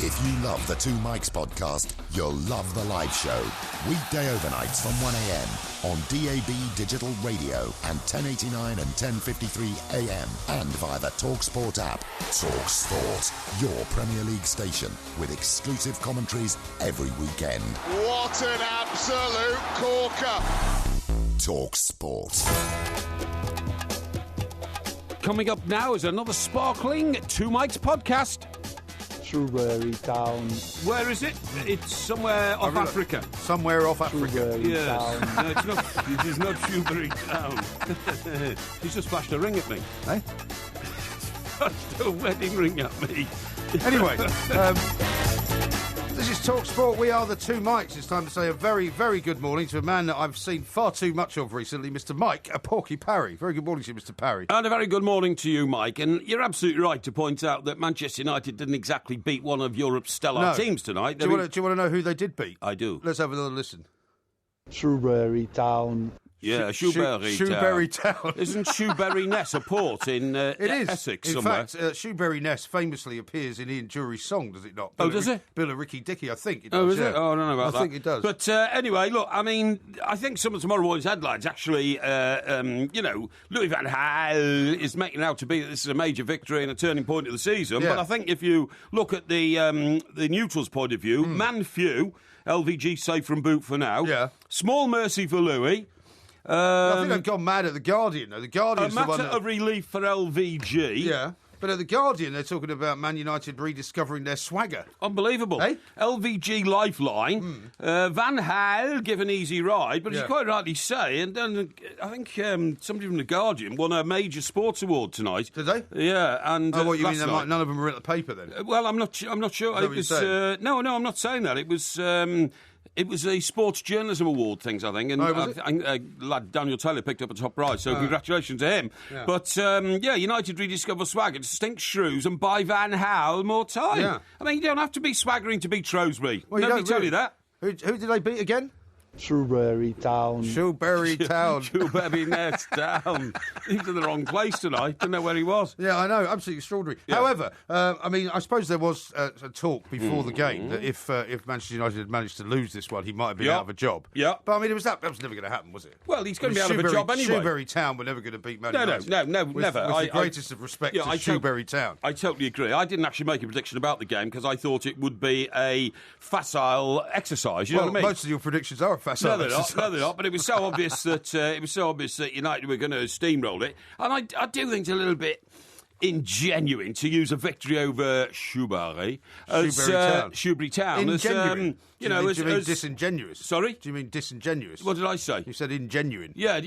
If you love the Two Mikes podcast, you'll love the live show. Weekday overnights from 1am on DAB Digital Radio and 1089 and 1053 AM and via the TalkSport app. TalkSport, your Premier League station with exclusive commentaries every weekend. What an absolute corker! TalkSport. Coming up now is another sparkling Two Mikes podcast. Strawberry Town. Where is it? It's somewhere off Africa. Somewhere off Africa. Strawberry Yes. Town. No, it's not. It is not Shoebury Town. He's just flashed a ring at me. Eh? Flashed a wedding ring at me. Anyway, this is TalkSport. We are the Two Mikes. It's time to say a very, very good morning to a man that I've seen far too much of recently, Mr. Mike Parry. Very good morning to you, Mr. Parry. And a very good morning to you, Mike. And you're absolutely right to point out that Manchester United didn't exactly beat one of Europe's stellar teams tonight. Do you want to know who they did beat? I do. Let's have another listen. Strawberry Town. Yeah, Shoebury Town. Isn't Shoebury-Ness a port in It is. Essex in somewhere? fact, Shoebury-Ness famously appears in Ian Jury's song, does it not? Oh, does it? Bill of Ricky Dicky, I think it does. Oh, is yeah. it? Oh, I don't know about that. I think it does. But anyway, look, I mean, I think some of tomorrow morning's headlines actually, Louis van Gaal is making out to be that this is a major victory and a turning point of the season. Yeah. But I think if you look at the neutrals' point of view, man few, LVG safe from boot for now. Yeah. Small mercy for Louis. I think they've gone mad at The Guardian, though. The A Guardian's the one matter that... of relief for LVG. Yeah. But at The Guardian, they're talking about Man United rediscovering their swagger. Unbelievable. Eh? LVG Lifeline. Van Gaal give an easy ride, but as Yeah. you quite rightly say, and I think somebody from The Guardian won a major sports award tonight. Did they? Yeah. And Oh, what, you mean last night. none of them were at the paper then? Well, I'm not sure. that what It was, you're saying? no, I'm not saying that. It was a sports journalism award things, I think, and Oh, was it? lad Daniel Taylor picked up a top prize, so congratulations to him. Yeah. But United rediscover swagger, stink shrews, and buy Van Gaal more time. Yeah. I mean, you don't have to be swaggering to beat Shrewsbury. Well, you Nobody don't tell really. you that. Who did they beat again? Strawberry Town. Shoebury Town. Shoebury down. He was in the wrong place tonight. Didn't know where he was. Yeah, I know, absolutely extraordinary. Yeah. However, I mean, I suppose there was a talk before the game that if Manchester United had managed to lose this one, he might have been Yeah. out of a job. Yeah. But I mean, that was never going to happen, was it? Well, he's going to be out of a job anyway. Shoebury Town were never going to beat Man No, United. no, with, never. With the greatest of respect to Shoebury Town. I totally agree. I didn't actually make a prediction about the game because I thought it would be a facile exercise. You know what I mean? Most of your predictions are a facile No, they're not. exercise. No, they're not. But it was so obvious that United were going to steamroll it, and I do think it's a little bit ingenuine to use a victory over Shoebury Town as Ingenuine. Do you mean as disingenuous? Sorry? Do you mean disingenuous? What did I say? You said ingenuine. Yeah,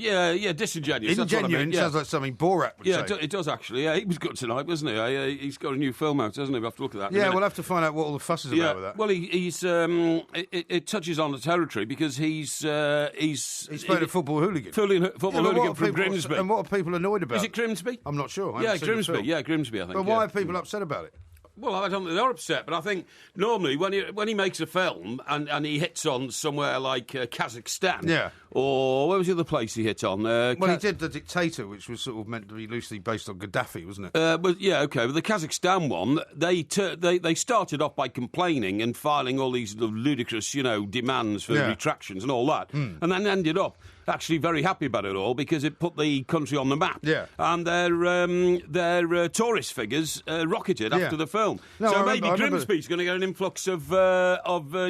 disingenuous. That's what I Ingenuine meant, yeah. sounds like something Borat would Yeah, say. it does actually. Yeah, he was good tonight, wasn't he? He's got a new film out, hasn't he? We'll have to look at that. in a Yeah, minute. we'll have to find out what all the fuss is about with that. Well, it touches on the territory because he's played a football hooligan. Football Yeah, but hooligan what from are people- Grimsby. And what are people annoyed about? Is it Grimsby? I'm not sure. I Yeah, haven't seen the Grimsby. film. Yeah, Grimsby. I think. But why yeah. are people upset about it? Well, I don't think they're upset, but I think normally when he makes a film and he hits on somewhere like Kazakhstan, Yeah. or where was the other place he hit on? Well, he did The Dictator, which was sort of meant to be loosely based on Gaddafi, wasn't it? But yeah, okay. But the Kazakhstan one, they started off by complaining and filing all these ludicrous, demands for retractions and all that, and then ended up actually very happy about it all because it put the country on the map. Yeah. And their tourist figures rocketed after the film. No, so I maybe remember- Grimsby's going to get an influx of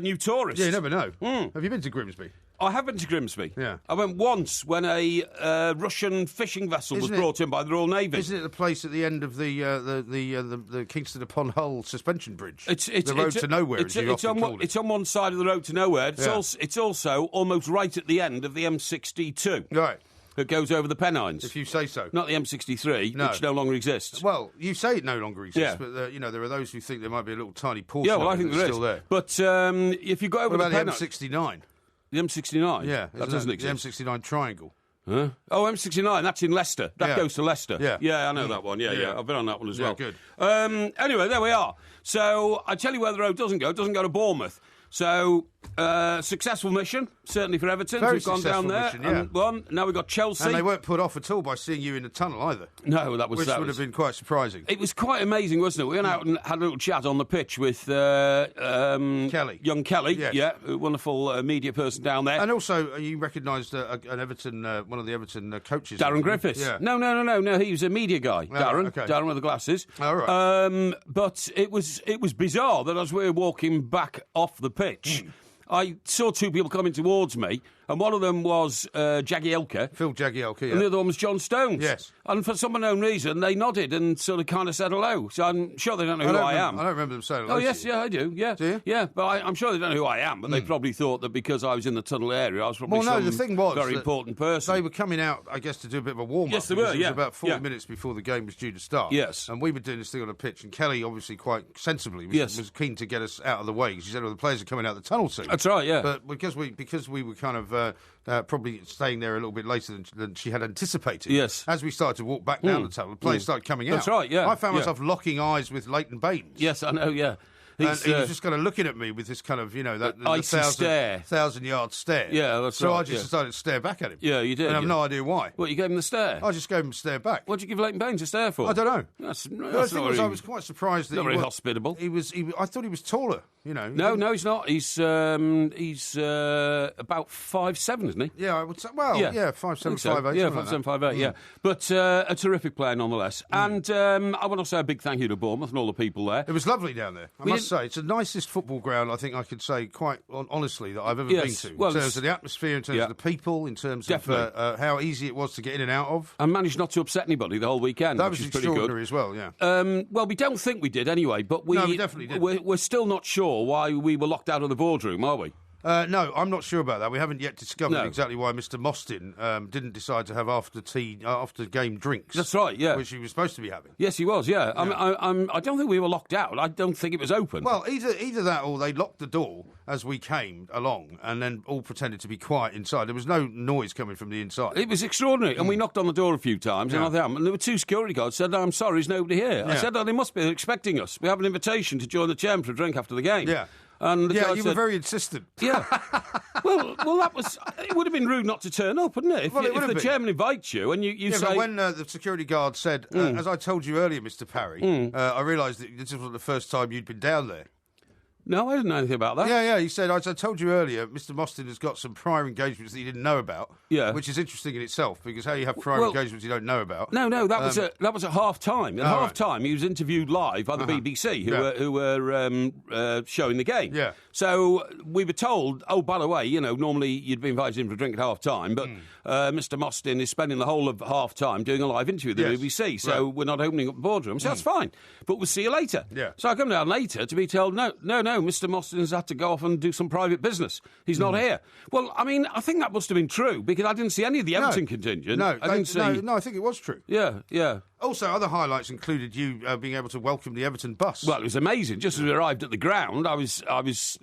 new tourists. Yeah, you never know. Have you been to Grimsby? I have been to Grimsby. Yeah. I went once when a Russian fishing vessel was Isn't it- brought in by the Royal Navy. Isn't it the place at the end of the Kingston upon Hull suspension bridge? It's the road to nowhere, as you often called it. It's on one side of the road to nowhere. Yeah. It's also almost right at the end of the M62. Right, That goes over the Pennines. if you say so. Not the M63, No. which no longer exists. Well, you say it no longer exists, Yeah. but there are those who think there might be a little tiny portion Yeah, well, of I it think that's there is. still there. But if you go over What about the the Pennines... M69? The M69? Yeah, That isn't doesn't the exist. M69 triangle. Huh? Oh, M69, that's in Leicester. That Yeah. goes to Leicester. Yeah. I know that one. Yeah. I've been on that one as Yeah, well. good. Anyway, there we are. So I tell you where the road doesn't go. It doesn't go to Bournemouth. So, successful mission, certainly for Everton. Very We've gone down there successful mission, and won. Now we've got Chelsea. And they weren't put off at all by seeing you in the tunnel either. No, that would have been quite surprising. It was quite amazing, wasn't it? We went out and had a little chat on the pitch with Kelly. Young Kelly, yes. a wonderful media person down there. And also, you recognised an Everton, one of the Everton coaches. Darren Griffiths. Yeah. No. He was a media guy. Darren. Okay. Darren with the glasses. Oh, right. But it was bizarre that as we were walking back off the pitch, I saw two people coming towards me, and one of them was Jagielka. Phil Jagielka, yeah. And the other one was John Stones. Yes. And for some unknown reason, they nodded and sort of kind of said hello. So I'm sure they don't know who I am. I don't remember them saying hello. Oh, yes, yeah, I do. Yeah. Do you? Yeah, but I'm sure they don't know who I am, but they probably thought that because I was in the tunnel area, I was probably the thing was very important person. They were coming out, I guess, to do a bit of a warm-up. Yes, they were, It was about 40 yeah. minutes before the game was due to start. Yes. And we were doing this thing on the pitch, and Kelly, obviously quite sensibly, was keen to get us out of the way, because she said, well, the players are coming out the tunnel soon. That's right, yeah. But because we were kind of probably staying there a little bit later than she had anticipated. Yes. As we started to walk back down the tunnel, the players started coming out. That's right, yeah. I found myself locking eyes with Leighton Baines. Yes, I know, yeah. And he was just kind of looking at me with this kind of, that icy stare. 1,000-yard stare. Yeah, that's so right. I just decided to stare back at him. Yeah, you did. And I have no idea why. What, you gave him the stare? I just gave him a stare back. What did you give Leighton Baines a stare for? I don't know. That's The thing was, I was quite surprised that not he very was hospitable. I thought he was taller. No, he's not. He's about 5'7", isn't he? Yeah, I would say. Well, yeah, 5'7", 5'8". Yeah, 5'7", 5'8", yeah. But a terrific player nonetheless. And I want to say a big thank you to Bournemouth and all the people there. It was lovely down there. I must say, it's the nicest football ground, I think I could say quite honestly, that I've ever been to. Well, in terms of the atmosphere, in terms of the people, in terms of how easy it was to get in and out of. And managed not to upset anybody the whole weekend, That which was is pretty good. extraordinary as well, yeah. Well, we don't think we did anyway, but we definitely did. We're still not sure why we were locked out of the boardroom, are we? No, I'm not sure about that. We haven't yet discovered exactly why Mr. Mostyn didn't decide to have after game drinks. That's right, yeah. Which he was supposed to be having. Yes, he was, yeah. I don't think we were locked out. I don't think it was open. Well, either that or they locked the door as we came along and then all pretended to be quiet inside. There was no noise coming from the inside. It was extraordinary. And we knocked on the door a few times and there were two security guards said, I'm sorry, there's nobody here. I said, they must be expecting us. We have an invitation to join the chairman for a drink after the game. Yeah. And you were very insistent. Yeah. well, that was. It would have been rude not to turn up, wouldn't it? If the chairman invites you and you say. But when the security guard said, as I told you earlier, Mr. Parry, I realised that this wasn't the first time you'd been down there. No, I didn't know anything about that. Yeah, he said, as I told you earlier, Mr. Mostyn has got some prior engagements that you didn't know about. Yeah. Which is interesting in itself, because how you have prior engagements you don't know about. No, that was at half-time. At half-time, he was interviewed live by the BBC, who were showing the game. Yeah. So we were told, oh, by the way, normally you'd be invited in for a drink at half-time, but Mr. Mostyn is spending the whole of half-time doing a live interview with the BBC, so we're not opening up the boardroom. So that's fine, but we'll see you later. Yeah. So I come down later to be told, no, Mr. Mostyn's had to go off and do some private business. He's not here. Well, I mean, I think that must have been true, because I didn't see any of the Everton contingent. No, I didn't see. No, I think it was true. Yeah. Also, other highlights included you being able to welcome the Everton bus. Well, it was amazing. Just as we arrived at the ground, I was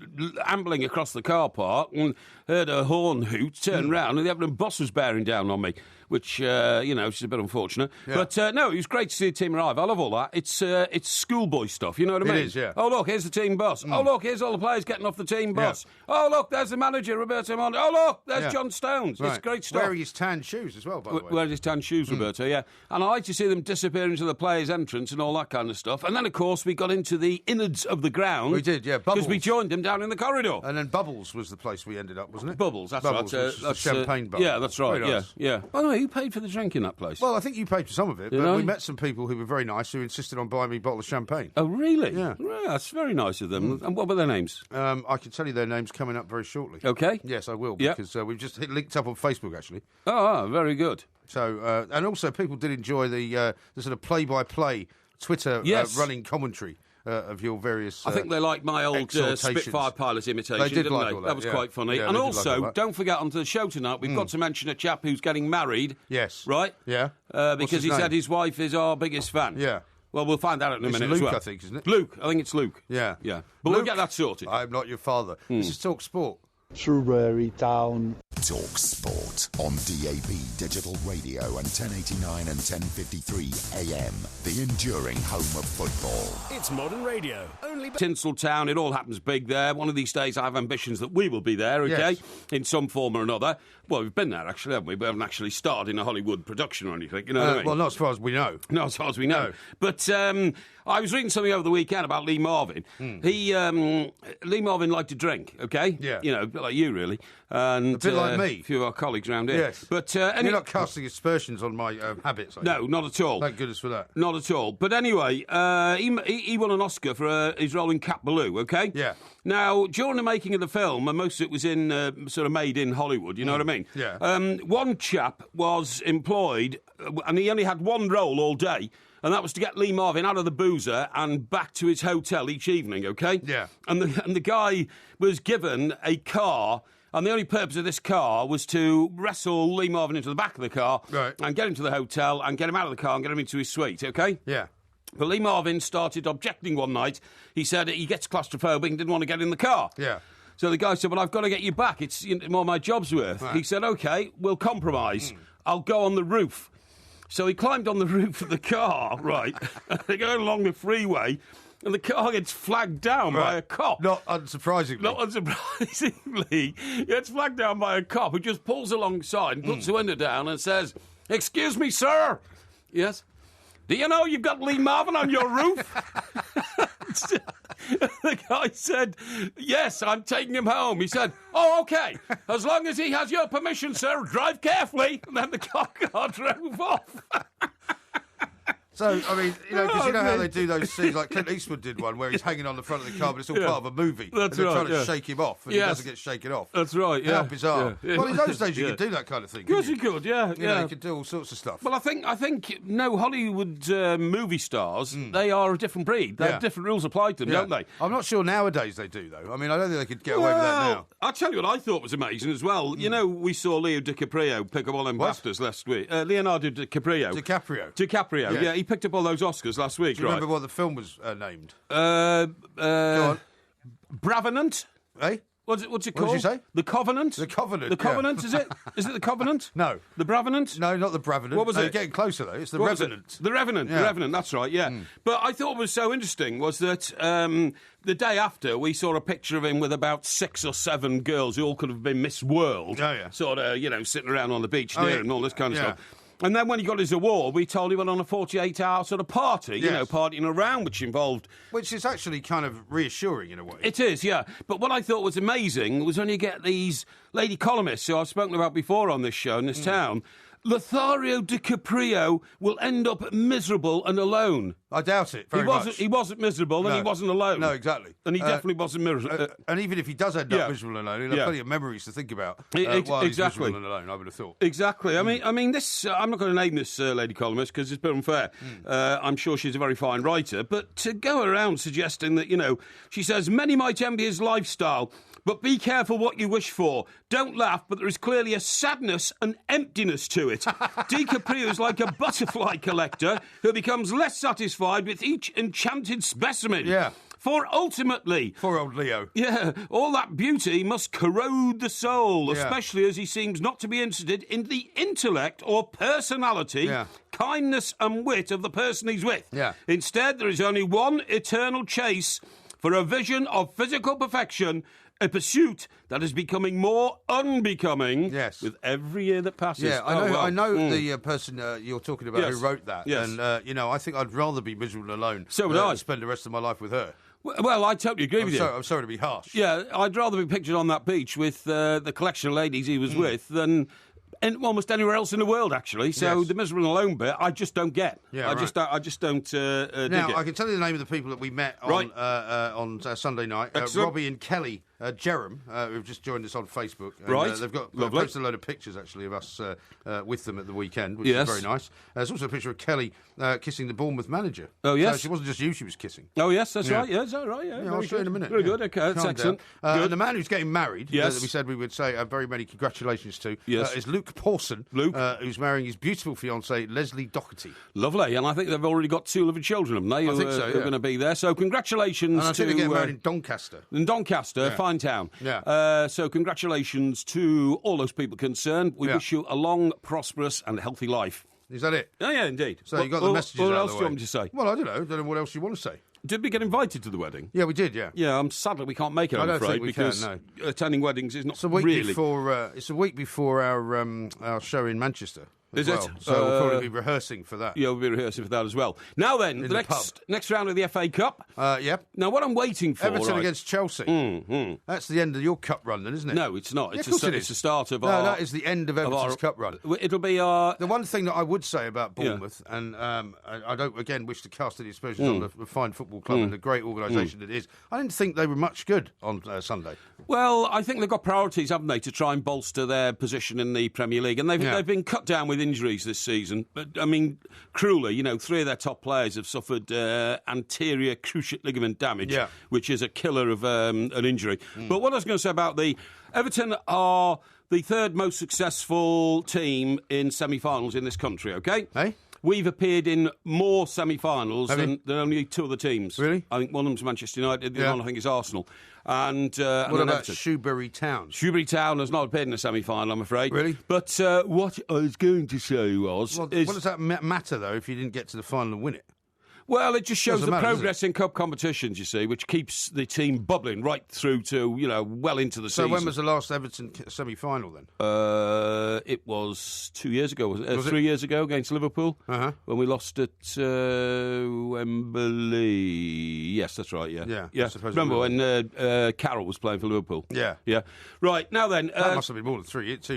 ambling across the car park and heard a horn hoot, turned round, and the Everton bus was bearing down on me, which, which is a bit unfortunate. Yeah. But, no, it was great to see the team arrive. I love all that. It's schoolboy stuff, you know what I mean? It is, yeah. Oh, look, here's the team bus. Oh, look, here's all the players getting off the team bus. Yeah. Oh, look, there's the manager, Roberto Mondi. Oh, look, there's John Stones. Right. It's great stuff. Wearing his tan shoes as well, by the way. Wearing his tan shoes, Roberto, yeah. And I like to see them disappear into the players' entrance and all that kind of stuff. And then, of course, we got into the innards of the ground. We did, yeah. Bubbles. Because we joined them down in the corridor. And then Bubbles was the place we ended up, wasn't it? Bubbles, that's Bubbles, right. That's the champagne bar. Yeah, that's right, nice. yeah. By the way, who paid for the drink in that place? Well, I think you paid for some of it, but we met some people who were very nice who insisted on buying me a bottle of champagne. Oh, really? Yeah. That's very nice of them. And what were their names? I can tell you their names coming up very shortly. Okay. Yes, I will, because we've just linked up on Facebook, actually. Oh, very good. So, and also people did enjoy the sort of play-by-play Twitter running commentary of your various I think they liked my old Spitfire pilot imitation, they didn't like they? That was quite funny. Yeah, and also, don't forget, onto the show tonight, we've got to mention a chap who's getting married. Yes. Right? Yeah. Because he said his wife is our biggest fan. Yeah. Well, we'll find out in a minute Luke, as well. I think, isn't it? Luke. I think it's Luke. Yeah. But Luke, we'll get that sorted. I'm not your father. This is Talk Sport. Shrewsbury Town. Talk Sport on DAB Digital Radio and 1089 and 1053 AM. The enduring home of football. It's modern radio. Only Tinseltown, it all happens big there. One of these days I have ambitions that we will be there, okay? Yes. In some form or another. Well, we've been there, actually, haven't we? We haven't actually starred in a Hollywood production or anything, you know what I mean? Well, not as far as we know. Not as far as we know. No. But I was reading something over the weekend about Lee Marvin. Lee Marvin liked to drink, okay? Yeah. You know, a bit like you, really. And, A bit like me. A few of our colleagues around here. Yes. But, You're not casting aspersions on my habits, are you? no, not at all. Thank goodness for that. Not at all. But anyway, he won an Oscar for his role in Cat Ballou, okay? Yeah. Now, during the making of the film, and most of it was in sort of made in Hollywood, you know what I mean? Yeah. One chap was employed, and he only had one role all day, and that was to get Lee Marvin out of the boozer and back to his hotel each evening, okay? Yeah. And the guy was given a car. And the only purpose of this car was to wrestle Lee Marvin into the back of the car Right. and get him to the hotel and get him out of the car and get him into his suite, OK? Yeah. But Lee Marvin started objecting one night. He said he gets claustrophobic and didn't want to get in the car. Yeah. So the guy said, well, I've got to get you back. It's more my job's worth. Right. He said, OK, we'll compromise. I'll go on the roof. So he climbed on the roof of the car, right? They're going along the freeway. And the car gets flagged down by a cop. Not unsurprisingly. Not unsurprisingly. He gets flagged down by a cop who just pulls alongside and puts the window down and says, "Excuse me, sir." Yes? "Do you know you've got Lee Marvin on your roof?" The guy said, "Yes, I'm taking him home." He said, "Oh, OK. As long as he has your permission, sir, drive carefully." And then the cop car drove off. So, I mean, because you know how they do those scenes, like Clint Eastwood did one, where he's hanging on the front of the car, but it's all part of a movie. That's and they're right, trying to shake him off, and he doesn't get shaken off. That's right, How bizarre. Yeah. Well, in those days, you could do that kind of thing. Of course couldn't you could, yeah. You know, you could do all sorts of stuff. Well, I think no Hollywood movie stars, they are a different breed. They have different rules applied to them, don't they? I'm not sure nowadays they do, though. I mean, I don't think they could get away with that now. I'll tell you what I thought was amazing as well. You know, we saw Leo DiCaprio pick up all them BAFTAs last week. Leonardo DiCaprio. DiCaprio, yeah. He picked up all those Oscars last week, Do you remember what the film was named? Go on. Bravenant? Eh? What's it What called? did you say? The Covenant? The Covenant, The Covenant, is it? Is it The Covenant? No. The Bravenant? No, not the Bravenant. What was You're it? getting closer, though. It's the What was it? Revenant. The Revenant, Yeah. The Revenant, that's right, yeah. But I thought what was so interesting was that the day after, we saw a picture of him with about 6 or 7 girls who all could have been Miss World. Oh, yeah. Sort of, sitting around on the beach Oh, near yeah. him and all this kind of Yeah. stuff. And then when he got his award, we told he went on a 48-hour sort of party, Yes. partying around, which involved... Which is actually kind of reassuring in a way. It is, yeah. But what I thought was amazing was when you get these lady columnists who I've spoken about before on this show in this town, Lothario DiCaprio will end up miserable and alone. I doubt it very much. He wasn't miserable and he wasn't alone. No, exactly. And he definitely wasn't miserable. And even if he does end up miserable and alone, he'll have plenty of memories to think about while he's miserable and alone, I would have thought. Exactly. I mean, this. I'm not going to name this lady columnist because it's a bit unfair. I'm sure she's a very fine writer, but to go around suggesting that, she says many might envy his lifestyle, but be careful what you wish for. Don't laugh, but there is clearly a sadness and emptiness to it. DiCaprio is like a butterfly collector who becomes less satisfied with each enchanted specimen. Yeah. For ultimately... Poor old Leo. Yeah, all that beauty must corrode the soul, Yeah. especially as he seems not to be interested in the intellect or personality, kindness and wit of the person he's with. Yeah. Instead, there is only one eternal chase for a vision of physical perfection, a pursuit that is becoming more unbecoming with every year that passes. Yeah, I know the person you're talking about who wrote that. Yes. And, I think I'd rather be miserable and alone So would I. than spend the rest of my life with her. Well, I totally agree with you. I'm sorry to be harsh. Yeah, I'd rather be pictured on that beach with the collection of ladies he was with than almost anywhere else in the world, actually. So the miserable and alone bit, I just don't get. Yeah, I just don't dig it. Now, I can tell you the name of the people that we met on Sunday night. Robbie and Kelly Jerem, who've just joined us on Facebook. And, they've posted a load of pictures, actually, of us with them at the weekend, which is very nice. There's also a picture of Kelly kissing the Bournemouth manager. Oh, yes. So it wasn't just you she was kissing. Oh, yes, that's right. Yeah, is that right? Yeah, I'll show you in a minute. Very good, okay, that's excellent. And the man who's getting married, that we said we would say very many congratulations to, is Luke Pawson, who's marrying his beautiful fiancée, Leslie Doherty. Lovely, and I think they've already got 2 living children, haven't they? I think so, who are going to be there. So congratulations and I think they're getting married in Doncaster. In Doncaster, fine fine town. Yeah. So congratulations to all those people concerned. We wish you a long, prosperous and healthy life. Is that it? Oh, yeah, indeed. So you got the messages out of the way. What else do you want me to say? Well, I don't know. I don't know what else you want to say. Did we get invited to the wedding? Yeah, we did, yeah. Yeah, sadly we can't make it, I'm afraid, because attending weddings is not really... It's a week before our show in Manchester. Is it? So we'll probably be rehearsing for that. Yeah, we'll be rehearsing for that as well. Now then, the next round of the FA Cup. Yep. Now, what I'm waiting for... Everton against Chelsea. That's the end of your cup run then, isn't it? No, it's not. Yeah, It's the start of our... No, that is the end of Everton's cup run. It'll be our... The one thing that I would say about Bournemouth, and I don't, again, wish to cast any aspersions on the fine football club and the great organisation it is, I didn't think they were much good on Sunday. Well, I think they've got priorities, haven't they, to try and bolster their position in the Premier League. And they've been cut down with injuries this season. But, I mean, cruelly, 3 of their top players have suffered anterior cruciate ligament damage, which is a killer of an injury. But what I was going to say about Everton are the third most successful team in semi-finals in this country, OK? Hey? We've appeared in more semi-finals than only 2 other teams. Really? I think one of them's Manchester United, the other one I think is Arsenal. And what about Shoebury Town? Shoebury Town has not appeared in a semi-final, I'm afraid. Really? But what I was going to say was... What does that matter, though, if you didn't get to the final and win it? Well, it just shows the progress in cup competitions, you see, which keeps the team bubbling right through to, well into the season. So when was the last Everton semi-final then? It was 2 years ago, was it? 3 years ago against Liverpool, when we lost at Wembley. Yes, that's right, yeah. Remember when Carroll was playing for Liverpool? Yeah. Yeah. Right, now then... that must have been more than 3 years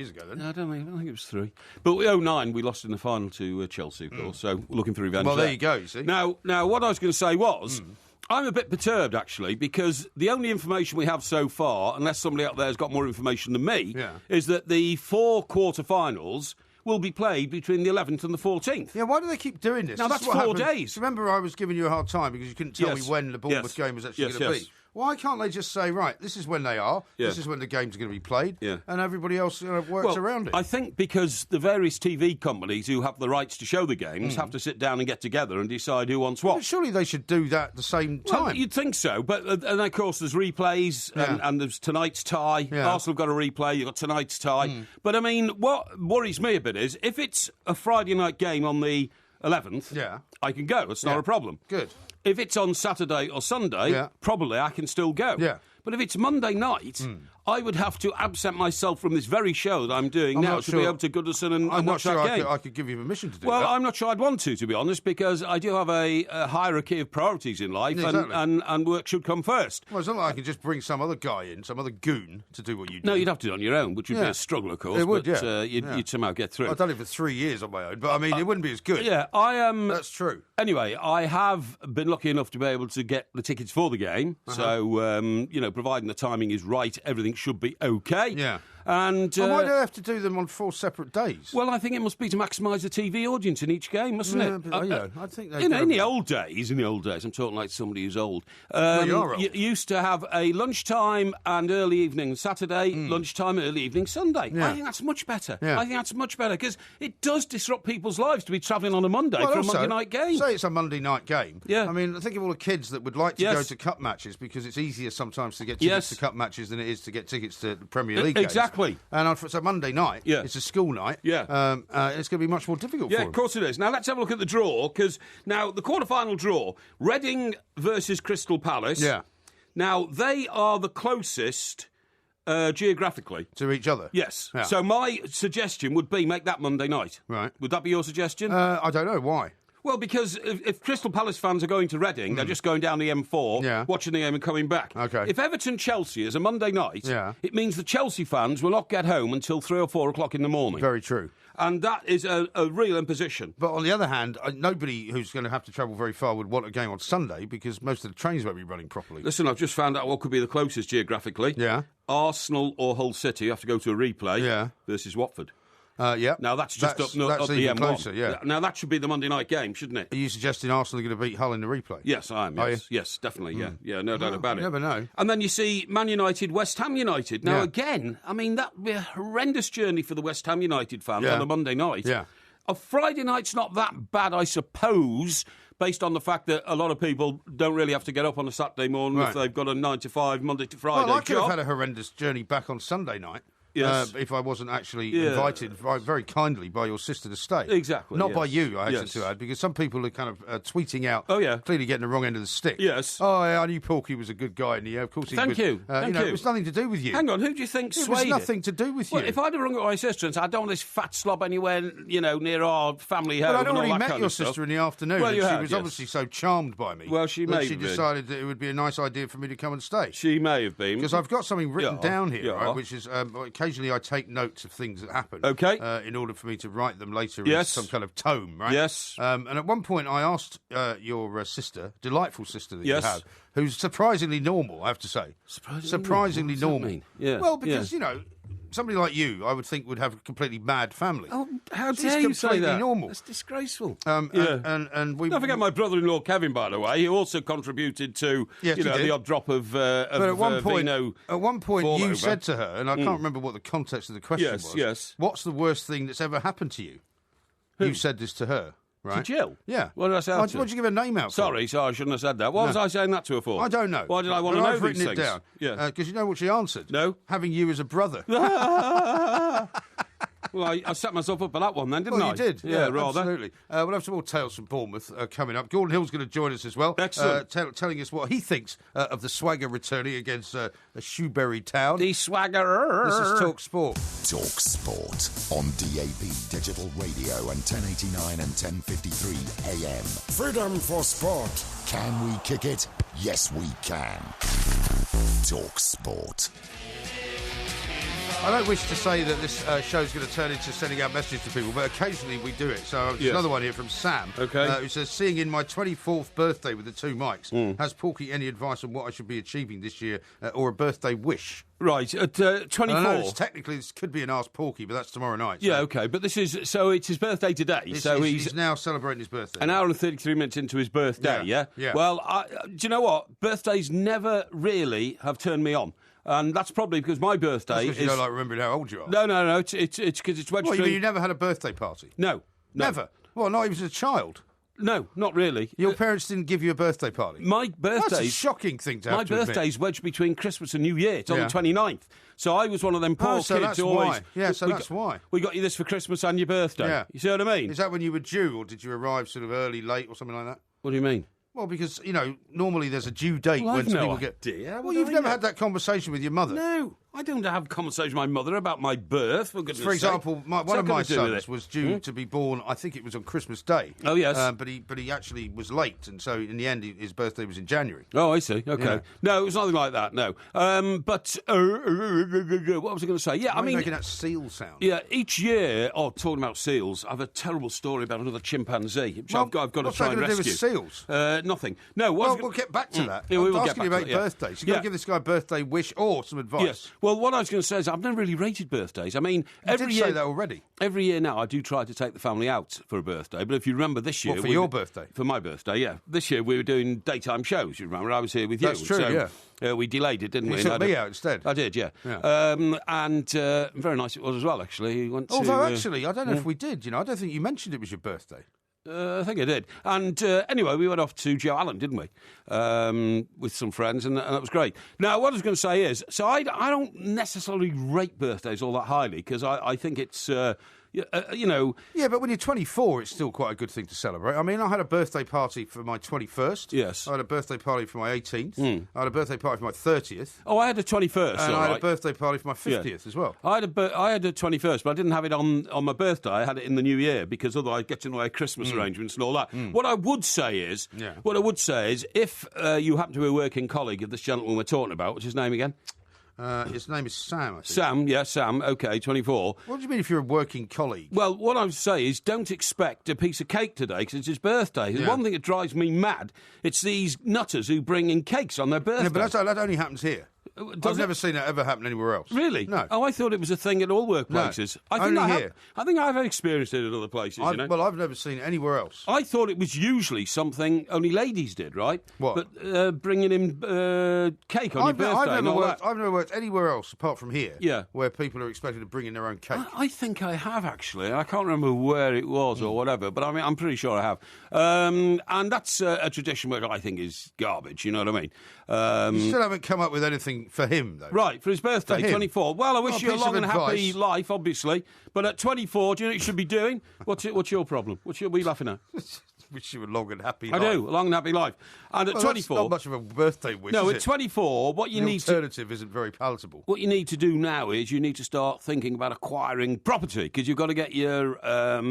ago then. No, I don't think it was 3. But 2009, we lost in the final to Chelsea, of course, so we're looking for revenge. Well, there you go, you see. Now, what I was going to say was, I'm a bit perturbed, actually, because the only information we have so far, unless somebody out there has got more information than me, is that the 4 quarter-finals will be played between the 11th and the 14th. Yeah, why do they keep doing this? Now, that's 4 days. Remember I was giving you a hard time because you couldn't tell me when the Bournemouth game was actually going to be. Why can't they just say, right, this is when they are, this is when the game's going to be played, and everybody else works around it? I think because the various TV companies who have the rights to show the games have to sit down and get together and decide who wants what. But surely they should do that at the same time. Well, you'd think so, but and of course there's replays and there's tonight's tie. Arsenal got a replay, you've got tonight's tie. But I mean, what worries me a bit is if it's a Friday night game on the 11th, I can go. It's not a problem. Good. If it's on Saturday or Sunday, probably I can still go. Yeah. But if it's Monday night, I would have to absent myself from this very show that I'm doing now to be able to Goodison and watch that game. I could give you permission to do that. Well, I'm not sure I'd want to be honest, because I do have a hierarchy of priorities in life, and work should come first. Well, it's not like I can just bring some other guy in, some other goon, to do what you do. No, you'd have to do it on your own, which would be a struggle, of course. It would, but, you'd somehow get through. I've done it for 3 years on my own, but I mean, it wouldn't be as good. Yeah, I am. That's true. Anyway, I have been lucky enough to be able to get the tickets for the game, so, providing the timing is right, everything should be okay. Yeah. And why do they have to do them on 4 separate days? Well, I think it must be to maximise the TV audience in each game, mustn't it? I think they in the old days, I'm talking like somebody who's old. You used to have a lunchtime and early evening Saturday, lunchtime, early evening Sunday. Yeah. I think that's much better. Yeah. I think that's much better because it does disrupt people's lives to be travelling on a Monday for a Monday night game. Say it's a Monday night game. Yeah. I mean, think of all the kids that would like to go to cup matches because it's easier sometimes to get tickets to cup matches than it is to get tickets to the Premier League games. Exactly. And so Monday night, it's a school night. Yeah. It's going to be much more difficult for them. Yeah, of course it is. Now, let's have a look at the draw, because now the quarter-final draw, Reading versus Crystal Palace. Yeah. Now, they are the closest geographically. To each other? Yes. Yeah. So my suggestion would be make that Monday night. Right. Would that be your suggestion? I don't know. Why? Well, because if Crystal Palace fans are going to Reading, they're just going down the M4, watching the game and coming back. Okay. If Everton-Chelsea is a Monday night, it means the Chelsea fans will not get home until 3 or 4 o'clock in the morning. Very true. And that is a real imposition. But on the other hand, nobody who's going to have to travel very far would want a game on Sunday because most of the trains won't be running properly. Listen, I've just found out what could be the closest geographically. Yeah. Arsenal or Hull City have to go to a replay. Yeah. Versus Watford. Yeah. Now, that's just up the M1. Closer, yeah. Now, that should be the Monday night game, shouldn't it? Are you suggesting Arsenal are going to beat Hull in the replay? Yes, I am, yes. Yes, definitely, yeah. Yeah, no doubt about it. You never know. And then you see Man United, West Ham United. Now, again, I mean, that would be a horrendous journey for the West Ham United fans on a Monday night. Yeah. A Friday night's not that bad, I suppose, based on the fact that a lot of people don't really have to get up on a Saturday morning if they've got a 9 to 5, Monday to Friday Well, I could job. have had a horrendous journey back on Sunday night. Yes. If I wasn't actually invited very kindly by your sister to stay. Exactly. Not by you, I hasten to add, because some people are kind of tweeting out, clearly getting the wrong end of the stick. Yes. Oh, I knew Porky was a good guy, and of course he would. Thank you. It was nothing to do with you. Hang on, who do you think swayed it? It was nothing to do with you. Well, if I'd have rung up my sister and said, I don't want this fat slob anywhere, near our family home. But I'd already met your sister sister in the afternoon, well, and she was obviously so charmed by me. Well, she may have been. decided that it would be a nice idea for me to come and stay. She may have been. Because I've got something written down here, right, which is occasionally I take notes of things that happen. Okay. In order for me to write them later in some kind of tome, right? Yes. And at one point I asked your sister, delightful sister that you Yes. have, who's surprisingly normal, I have to say. Surprisingly normal. Yeah. Well, because, somebody like you, I would think, would have a completely mad family. Oh, how She's dare you say completely that? normal. That's disgraceful. And we don't forget my brother-in-law Kevin, by the way. He also contributed to the odd drop of but at one point, vino you said to her, and I can't remember what the context of the question was. Yes. What's the worst thing that's ever happened to you? You said this to her. Right. To Jill? Yeah. What did I say? Why did you give her name out? Sorry, I shouldn't have said that. What was I saying that to her for? I don't know. Why did I want to know I've written these it things? down. Yeah. Because you know what she answered? No. Having you as a brother. Well, I set myself up for that one then, didn't I? Well, you did. Yeah, rather. Absolutely. We'll have some more tales from Bournemouth coming up. Gordon Hill's going to join us as well. Excellent. Telling us what he thinks of the Swagger returning against a Shoeberry town. The Swagger. This is Talk Sport. Talk Sport on DAB Digital Radio and 1089 and 1053 AM. Freedom for sport. Can we kick it? Yes, we can. Talk Sport. I don't wish to say that this show's going to turn into sending out messages to people, but occasionally we do it. So there's another one here from Sam, who says, seeing in my 24th birthday with the two mics, has Porky any advice on what I should be achieving this year or a birthday wish? Right, at 24. I know technically this could be an Ask Porky, but that's tomorrow night. So. Yeah, OK, but it's his birthday today, he's now celebrating his birthday. An hour and 33 minutes into his birthday, yeah? Well, do you know what? Birthdays never really have turned me on. And that's probably because my birthday because you don't like remembering how old you are. No. It's because it's registering. Well, you mean you never had a birthday party? No. Never? Well, not even as a child? No, not really. Your parents didn't give you a birthday party? My birthday... That's a shocking thing to have to admit. My birthday's wedged between Christmas and New Year. It's on the 29th. So I was one of them poor kids that's who always... why. Yeah, so that's why. We got you this for Christmas and your birthday. Yeah. You see what I mean? Is that when you were due, or did you arrive sort of early, late, or something like that? What do you mean? Well, because, normally there's a due date when people get... Well, you've never had that conversation with your mother. No, I don't have a conversation with my mother about my birth, for goodness sake. For example, one of my sons was due to be born, I think it was on Christmas Day. Oh, yes. But he actually was late, and so in the end, his birthday was in January. Oh, I see. OK. Yeah. No, it was nothing like that, no. But what was I going to say? Yeah, I mean... making that seal sound. Yeah, each year... Oh, talking about seals, I have a terrible story about another chimpanzee, which I've got to try and rescue. What's that going to do with seals? Nothing. No, we'll get back to that. Yeah, we will get asking back you about birthdays. You've got to give this guy a birthday wish or some advice. Yes. Well, what I was going to say is I've never really rated birthdays. I mean, every year... say that already. Every year now I do try to take the family out for a birthday, but if you remember this year... What, for your birthday? For my birthday, yeah. This year we were doing daytime shows, you remember? I was here with you. That's true, yeah. We delayed it, didn't we? You took me out instead. I did, yeah. And very nice it was as well, actually. Although, actually, I don't know if we did, I don't think you mentioned it was your birthday. I think I did. And anyway, we went off to Joe Allen, didn't we? With some friends, and that was great. Now, what I was going to say is, so I don't necessarily rate birthdays all that highly, because I think it's... Yeah, but when you're 24, it's still quite a good thing to celebrate. I mean, I had a birthday party for my 21st. Yes. I had a birthday party for my 18th. I had a birthday party for my 30th. Oh, I had a 21st. And I had a birthday party for my 50th as well. I had a 21st, but I didn't have it on my birthday. I had it in the new year, because otherwise I get in the way of Christmas arrangements and all that. What I would say is, if you happen to be a working colleague of this gentleman we're talking about, what's his name again? His name is Sam, I think. Sam, OK, 24. What do you mean if you're a working colleague? Well, what I would say is don't expect a piece of cake today because it's his birthday. The one thing that drives me mad, it's these nutters who bring in cakes on their birthday. Yeah, but that only happens here. I've never seen that ever happen anywhere else. Really? No. Oh, I thought it was a thing at all workplaces. No. I think I've experienced it in other places, you know. Well, I've never seen it anywhere else. I thought it was usually something only ladies did, right? What? But bringing in cake on your birthday and all that. I've never worked anywhere else apart from here. Yeah. Where people are expected to bring in their own cake. I think I have, actually. I can't remember where it was or whatever, but I mean, I'm pretty sure I have. And that's a tradition which I think is garbage, you know what I mean? You still haven't come up with anything for him, though. Right, for his birthday, 24. Well, I wish you a long and happy life, obviously. But at 24, do you know what you should be doing? What's your problem? What are you laughing at? Wish you a long and happy life. I do, a long and happy life. And at 24... That's not much of a birthday wish, No, is at 24, what you need to... The alternative isn't very palatable. What you need to do now is you need to start thinking about acquiring property, because you've got to get your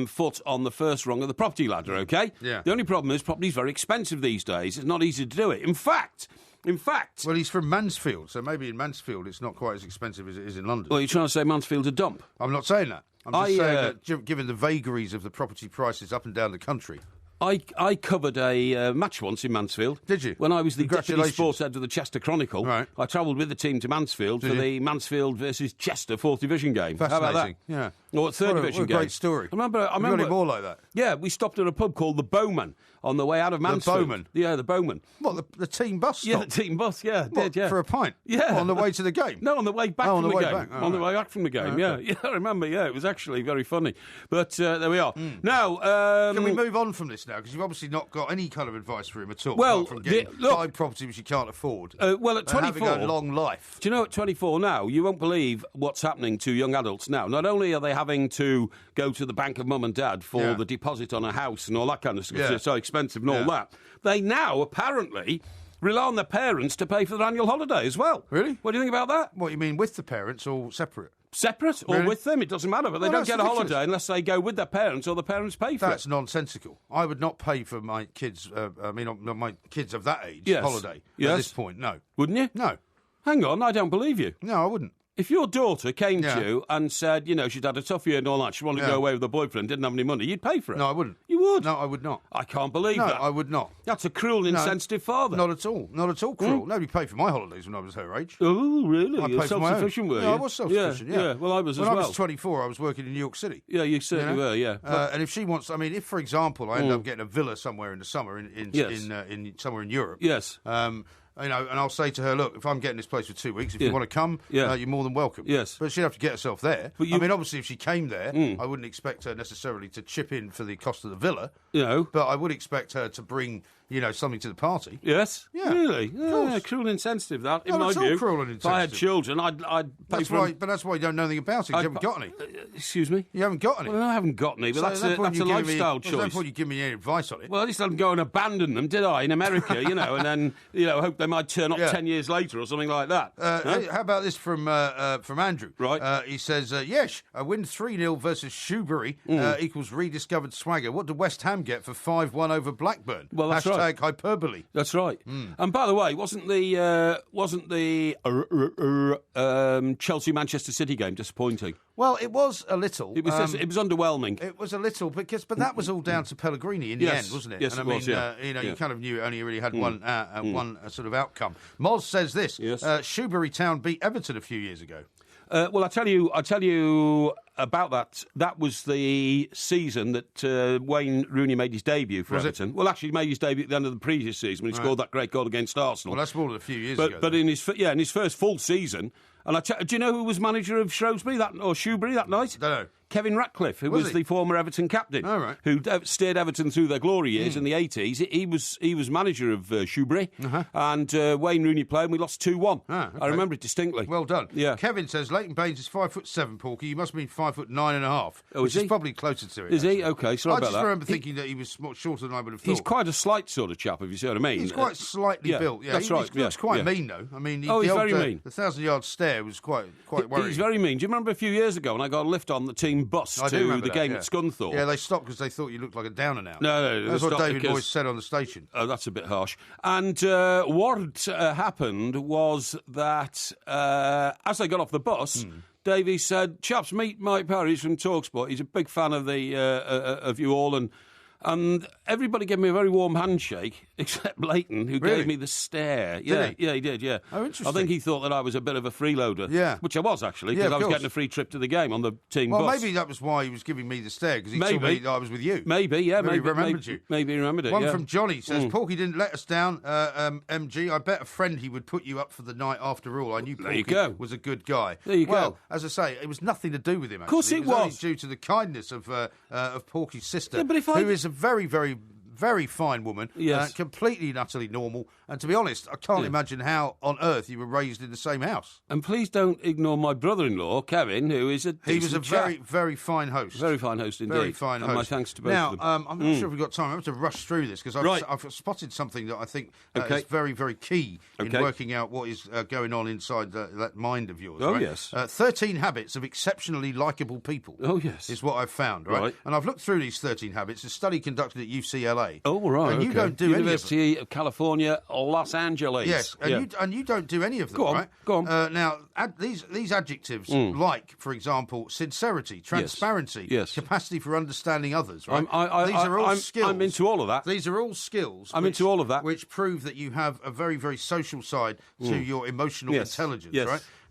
foot on the first rung of the property ladder, OK? Yeah. The only problem is property's very expensive these days. It's not easy to do it. In fact... Well, he's from Mansfield, so maybe in Mansfield it's not quite as expensive as it is in London. Well, you're trying to say Mansfield's a dump? I'm not saying that. I'm just saying that given the vagaries of the property prices up and down the country... I covered a match once in Mansfield. Did you? When I was the deputy sports head of the Chester Chronicle. Right. I travelled with the team to Mansfield for the Mansfield versus Chester 4th Division game. Fascinating. How about that? Yeah. Or 3rd Division game. What a great story. I remember. Got any more like that? Yeah, we stopped at a pub called the Bowman on the way out of Mansfield. The Bowman? Yeah, the Bowman. What, the team bus stop? Yeah, the team bus, yeah. What, for a pint? Yeah. What, on the way to the game? No, on the way back from the game. Back. On the way back from the game, okay. Yeah, I remember, it was actually very funny. But there we are. Now... Can we move on from this now? Because you've obviously not got any kind of advice for him at all. Well, apart from buy property which you can't afford. Well, at 24... having a long life. Do you know, at 24 now, you won't believe what's happening to young adults now. Not only are they having to go to the bank of mum and dad for the deposit on a house and all that kind of stuff, it's so expensive and all that, they now, apparently... rely on their parents to pay for their annual holiday as well. Really? What do you think about that? What, you mean with the parents or separate? Separate or with them, it doesn't matter, but they don't get a holiday unless they go with their parents or the parents pay for it. That's nonsensical. I would not pay for my kids, my kids of that age, holiday at this point, no. Wouldn't you? No. Hang on, I don't believe you. No, I wouldn't. If your daughter came to you and said, she'd had a tough year and all that, she wanted to go away with her boyfriend, didn't have any money, you'd pay for it. No, I wouldn't. You would? No, I would not. I can't believe that. No, I would not. That's a cruel, insensitive father. Not at all. Not at all cruel. Nobody paid for my holidays when I was her age. Oh, really? You're self-sufficient, were you? No, I was self-sufficient, yeah. Well, I was as well. well. When I was 24, I was working in New York City. Yeah, you certainly were, yeah. And if she wants... if, for example, I end up getting a villa somewhere in the summer in somewhere in Europe... Yes. And I'll say to her, look, if I'm getting this place for 2 weeks, if you want to come, you're more than welcome. Yes. But she'd have to get herself there. Obviously, if she came there, I wouldn't expect her necessarily to chip in for the cost of the villa. But I would expect her to bring, something to the party. Yes? Yeah. Really? Yeah, cruel and insensitive, that, in my view. view. Cruel and insensitive. If I had children, I'd pay for them. But that's why you don't know anything about it, because you haven't got any. Excuse me? You haven't got any. Well, I haven't got any, but that's a lifestyle choice. There's no point you give me any advice on it. Well, at least I didn't go and abandon them, did I, in America, and then, hope they might turn up 10 years later or something like that. How about this from Andrew? Right. He says, yes, a win 3-0 versus Shrewsbury equals rediscovered swagger. What did West Ham get for 5-1 over Blackburn? Well, that's right. Hyperbole. That's right. And by the way, wasn't the Chelsea Manchester City game disappointing? Well, it was a little. It was underwhelming. It was a little but that was all down to Pellegrini in the end, wasn't it? Yes, and it was. You kind of knew it only really had one sort of outcome. Moz says this: Shrewsbury Town beat Everton a few years ago. Well, I tell you about that. That was the season that Wayne Rooney made his debut for Everton. Well, actually, he made his debut at the end of the previous season when he scored that great goal against Arsenal. Well, that's more than a few years ago. But in his first full season, and do you know who was manager of Shrewsbury that night? Don't know. Kevin Ratcliffe, who was the former Everton captain, who steered Everton through their glory years in the 80s. He was manager of Shrewsbury, and Wayne Rooney played, and we lost 2-1. Okay. I remember it distinctly. Well done. Yeah. Kevin says Leighton Baines is 5'7", Porky. You must mean 5'9.5". Oh, which is probably closer to it. Is he? Okay, sorry about that. I just remember thinking that he was much shorter than I would have thought. He's quite a slight sort of chap, if you see what I mean. He's quite slightly built. Yeah, that's right. He looks quite mean, though. I mean, he's very mean. The 1,000-yard stare was quite worrying. He's very mean. Do you remember a few years ago when I got a lift on the team bus to the game at Scunthorpe? Yeah, they stopped because they thought you looked like a down and out. No, that's what David Moyes said on the station. Oh, that's a bit harsh. And what happened was that as they got off the bus, Davey said, "Chaps, meet Mike Parry from TalkSport. He's a big fan of of you all, and And everybody gave me a very warm handshake, except Leighton, who gave me the stare. Did he? Yeah, he did, yeah. Oh, interesting. I think he thought that I was a bit of a freeloader. Yeah. Which I was, actually, because I was getting a free trip to the game on the team bus. Well, maybe that was why he was giving me the stare, because he told me that I was with you. Maybe, yeah. Maybe he remembered you. Maybe he remembered it, One from Johnny says, Porky didn't let us down, MG. I bet a friend he would put you up for the night after all. I knew Porky was a good guy. There you go. As I say, it was nothing to do with him, actually. Of course it was. Only due to the kindness of Porky's sister, but who is a very, very, very fine woman, yes. Completely and utterly normal. And to be honest, I can't imagine how on earth you were raised in the same house. And please don't ignore my brother-in-law, Kevin, who is He was a very, very fine host. Very fine host indeed. Very fine host. And my thanks to both now, of them. I'm not sure if we've got time. I have to rush through this because I've spotted something that I think is very, very key in working out what is going on inside that mind of yours. Oh, right? yes. 13 habits of exceptionally likeable people. Oh, yes. Is what I've found, right? And I've looked through these 13 habits. A study conducted at UCLA. Oh, right. And you don't do University any of them. of California, Los Angeles. Yes, and you don't do any of them, right? Go on. Now, these adjectives, like, for example, sincerity, transparency, capacity for understanding others, right? These are all skills. I'm into all of that. These are all skills. Into all of that. Which prove that you have a very, very social side to your emotional intelligence,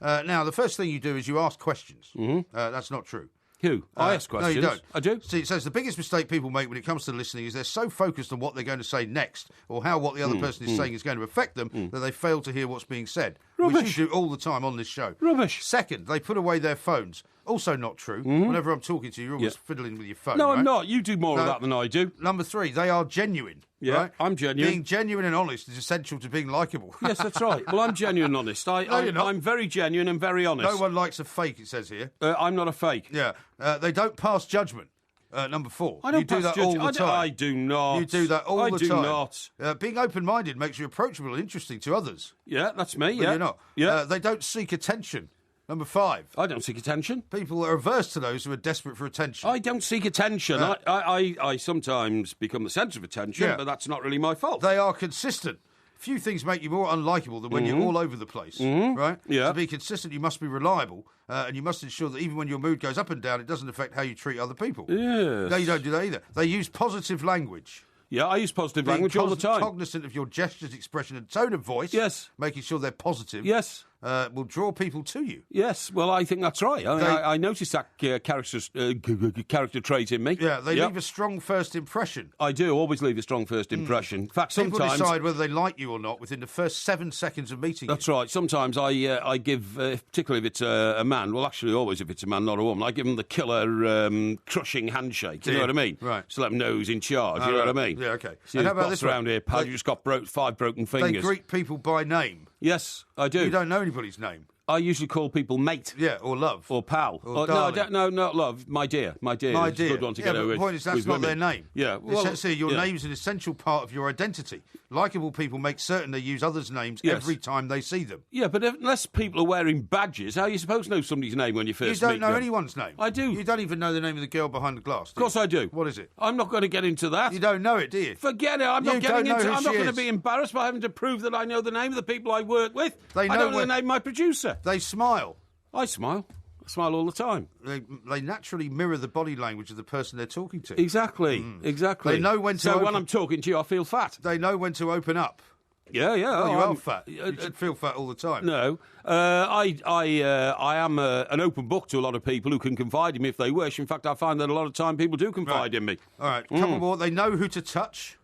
right? Now, the first thing you do is you ask questions. That's not true. Who? I ask questions. No, you don't. I do. See, it says the biggest mistake people make when it comes to listening is they're so focused on what they're going to say next or how what the other person is saying is going to affect them that they fail to hear what's being said. Rubbish. Which you do all the time on this show. Rubbish. Second, they put away their phones. Also not true. Whenever I'm talking to you, you're always fiddling with your phone. No, right? I'm not. You do more of that than I do. Number 3, they are genuine. Yeah, right? I'm genuine. Being genuine and honest is essential to being likeable. Yes, that's right. Well, I'm genuine and honest. You're not. I'm very genuine and very honest. No one likes a fake, it says here. I'm not a fake. Yeah. They don't pass judgment. Number 4. I don't you do pass that all the time. I do not. You do that all the time. I do not. Being open-minded makes you approachable and interesting to others. Yeah, that's me, But you're not. Yeah. They don't seek attention. Number 5. I don't seek attention. People are averse to those who are desperate for attention. I don't seek attention. I sometimes become the centre of attention, but that's not really my fault. They are consistent. Few things make you more unlikable than when you're all over the place, right? Yeah. To be consistent, you must be reliable, and you must ensure that even when your mood goes up and down, it doesn't affect how you treat other people. Yes. No, you don't do that either. They use positive language. Yeah, I use positive language all the time. Cognizant of your gestures, expression, and tone of voice. Yes. Making sure they're positive. Yes. Will draw people to you. Yes, well, I think that's right. I noticed that character trait in me. Yeah, they leave a strong first impression. I do always leave a strong first impression. In fact, people sometimes decide whether they like you or not within the first 7 seconds of meeting you. That's right. Sometimes I give, particularly if it's a man, well, actually always if it's a man, not a woman, I give them the killer crushing handshake. You know what I mean? Right. So let them know who's in charge. You know what I mean? Yeah, okay. See, how about this around here, pal? You just got 5 broken fingers. They greet people by name. Yes, I do. You don't know anybody's name. I usually call people mate. Yeah, or love. Or pal. Or no, I don't, no, not love. My dear. My dear. My It's dear. a good one to yeah, get but over the point is that's not women. their name. Yeah. Well, it says here your name's an essential part of your identity. Likeable people make certain they use others' names every time they see them. Yeah, but unless people are wearing badges, how are you supposed to know somebody's name when you first meet them? You don't know anyone's name. I do. You don't even know the name of the girl behind the glass, do you? Of course I do. What is it? I'm not going to get into that. You don't know it, do you? Forget it. I'm not going to be embarrassed by having to prove that I know the name of the people I work with. I don't know the name of my producer. They smile. I smile. I smile all the time. They naturally mirror the body language of the person they're talking to. Exactly. Exactly. They know when to So when I'm talking to you, I feel fat. They know when to open up. Yeah. You are fat. You should feel fat all the time. No. I am an open book to a lot of people who can confide in me if they wish. In fact, I find that a lot of time people do confide in me. All right, a couple more. They know who to touch.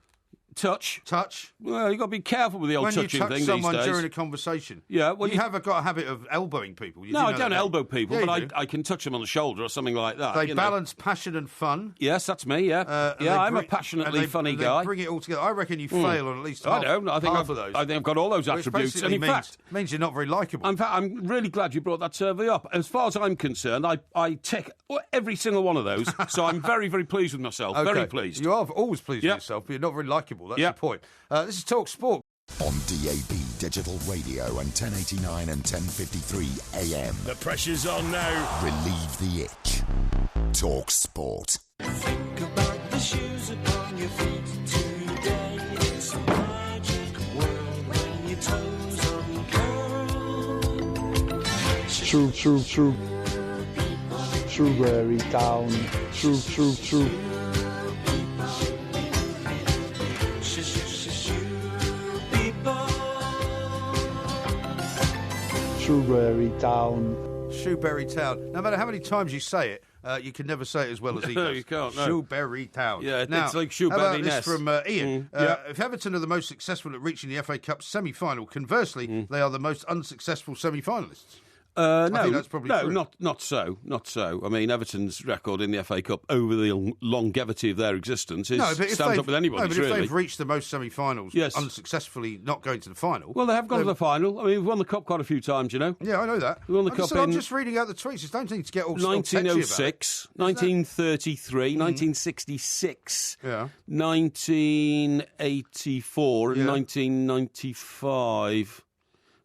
Touch. Well, you've got to be careful with the old touching thing these days. When you touch someone during a conversation. Yeah, well, you have got a habit of elbowing people. No, I don't elbow people, yeah, but I can touch them on the shoulder or something like that. They balance passion and fun. Yes, that's me, yeah. I'm a passionately funny guy. They bring it all together. I reckon you fail on at least half of those. I think I've got all those attributes. And in fact... means you're not very likeable. In fact, I'm really glad you brought that survey up. As far as I'm concerned, I tick every single one of those, so I'm very, very pleased with myself. Okay. Very pleased. You are always pleased with yourself, but you're not very likeable. That's the point. This is Talk Sport. On DAB Digital Radio and 1089 and 1053 AM. The pressure's on now. Relieve the itch. Talk Sport. Think about the shoes upon your feet today. It's a magic world when your toes uncurl. True. Strawberry Town. True. Shoebury Town. Shoebury Town. No matter how many times you say it, you can never say it as well as he does. No, you can't. No. Shoebury Town. Yeah, now, it's like Shoebury How about Nest. this from Ian? If Everton are the most successful at reaching the FA Cup semi-final, conversely, they are the most unsuccessful semi-finalists. I think that's probably true. Not so. I mean, Everton's record in the FA Cup over the longevity of their existence stands up with anybody's, if really. they've reached the most semi-finals, unsuccessfully not going to the final... Well, they have gone to the final. I mean, we've won the Cup quite a few times, you know. Yeah, I know that. We won the Cup I'm just reading out the tweets. Just don't need to get all 1906, 1933, 1966, 1984 and 1995.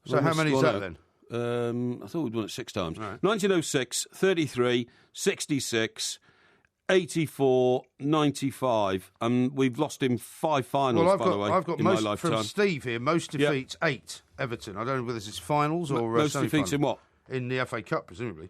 So how many is that then? I thought we'd won it 6 times. Right. 1906, 33, 66, 84, 95. And we've lost in 5 finals, by the way, I've got in most, my lifetime. from Steve here, most defeats 8 Everton. I don't know whether this is finals or most defeats in what? In the FA Cup, presumably.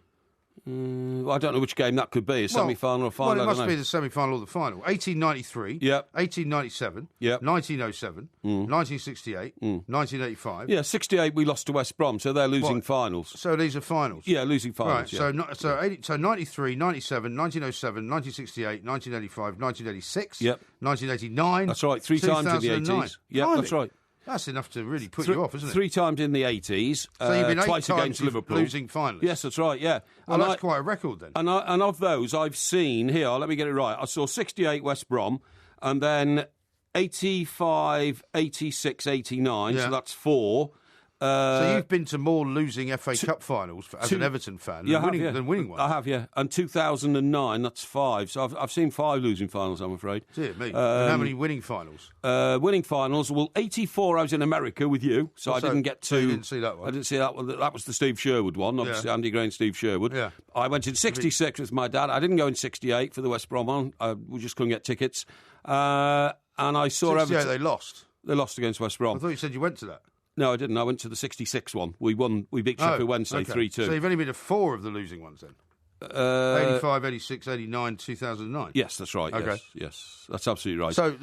I don't know which game that could be, a semi-final or a final. Well, it must I don't know. be the semi-final or the final. 1893, 1897, 1907, 1968, 1985. Yeah, 68 we lost to West Brom, so they're losing finals. So these are finals? Yeah, losing finals. Right, so 93, 97, 1907, 1968, 1985, 1986, 1989. That's right, 3 times in the 80s. Yeah, that's right. That's enough to really put you off, isn't it? 3 times in the 80s, so you've been 8 twice times against Liverpool. Losing finalists. Yes, that's right, yeah. Well, that's quite a record then. And of those, I've seen, here, let me get it right, I saw 68 West Brom, and then 85, 86, 89, so that's 4. So you've been to more losing FA Cup finals as an Everton fan than winning ones. I have, yeah. And 2009, that's 5. So I've seen 5 losing finals, I'm afraid. Dear me. And how many winning finals? Winning finals, well, 84 I was in America with you, so I didn't get to... So you didn't see that one? I didn't see that one. That was the Steve Sherwood one, obviously Andy Gray and Steve Sherwood. Yeah. I went in 66 with my dad. I didn't go in 68 for the West Brom one. We just couldn't get tickets. And I saw 68 Everton... they lost? They lost against West Brom. I thought you said you went to that. No, I didn't. I went to the 66 one. We beat Sheffield Wednesday 3-2. So you've only been to 4 of the losing ones then? 85, 86, 89, 2009? Yes, that's right. Okay. Yes, that's absolutely right. So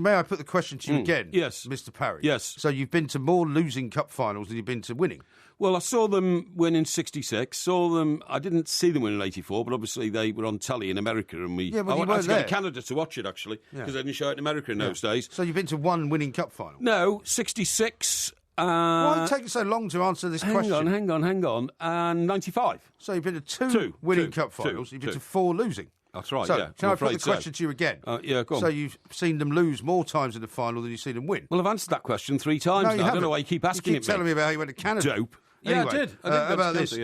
may I put the question to you again? Yes. Mr. Parry? Yes. So you've been to more losing cup finals than you've been to winning? Well, I saw them win in 66. I didn't see them win in 84, but obviously they were on telly in America, and I had to go to Canada to watch it, actually, because they didn't show it in America in those days. So you've been to 1 winning cup final? No, 66... why did it take so long to answer this question? Hang on. And 95. So you've been to 2 winning cup finals. You've been to 4 losing. That's right, so, yeah. Can I put the question to you again? Yeah, go on. So you've seen them lose more times in the final than you've seen them win? Well, I've answered that question 3 times now. I don't know why you keep asking it. You keep telling me about how you went to Canada. Dope. Anyway, Yeah, I did. How about this?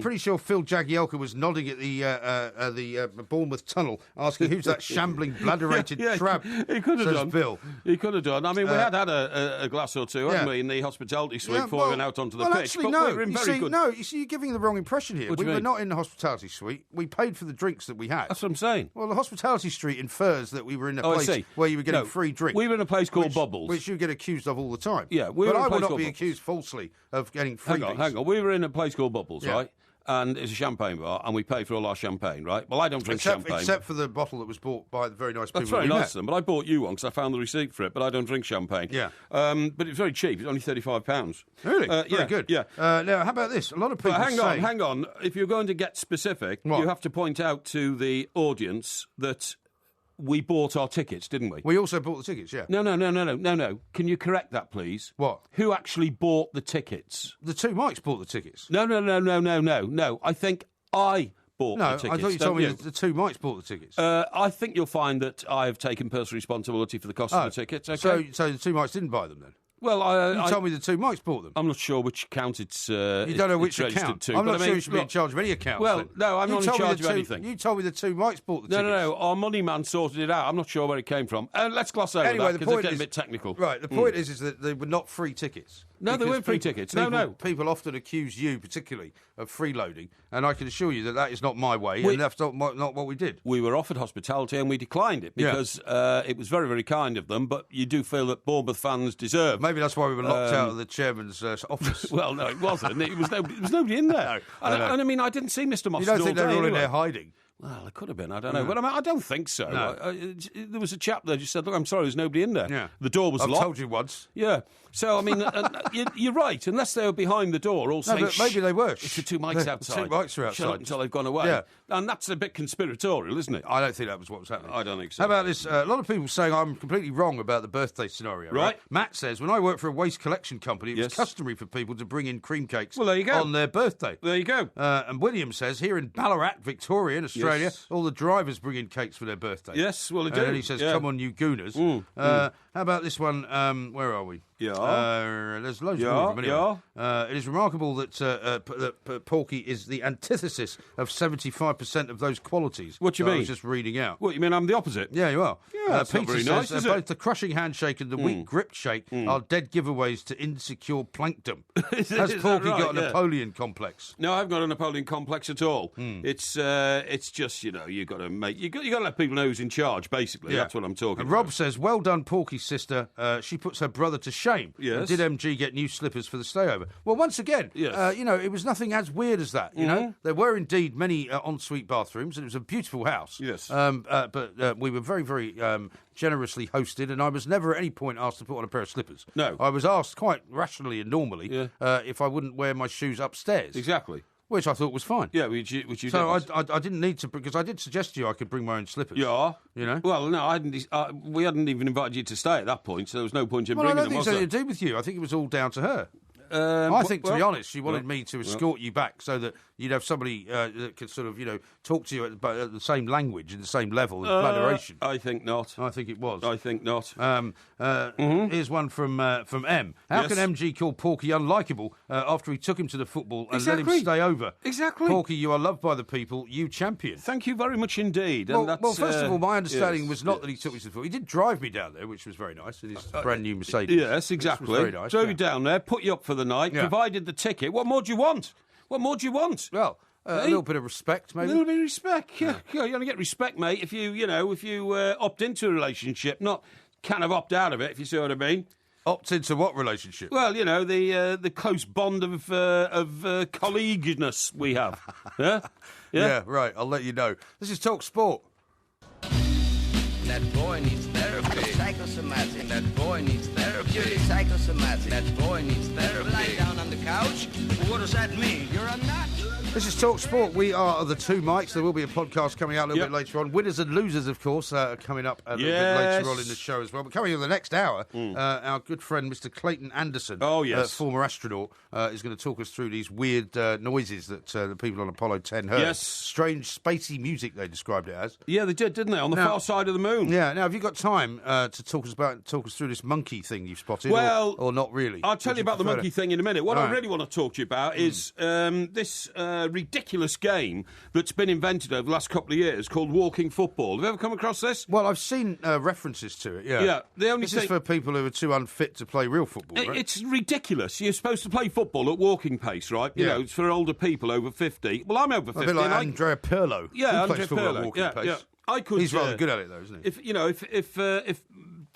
Pretty sure Phil Jagielka was nodding at the Bournemouth tunnel, asking who's that shambling, bladder-rated tramp. He could have done. Bill. He could have done. I mean, we had a glass or two, hadn't we, in the hospitality suite before we went out onto the pitch. Actually, but no. we were in very good... No, you see, you're giving the wrong impression here. What do We you were mean? not in the hospitality suite. We paid for the drinks that we had. That's what I'm saying. Well, the hospitality street infers that we were in a I place see. where you were getting free drinks. We were in a place called Bubbles. Which you get accused of all the time. Yeah, we but were in a I place will not called be Bubbles. accused falsely of getting free drinks. Hang on. We were in a place called Bubbles, right? And it's a champagne bar, and we pay for all our champaign, right? Well, I don't drink champagne. Except for the bottle that was bought by the very nice people. That's very that we nice met. of them, but I bought you one because I found the receipt for it, but I don't drink champagne. Yeah. But it's very cheap. It's only £35. Really? Yeah, Very good. Yeah. Now, how about this? A lot of people But hang on. If you're going to get specific, What? you have to point out to the audience that we bought our tickets, didn't we? We also bought the tickets, yeah. No. Can you correct that, please? What? Who actually bought the tickets? The 2 Mikes bought the tickets. No. I think I bought the tickets. I thought you told me the 2 Mikes bought the tickets. I think you'll find that I have taken personal responsibility for the cost of the tickets. Okay? So the 2 Mikes didn't buy them then? Well, You told me the 2 Mikes bought them. I'm not sure which account it's. You don't know which account. To, I'm but not sure you should be in charge of any account. Well, then. no, I'm not in charge of anything. You told me the 2 Mikes bought the tickets. No. Our money man sorted it out. I'm not sure where it came from. Let's gloss over that because it's getting a bit technical. Right. The point is that they were not free tickets. No, they weren't free tickets. No. People often accuse you, particularly, of freeloading, and I can assure you that is not my way, and that's not what we did. We were offered hospitality and we declined it because it was very, very kind of them. But you do feel that Bournemouth fans deserve. Maybe that's why we were locked out of the chairman's office. Well, no, it wasn't. There was nobody in there. And I mean, I didn't see Mr. Mostyn. You don't think they're all in anyway. there hiding? Well, it could have been. I don't know. But I don't think so. No. There was a chap there just said, look, I'm sorry, there's nobody in there. Yeah. The door was locked. I've told you once. Yeah. So, I mean, you're right. Unless they were behind the door all saying, but maybe they were. It's the two mics outside. The two mics are outside. Shut up until they've gone away. Yeah. And that's a bit conspiratorial, isn't it? I don't think that was what was happening. I don't think so. How about this? A lot of people saying I'm completely wrong about the birthday scenario. Right. Matt says, when I worked for a waste collection company, it was customary for people to bring in cream cakes there you go. on their birthday. There you go. And William says, here in Ballarat, Victoria, in Australia, all the drivers bring in cakes for their birthday. Yes, well, they do. And then he says, come on, you gooners. How about this one? Where are we? Yeah. There's loads of them. Anyway. It is remarkable that Porky is the antithesis of 75% of those qualities. What do you mean? I was just reading out. What, you mean I'm the opposite? Yeah, you are. Yeah, that's not very nice, is it? Both the crushing handshake and the weak grip shake are dead giveaways to insecure plankton. Has Porky got a Napoleon complex? No, I've got a Napoleon complex at all. It's just, you got to let people know who's in charge, basically. That's what I'm talking about. Rob says, well done, Porky's sister. She puts her brother to shame. Yes. Did MG get new slippers for the stayover? Well, once again, it was nothing as weird as that. You know, there were indeed many ensuite bathrooms, and it was a beautiful house. Yes. But we were very, very generously hosted, and I was never at any point asked to put on a pair of slippers. No. I was asked quite rationally and normally if I wouldn't wear my shoes upstairs. Exactly. Which I thought was fine. Yeah, which you so didn't. I didn't need to, because I did suggest to you I could bring my own slippers. Yeah. You know? Well, no, I hadn't. We hadn't even invited you to stay at that point, so there was no point in bringing them, I don't think it's anything to do with you. I think it was all down to her. I think, to be honest, she wanted me to escort you back so that you'd have somebody that could sort of, talk to you at the same language and the same level of adoration. I think not. I think it was. I think not. Here's one from M. How can MG call Porky unlikable after he took him to the football and let him stay over? Exactly. Porky, you are loved by the people. You champion. Thank you very much indeed. Well, first of all, my understanding was not that he took me to the football. He did drive me down there, which was very nice, in his brand new Mercedes. Yes, exactly. Very nice. Drove you down there, put you up for the night, provided the ticket. What more do you want? Well, a little bit of respect, maybe. A little bit of respect, yeah. You only get respect, mate, if you opt into a relationship, not kind of opt out of it, if you see what I mean. Opt into what relationship? Well, the close bond of colleagueness we have. Yeah, right. I'll let you know. This is Talk Sport. That boy needs therapy. Psychosomatic. That boy needs therapy. Psychosomatic. That boy needs therapy. Lie down on the couch. What does that mean? You're a nut. This is Talk Sport. We are the two mics. There will be a podcast coming out a little bit later on. Winners and losers, of course, coming up a little bit later on in the show as well. But coming in the next hour, our good friend Mr. Clayton Anderson, former astronaut, is going to talk us through these weird noises that the people on Apollo 10 heard. Yes. Strange, spacey music, they described it as. Yeah, they did, didn't they? On the far side of the moon. Yeah. Now, have you got time to talk us through this monkey thing you've spotted? Well, or not really? I'll tell you about the monkey thing in a minute. What I really want to talk to you about is this ridiculous game that's been invented over the last couple of years called walking football. Have you ever come across this? Well, I've seen references to it, yeah. This is for people who are too unfit to play real football, right? It's ridiculous. You're supposed to play football at walking pace, right? You know, it's for older people over 50. Well, I'm over 50. A bit like Andrea Pirlo. Yeah, Andrea Pirlo. At walking pace. Yeah. He's rather good at it, though, isn't he?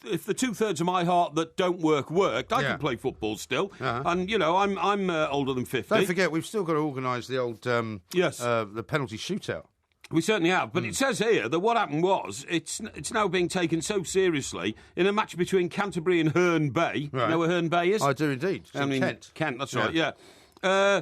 If the 2/3 of my heart that don't worked, I can play football still. And I'm older than 50. Don't forget, we've still got to organise the old the penalty shootout. We certainly have, but it says here that what happened was it's now being taken so seriously in a match between Canterbury and Herne Bay. Right. You know where Herne Bay is? I do indeed. Kent. Kent, that's right. Yeah.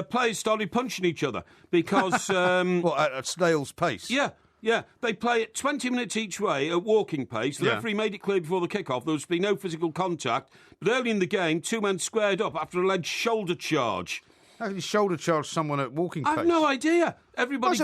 Players started punching each other because at snail's pace. Yeah, they play it 20 minutes each way at walking pace. The referee made it clear before the kick-off there was to be no physical contact. But early in the game, two men squared up after alleged shoulder charge. How can you shoulder charge someone at walking pace? I've no idea. Everybody.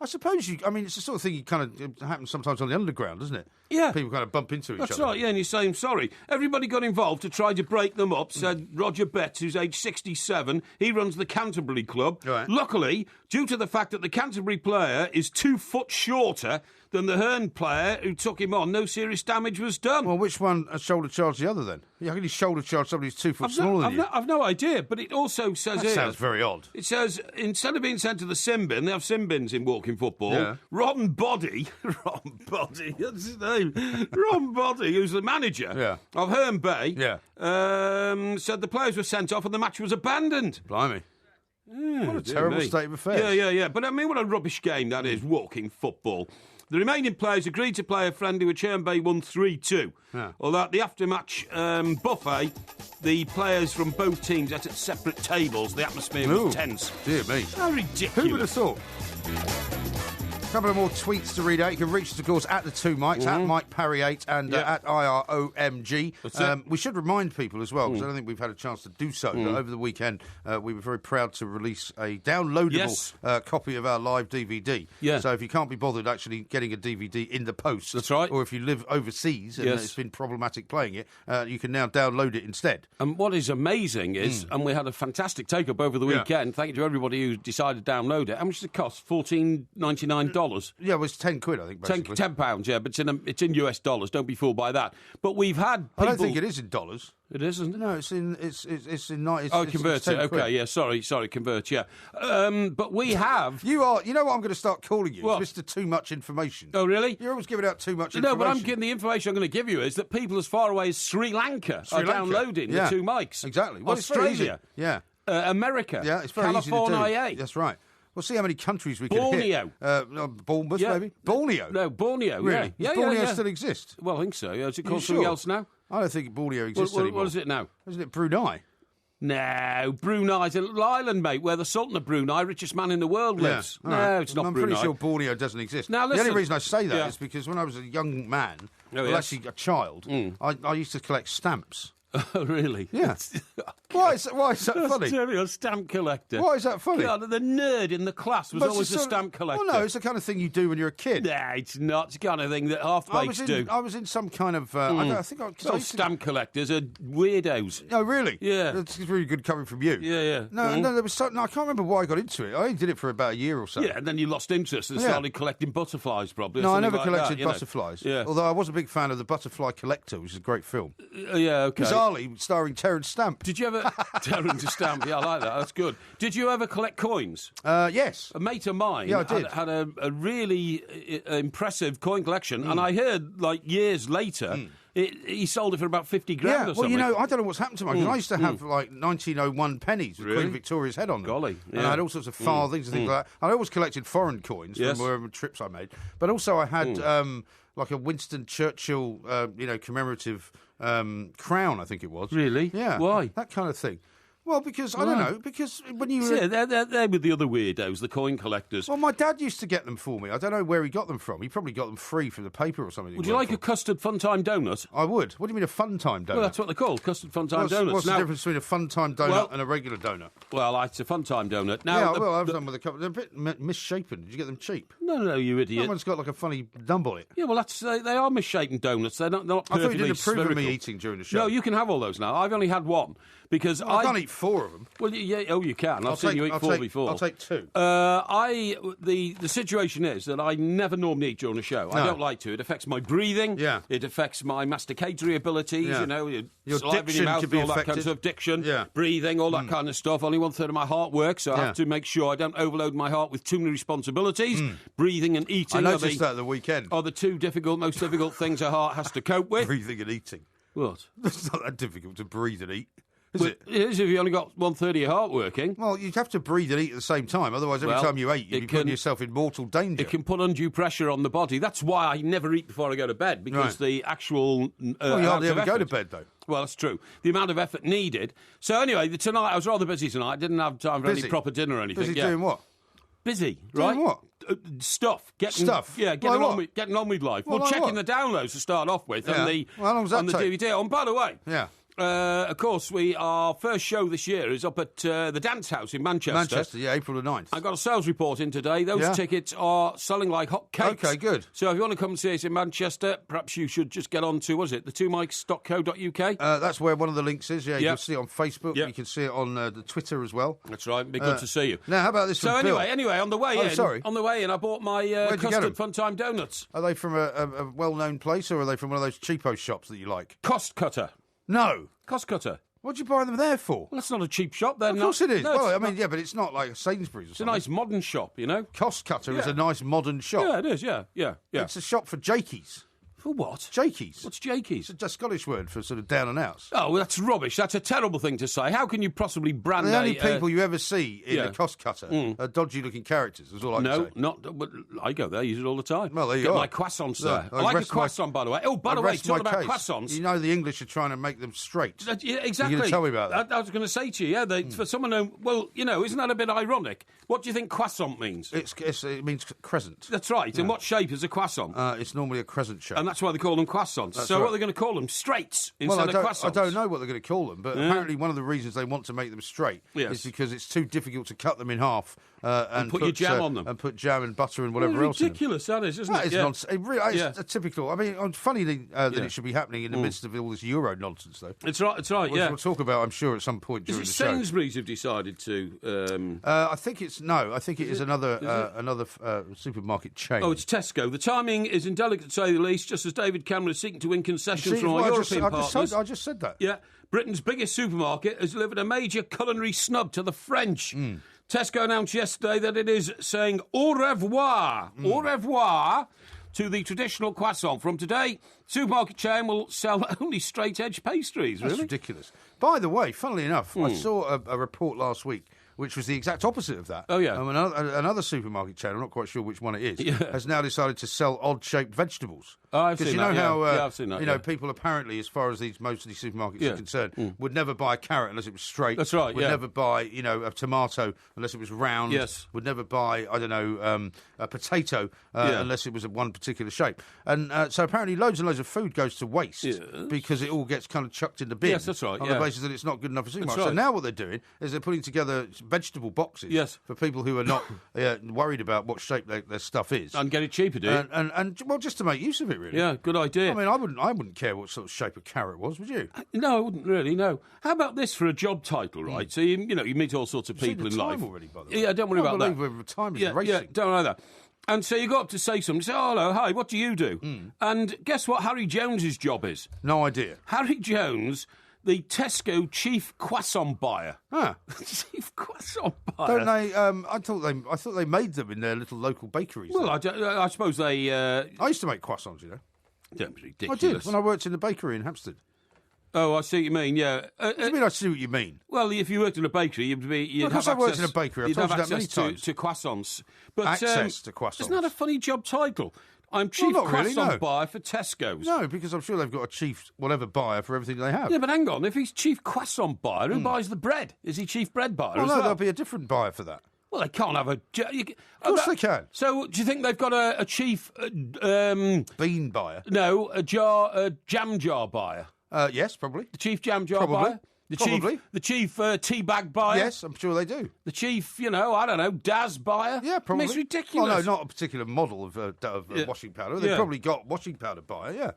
I suppose you. I mean, it's the sort of thing you it happens sometimes on the underground, doesn't it? Yeah. People kind of bump into each other. That's right. Yeah, and you say, "I'm sorry." Everybody got involved to try to break them up. Said Roger Betts, who's aged 67. He runs the Canterbury club. Right. Luckily, due to the fact that the Canterbury player is 2 foot shorter than the Herne player who took him on, no serious damage was done. Well, which one shoulder charged the other then? How can you shoulder charge somebody who's 2 foot smaller than you? I've no idea, but it also says that sounds very odd. It says, instead of being sent to the sin bin, they have sin bins in walking football. Yeah. Ron Boddy, that's his name, Ron Boddy, who's the manager of Herne Bay, said the players were sent off and the match was abandoned. Blimey. What a terrible state of affairs. Yeah. But I mean, what a rubbish game that is, walking football. The remaining players agreed to play a friendly with Chimpanzee 1-3-2. Yeah. Although at the after-match buffet, the players from both teams ate at separate tables. The atmosphere was tense. Dear me. How ridiculous. Who would have thought? A couple of more tweets to read out. You can reach us, of course, at the Two Mikes, at Mike Parry 8 and at IROMG. We should remind people as well, because I don't think we've had a chance to do so, but over the weekend we were very proud to release a downloadable copy of our live DVD. Yeah. So if you can't be bothered actually getting a DVD in the post, that's right, or if you live overseas and it's been problematic playing it, you can now download it instead. And what is amazing is, and we had a fantastic take-up over the weekend, thank you to everybody who decided to download it. How much does it cost? $14.99? Yeah, it was £10, I think, basically. £10, yeah, but it's in US dollars. Don't be fooled by that. But we've had people... I don't think it is in dollars. It is, isn't it? No, it's in... Convert it. Okay, yeah, sorry, convert, yeah. But we have... You know what I'm going to start calling you? What? Mr. Too Much Information. Oh, really? You're always giving out too much information. No, but the information I'm going to give you is that people as far away as Sri Lanka are downloading the Two Mics. Exactly. Well, Australia. Yeah. America. Yeah, it's very California. easy to do. That's right. We'll see how many countries we can hit. Borneo. Bournemouth, maybe? Borneo? No, Borneo, really? Yeah. Does Borneo still exist? Well, I think so. Is it called something else now? I don't think Borneo exists anymore. What is it now? Isn't it Brunei? No, Brunei's a little island, mate, where the Sultan of Brunei, richest man in the world, lives. Yeah. No, it's not I'm Brunei. pretty sure Borneo doesn't exist. Now, listen, the only reason I say that is because when I was a young man, actually a child, I used to collect stamps. Oh, really? Yeah. Why is that funny? You're a stamp collector. Why is that funny? God, the nerd in the class was always a stamp collector. Well, no, it's the kind of thing you do when you're a kid. Nah, it's not. It's the kind of thing that half-bakes do. I was in some kind of... stamp collectors are weirdos. Oh, really? Yeah. That's really good coming from you. Yeah. No, there was I can't remember why I got into it. I only did it for about a year or so. Yeah, and then you lost interest and started collecting butterflies, probably. No, I never collected that, butterflies. Yeah. Although I was a big fan of The Butterfly Collector, which is a great film. Yeah, okay. Bizarrely, starring Terence Stamp. Did you ever... Terence Stamp, yeah, I like that. That's good. Did you ever collect coins? Yes. A mate of mine had a really impressive coin collection, and I heard, years later... He sold it for about 50 grand or something. Well, I don't know what's happened to mine. Because I used to have 1901 pennies with Queen Victoria's head on them. Golly. Yeah. And I had all sorts of farthings and things like that. I always collected foreign coins from wherever trips I made. But also I had a Winston Churchill, commemorative crown, I think it was. Really? Yeah. Why? That kind of thing. Well, because, I don't know, because when you... Yeah, they're with the other weirdos, the coin collectors. Well, my dad used to get them for me. I don't know where he got them from. He probably got them free from the paper or something. Would you like a custard fun-time donut? I would. What do you mean a fun-time donut? Well, that's what they're called, custard fun-time donuts. What's the difference between a fun-time donut and a regular donut? Well, it's a fun-time donut. Now, I've done with a couple. They're a bit misshapen. Did you get them cheap? No, you idiot. That one's got like a funny dumb on it. Yeah, well, they are misshapen donuts. They're not perfectly I thought you didn't approve spherical. of me eating during the show. No, you can have all those now. I've only had one. Because I can't eat 4 of them. Well, you can. I've seen you eat 4 before. I'll take 2. The situation is that I never normally eat during a show. No. I don't like to. It affects my breathing. Yeah. It affects my masticatory abilities. Yeah. Your diction could be all affected. That kind of stuff. Diction, breathing, all that kind of stuff. Only 1/3 of my heart works, so I have to make sure I don't overload my heart with too many responsibilities. Breathing and eating. I noticed that at the weekend. Are the two most difficult things a heart has to cope with. Breathing and eating. What? It's not that difficult to breathe and eat. It is if you only got 1/3 of your heart working. Well, you'd have to breathe and eat at the same time. Otherwise, every time you ate, you'd be putting yourself in mortal danger. It can put undue pressure on the body. That's why I never eat before I go to bed, because the actual... you hardly ever go to bed, though. Well, that's true. The amount of effort needed. So anyway, tonight, I was rather busy tonight. I didn't have time for any proper dinner or anything. Busy doing what? Busy, right? Doing what? Stuff. Getting on with life. Well, checking the downloads to start off with on the DVD. Oh, and by the way... Yeah. Of course, our first show this year is up at the Dance House in Manchester. April the 9th. I got a sales report in today. Those tickets are selling like hot cakes. Okay, good. So if you want to come and see us in Manchester, perhaps you should just get on to, the twomikes.co.uk? That's where one of the links is. Yeah, you can see it on Facebook. You can see it on the Twitter as well. That's right. It'd be good to see you. Now, how about this? So anyway, on the way in, I bought my custard fun-time donuts. Are they from a well-known place, or are they from one of those cheapo shops that you like? Cost Cutter. No. Cost Cutter. What do you buy them there for? Well, that's not a cheap shop. Of course it is. No, but it's not like a Sainsbury's or something. It's a nice modern shop, Cost Cutter is a nice modern shop. Yeah, it is, yeah. It's a shop for Jakies. For what? Jakies. What's jakies? It's a Scottish word for sort of down and outs. Oh, well, that's rubbish. That's a terrible thing to say. How can you possibly brand the only people you ever see in a cost cutter are dodgy-looking characters, is all I can say. No, not... But I go there, use it all the time. Well, there you Get are. my croissants there. I I like a croissant, by the way. Oh, by the way, talking about croissants... You know the English are trying to make them straight. Yeah, exactly. You're going to tell me about that? I was going to say to you, for someone who... Well, isn't that a bit ironic? What do you think croissant means? It means crescent. That's right. And what shape is a croissant? It's normally a crescent shape. And that's why they call them croissants. So what are they going to call them? Straights instead of croissants? I don't know what they're going to call them, but apparently one of the reasons they want to make them straight is because it's too difficult to cut them in half and put your jam on them. And put jam and butter and whatever else in them. Ridiculous, that is, isn't it? That is nonsense. It's a typical... I mean, it's funny that it should be happening in the midst of all this Euro nonsense, though. It's right, yeah. We'll talk about, I'm sure, at some point during the show. Sainsbury's have decided to... I think it is another supermarket chain. Oh, it's Tesco. The timing is indelicate, to say the least, just as David Cameron is seeking to win concessions from our European partners. I just said that. Yeah. Britain's biggest supermarket has delivered a major culinary snub to the French. Tesco announced yesterday that it is saying au revoir to the traditional croissant. From today, supermarket chain will sell only straight-edge pastries, really. That's ridiculous. By the way, funnily enough, I saw a report last week which was the exact opposite of that. Oh, yeah. Another supermarket chain, I'm not quite sure which one it is, has now decided to sell odd-shaped vegetables. Oh, I've seen that. I've seen that. People apparently, as far as most of these supermarkets are concerned, would never buy a carrot unless it was straight. That's right. Would never buy, a tomato unless it was round. Yes. Would never buy, a potato unless it was of one particular shape. And so apparently, loads and loads of food goes to waste because it all gets kind of chucked in the bin. Yes, that's right. On the basis that it's not good enough for supermarkets. Right. So now what they're doing is they're putting together vegetable boxes for people who are not worried about what shape their stuff is, and get it cheaper, do you? And just to make use of it, really. Yeah, good idea. I mean, I wouldn't care what sort of shape a carrot was, would you? No, I wouldn't really. No. How about this for a job title, right? So you meet all sorts of people in life. Already, by the way. Yeah, don't worry about that. We're time is racing. Yeah, don't worry about that. And so you go up to say something, say, oh, hello, hi, what do you do? And guess what Harry Jones's job is? No idea. Harry Jones, the Tesco chief croissant buyer. Chief croissant buyer. Don't they? I thought they made them in their little local bakeries. Well, I suppose they. I used to make croissants, Don't be ridiculous. I did when I worked in the bakery in Hampstead. Oh, I see what you mean. Yeah. What do you mean? I see what you mean. Well, if you worked in a bakery, you'd have I worked in a bakery. I've told you that many times. To croissants. But, access to croissants. Isn't that a funny job title? I'm chief croissant buyer for Tesco's. No, because I'm sure they've got a chief whatever buyer for everything they have. Yeah, but hang on. If he's chief croissant buyer, who buys the bread? Is he chief bread buyer as no, well? there'll be a different buyer for that. Well, they can't have a... Of course they can. So, do you think they've got a chief... bean buyer? No, a jam jar buyer. Yes, probably. The chief jam jar buyer? The chief tea bag buyer? Yes, I'm sure they do. The chief, I don't know, Daz buyer? Yeah, probably. I mean, it's ridiculous. Well, no, not a particular model of washing powder. They've probably got washing powder buyer, yeah.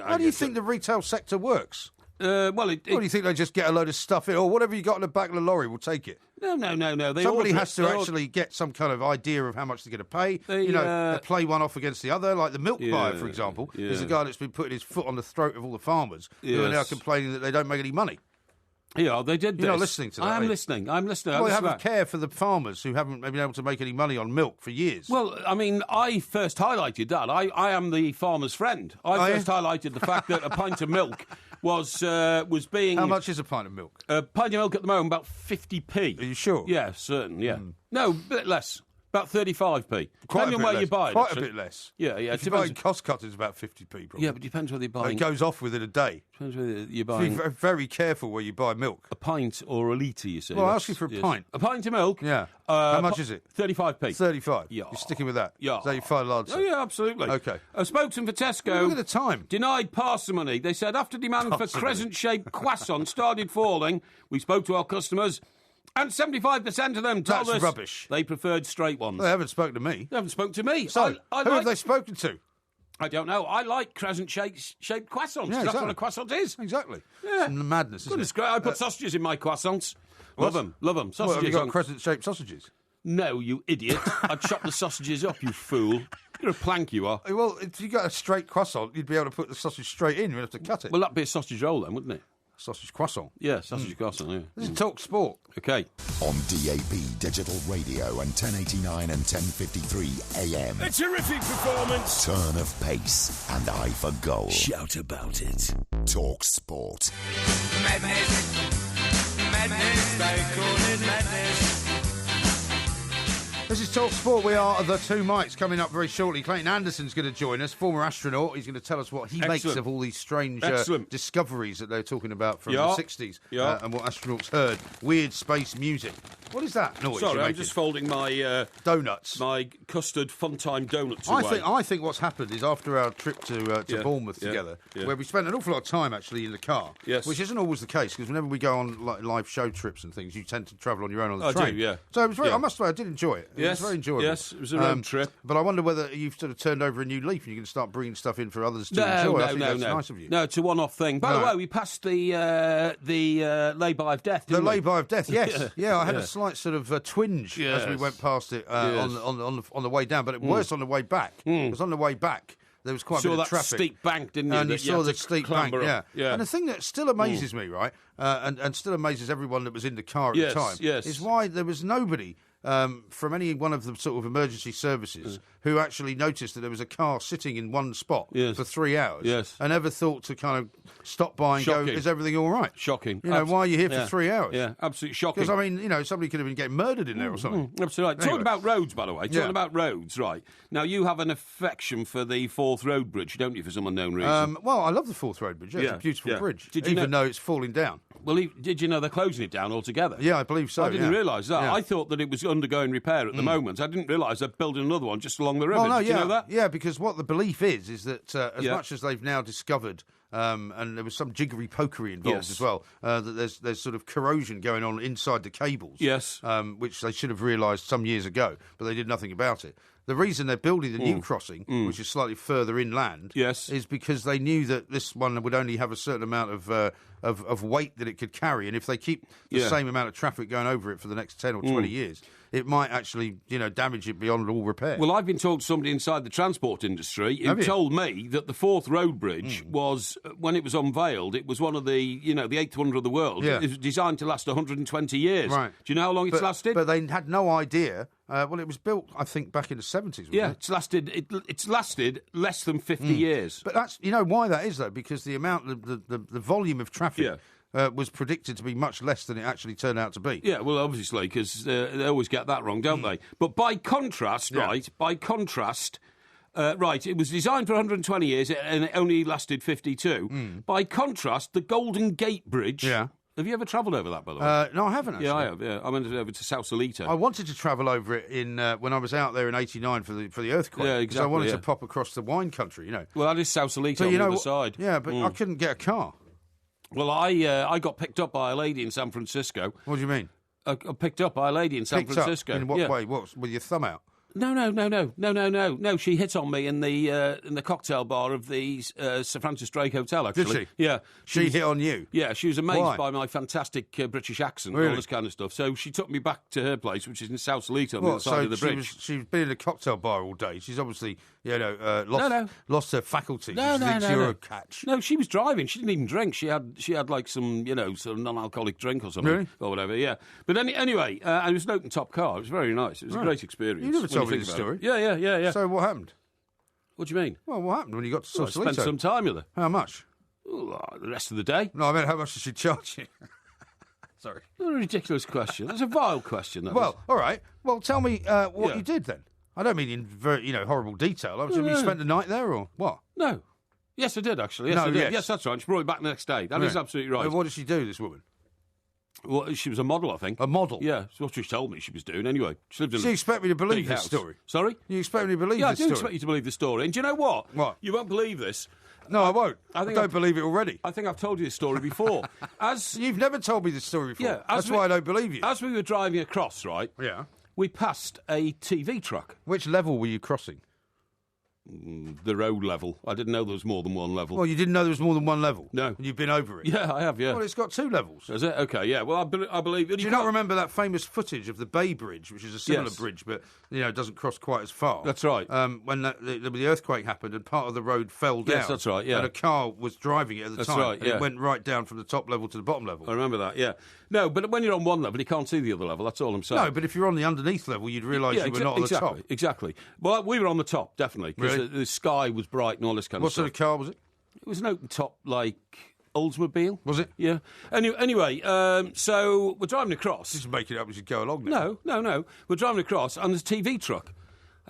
How do you think the retail sector works? What do you think they just get a load of stuff in? Or whatever you got in the back of the lorry, we'll take it. No. Somebody has to actually get some kind of idea of how much they're going to pay. They play one off against the other. Like the milk buyer, for example, is a guy that's been putting his foot on the throat of all the farmers who are now complaining that they don't make any money. Yeah, they did this. You're not listening to that. I am listening. Well, they haven't care for the farmers who haven't been able to make any money on milk for years. Well, I mean, I first highlighted that. I am the farmer's friend. I first highlighted the fact that a pint of milk was being... How much is a pint of milk? A pint of milk at the moment, about 50p. Are you sure? Yeah, certain, yeah. No, a bit less. About 35p. Depending on where you buy it. Quite a bit less. Yeah. If you're buying cost cutters, about 50p probably. Yeah, but it depends whether you're buying... It goes off within a day. Depends whether you're buying... Be very careful where you buy milk. A pint or a litre, you see. Well, I'll ask you for a pint. A pint of milk? Yeah. How much is it? 35p. 35? Yeah. You're sticking with that? Yeah. Is that your final answer? Oh, yeah, absolutely. OK. A spokesman for Tesco... Look at the time. ...denied parsimony. They said after demand for crescent-shaped croissants started falling, we spoke to our customers... And 75% of them told us rubbish. They preferred straight ones. Well, they haven't spoken to me. They haven't spoken to me. So, who have they spoken to? I don't know. I like crescent-shaped croissants. Yeah, That's what a croissant is. Exactly. Yeah. It's madness, isn't it? Great. I put sausages in my croissants. Love them. Sausages. What, have you got crescent-shaped sausages? No, you idiot. I'd chop the sausages up, you fool. You're a plank, you are. Well, if you got a straight croissant, you'd be able to put the sausage straight in. You'd have to cut it. Well, that'd be a sausage roll then, wouldn't it? Sausage croissant. Yeah, sausage croissant, yeah. This is Talk Sport. Okay. On DAB Digital Radio and 1089 and 1053 AM. A terrific performance. Turn of pace and eye for goal. Shout about it. Talk Sport. Madness, they call it madness. This is Talk Sport. We are the two mics coming up very shortly. Clayton Anderson's going to join us, former astronaut. He's going to tell us what he makes of all these strange discoveries that they're talking about from the 60s and what astronauts heard. Weird space music. What is that noise? Sorry, I'm just folding my donuts. My custard fun-time donuts away. I think what's happened is after our trip to Bournemouth together, where we spent an awful lot of time actually in the car, which isn't always the case because whenever we go on live show trips and things, you tend to travel on your own on the train. I do, yeah. So it was very, I must say, I did enjoy it. It was very enjoyable. Yes, it was a road trip. But I wonder whether you've sort of turned over a new leaf and you can start bringing stuff in for others to enjoy. I think that's nice of you. No, it's a one-off thing. By the way, we passed the lay-by of death, didn't we? The lay-by of death, yes. I had a slight sort of twinge as we went past it on the way down, but worse on the way back. Because on the way back, there was quite a bit of traffic. You saw that steep bank, didn't you? And you saw the steep bank, yeah. And the thing that still amazes me, right, and still amazes everyone that was in the car at the time, is why there was nobody from any one of the sort of emergency services who actually noticed that there was a car sitting in one spot for 3 hours and ever thought to kind of stop by and go, is everything all right? Shocking. You know, why are you here for 3 hours? Yeah, absolutely shocking. Because, I mean, you know, somebody could have been getting murdered in there or something. Absolutely. Right. Talking about roads, by the way. Talking about roads, right. Now, you have an affection for the Forth Road Bridge, don't you, for some unknown reason? Well, I love the Forth Road Bridge. It's a beautiful bridge, even though it's falling down. Well, did you know they're closing it down altogether? Yeah, I believe so. I didn't realise that. I thought that it was undergoing repair at the moment. I didn't realise they're building another one just along the river. Did you know that? Yeah, because what the belief is that as much as they've now discovered, and there was some jiggery-pokery involved as well, that there's sort of corrosion going on inside the cables, which they should have realised some years ago, but they did nothing about it. The reason they're building the new crossing, which is slightly further inland, is because they knew that this one would only have a certain amount of weight that it could carry, and if they keep the same amount of traffic going over it for the next 10 or 20 years, it might actually, damage it beyond all repair. Well, I've been told somebody inside the transport industry who told me that the Forth Road Bridge was, when it was unveiled, it was one of the, the eighth wonder of the world. It was designed to last 120 years. Right. Do you know how long it's lasted? But they had no idea. Well, it was built, I think, back in the 70s, wasn't it? It's lasted less than 50 years. But that's, why that is, though, because the amount, the volume of traffic was predicted to be much less than it actually turned out to be. Yeah, well, obviously, because they always get that wrong, don't they? But by contrast, it was designed for 120 years and it only lasted 52. By contrast, the Golden Gate Bridge... Have you ever travelled over that, by the way? No, I haven't, actually. Yeah, I have, I went over to Sausalito. I wanted to travel over it when I was out there in '89 for the earthquake. Yeah, exactly. Because I wanted to pop across the wine country, Well, that is Sausalito on the other side. Yeah, but I couldn't get a car. Well, I got picked up by a lady in San Francisco. What do you mean? I picked up by a lady in San Francisco. In what way? What, with your thumb out? No. She hit on me in the cocktail bar of the Sir Francis Drake Hotel, actually. Did she? Yeah. She hit on you? Yeah, she was amazed by my fantastic British accent and all this kind of stuff. So she took me back to her place, which is in Sausalito on the other side of the bridge. She's been in a cocktail bar all day. She's obviously, lost her faculties. No. You're a catch. No, she was driving. She didn't even drink. She had like some, sort of non-alcoholic drink or something. Really? Or whatever, yeah. But anyway, it was an open-top car. It was very nice. It was a great experience. You never told me the story. Yeah. So what happened? What do you mean? Well, what happened when you got to Sausalito? I spent some time with her. How much? The rest of the day. No, I mean, how much did she charge you? Sorry. What a ridiculous question. That's a vile question. All right. Well, tell me what you did then. I don't mean in very, horrible detail. You spent the night there or what? No. Yes, I did, actually. Yes, I did. Yes, that's right. She brought me back the next day. That is absolutely right. What did she do, this woman? Well, she was a model, I think. A model? Yeah, that's what she told me she was doing. Anyway, she lived in you expect me to believe this house. Story? Sorry? You expect me to believe this story? Yeah, I do expect you to believe the story. And do you know what? What? You won't believe this. No, I won't. I don't believe it already. I think I've told you this story before. You've never told me this story before. Yeah, that's why I don't believe you. As we were driving across, right? Yeah. We passed a TV truck. Which level were you crossing? the road level. I didn't know there was more than one level. Well, you didn't know there was more than one level? No. And you've been over it? Yeah, I have, yeah. Well, it's got 2 levels. Is it? Okay, yeah. Well, I believe... Do you not remember that famous footage of the Bay Bridge, which is a similar bridge, but, doesn't cross quite as far? That's right. When the earthquake happened and part of the road fell down. Yes, that's right, yeah. And a car was driving it at the time. Right, yeah. And it went right down from the top level to the bottom level. I remember that, yeah. No, but when you're on one level, you can't see the other level. That's all I'm saying. No, but if you're on the underneath level, you'd realise you were not on the top. Exactly. Well, we were on the top, definitely, because the sky was bright and all this kind of stuff. What sort of car was it? It was an open top, like Oldsmobile. Was it? Yeah. Anyway, so we're driving across. Just make it up as you go along now. No. We're driving across, and there's a TV truck.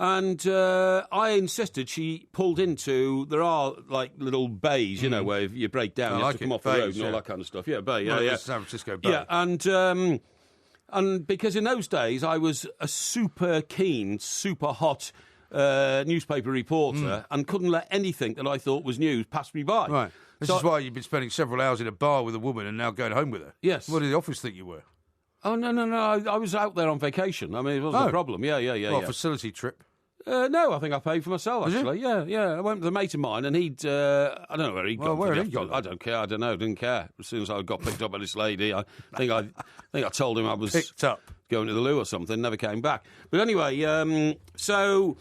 And I insisted she pulled into... There are, like, little bays, where if you break down, you have to come off the road and all that kind of stuff. Yeah, bay, yeah. San Francisco Bay. Yeah, and because in those days I was a super keen, super hot newspaper reporter and couldn't let anything that I thought was news pass me by. Right. This is why you've been spending several hours in a bar with a woman and now going home with her. Yes. What did the office think you were? Oh, no. I was out there on vacation. I mean, it wasn't a problem. Yeah. Well, facility trip. No, I think I paid for myself, actually. Yeah. I went with a mate of mine, and he'd... I don't know where he got. Where he got? I don't care. I don't know. Didn't care. As soon as I got picked up by this lady, I think I told him I was picked up going to the loo or something. Never came back. But anyway, so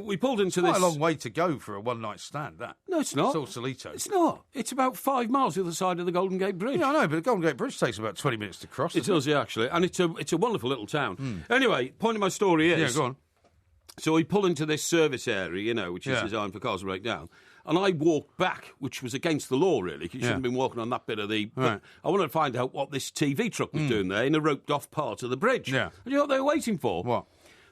we pulled into quite a long way to go for a one-night stand, that. No, it's not. Sausalito. It's not. It's about 5 miles the other side of the Golden Gate Bridge. Yeah, I know, but the Golden Gate Bridge takes about 20 minutes to cross. It does, yeah, actually. And it's a wonderful little town. Anyway, point of my story is... Yeah, go on. So we pull into this service area, which is designed for cars to break down. And I walked back, which was against the law, really, because you shouldn't have been walking on that bit of the... Right. I wanted to find out what this TV truck was doing there in a roped-off part of the bridge. Yeah. And you know what they were waiting for? What?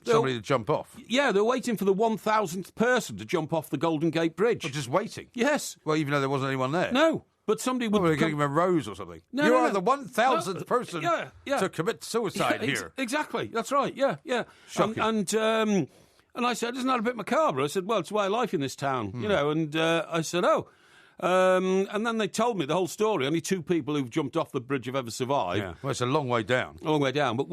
Somebody to jump off? Yeah, they were waiting for the 1,000th person to jump off the Golden Gate Bridge. Or just waiting? Yes. Well, even though there wasn't anyone there? No. But somebody would... Well, they're giving them a rose or something. No, you are the 1,000th person yeah. to commit suicide here. Exactly. That's right. Yeah. Shocking. And I said, isn't that a bit macabre? I said, well, it's the way of life in this town, and I said, oh. And then they told me the whole story. Only 2 people who've jumped off the bridge have ever survived. Yeah, well, it's a long way down. A long way down. But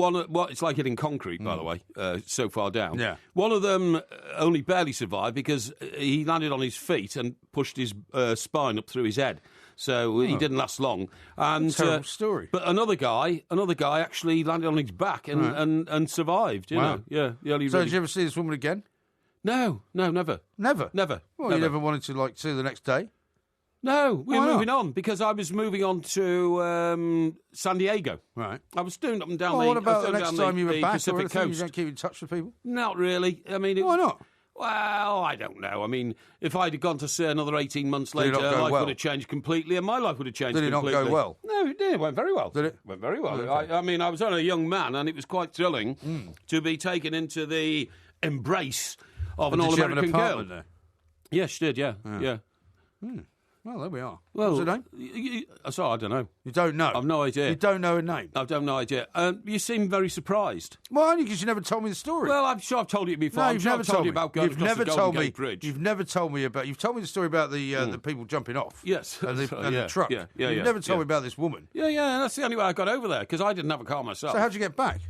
it's like hitting concrete, by the way, so far down. Yeah. One of them only barely survived because he landed on his feet and pushed his spine up through his head. So he didn't last long. And terrible story. But another guy actually landed on his back and survived. You know? Yeah. So did you ever see this woman again? No, never. Never? Never. Well, you never wanted to see her the next day? No, we were moving on because I was moving on to San Diego. Right. I was doing up and down what about the next time you were back? Pacific Coast. You don't keep in touch with people? Not really. I mean, why not? Well, I don't know. I mean, if I'd have gone to say another 18 months later, life would have changed completely and my life would have changed completely. Did it not go well? No, it did. It went very well. Did it? It went very well. Okay. I mean, I was only a young man and it was quite thrilling to be taken into the embrace of an all-American girl. There? Yes, she did, yeah. Well, there we are. Well, what's her name? Sorry, I don't know. You don't know? I've no idea. You don't know her name? I've no idea. You seem very surprised. Well, only because you never told me the story. Well, I'm sure I've told you before. No, you've never told me about going across the Golden Gate Bridge. You've never told me about... You've told me the story about the people jumping off. Yes. And the truck. Yeah, you've never told me about this woman. Yeah, that's the only way I got over there, because I didn't have a car myself. So how'd you get back?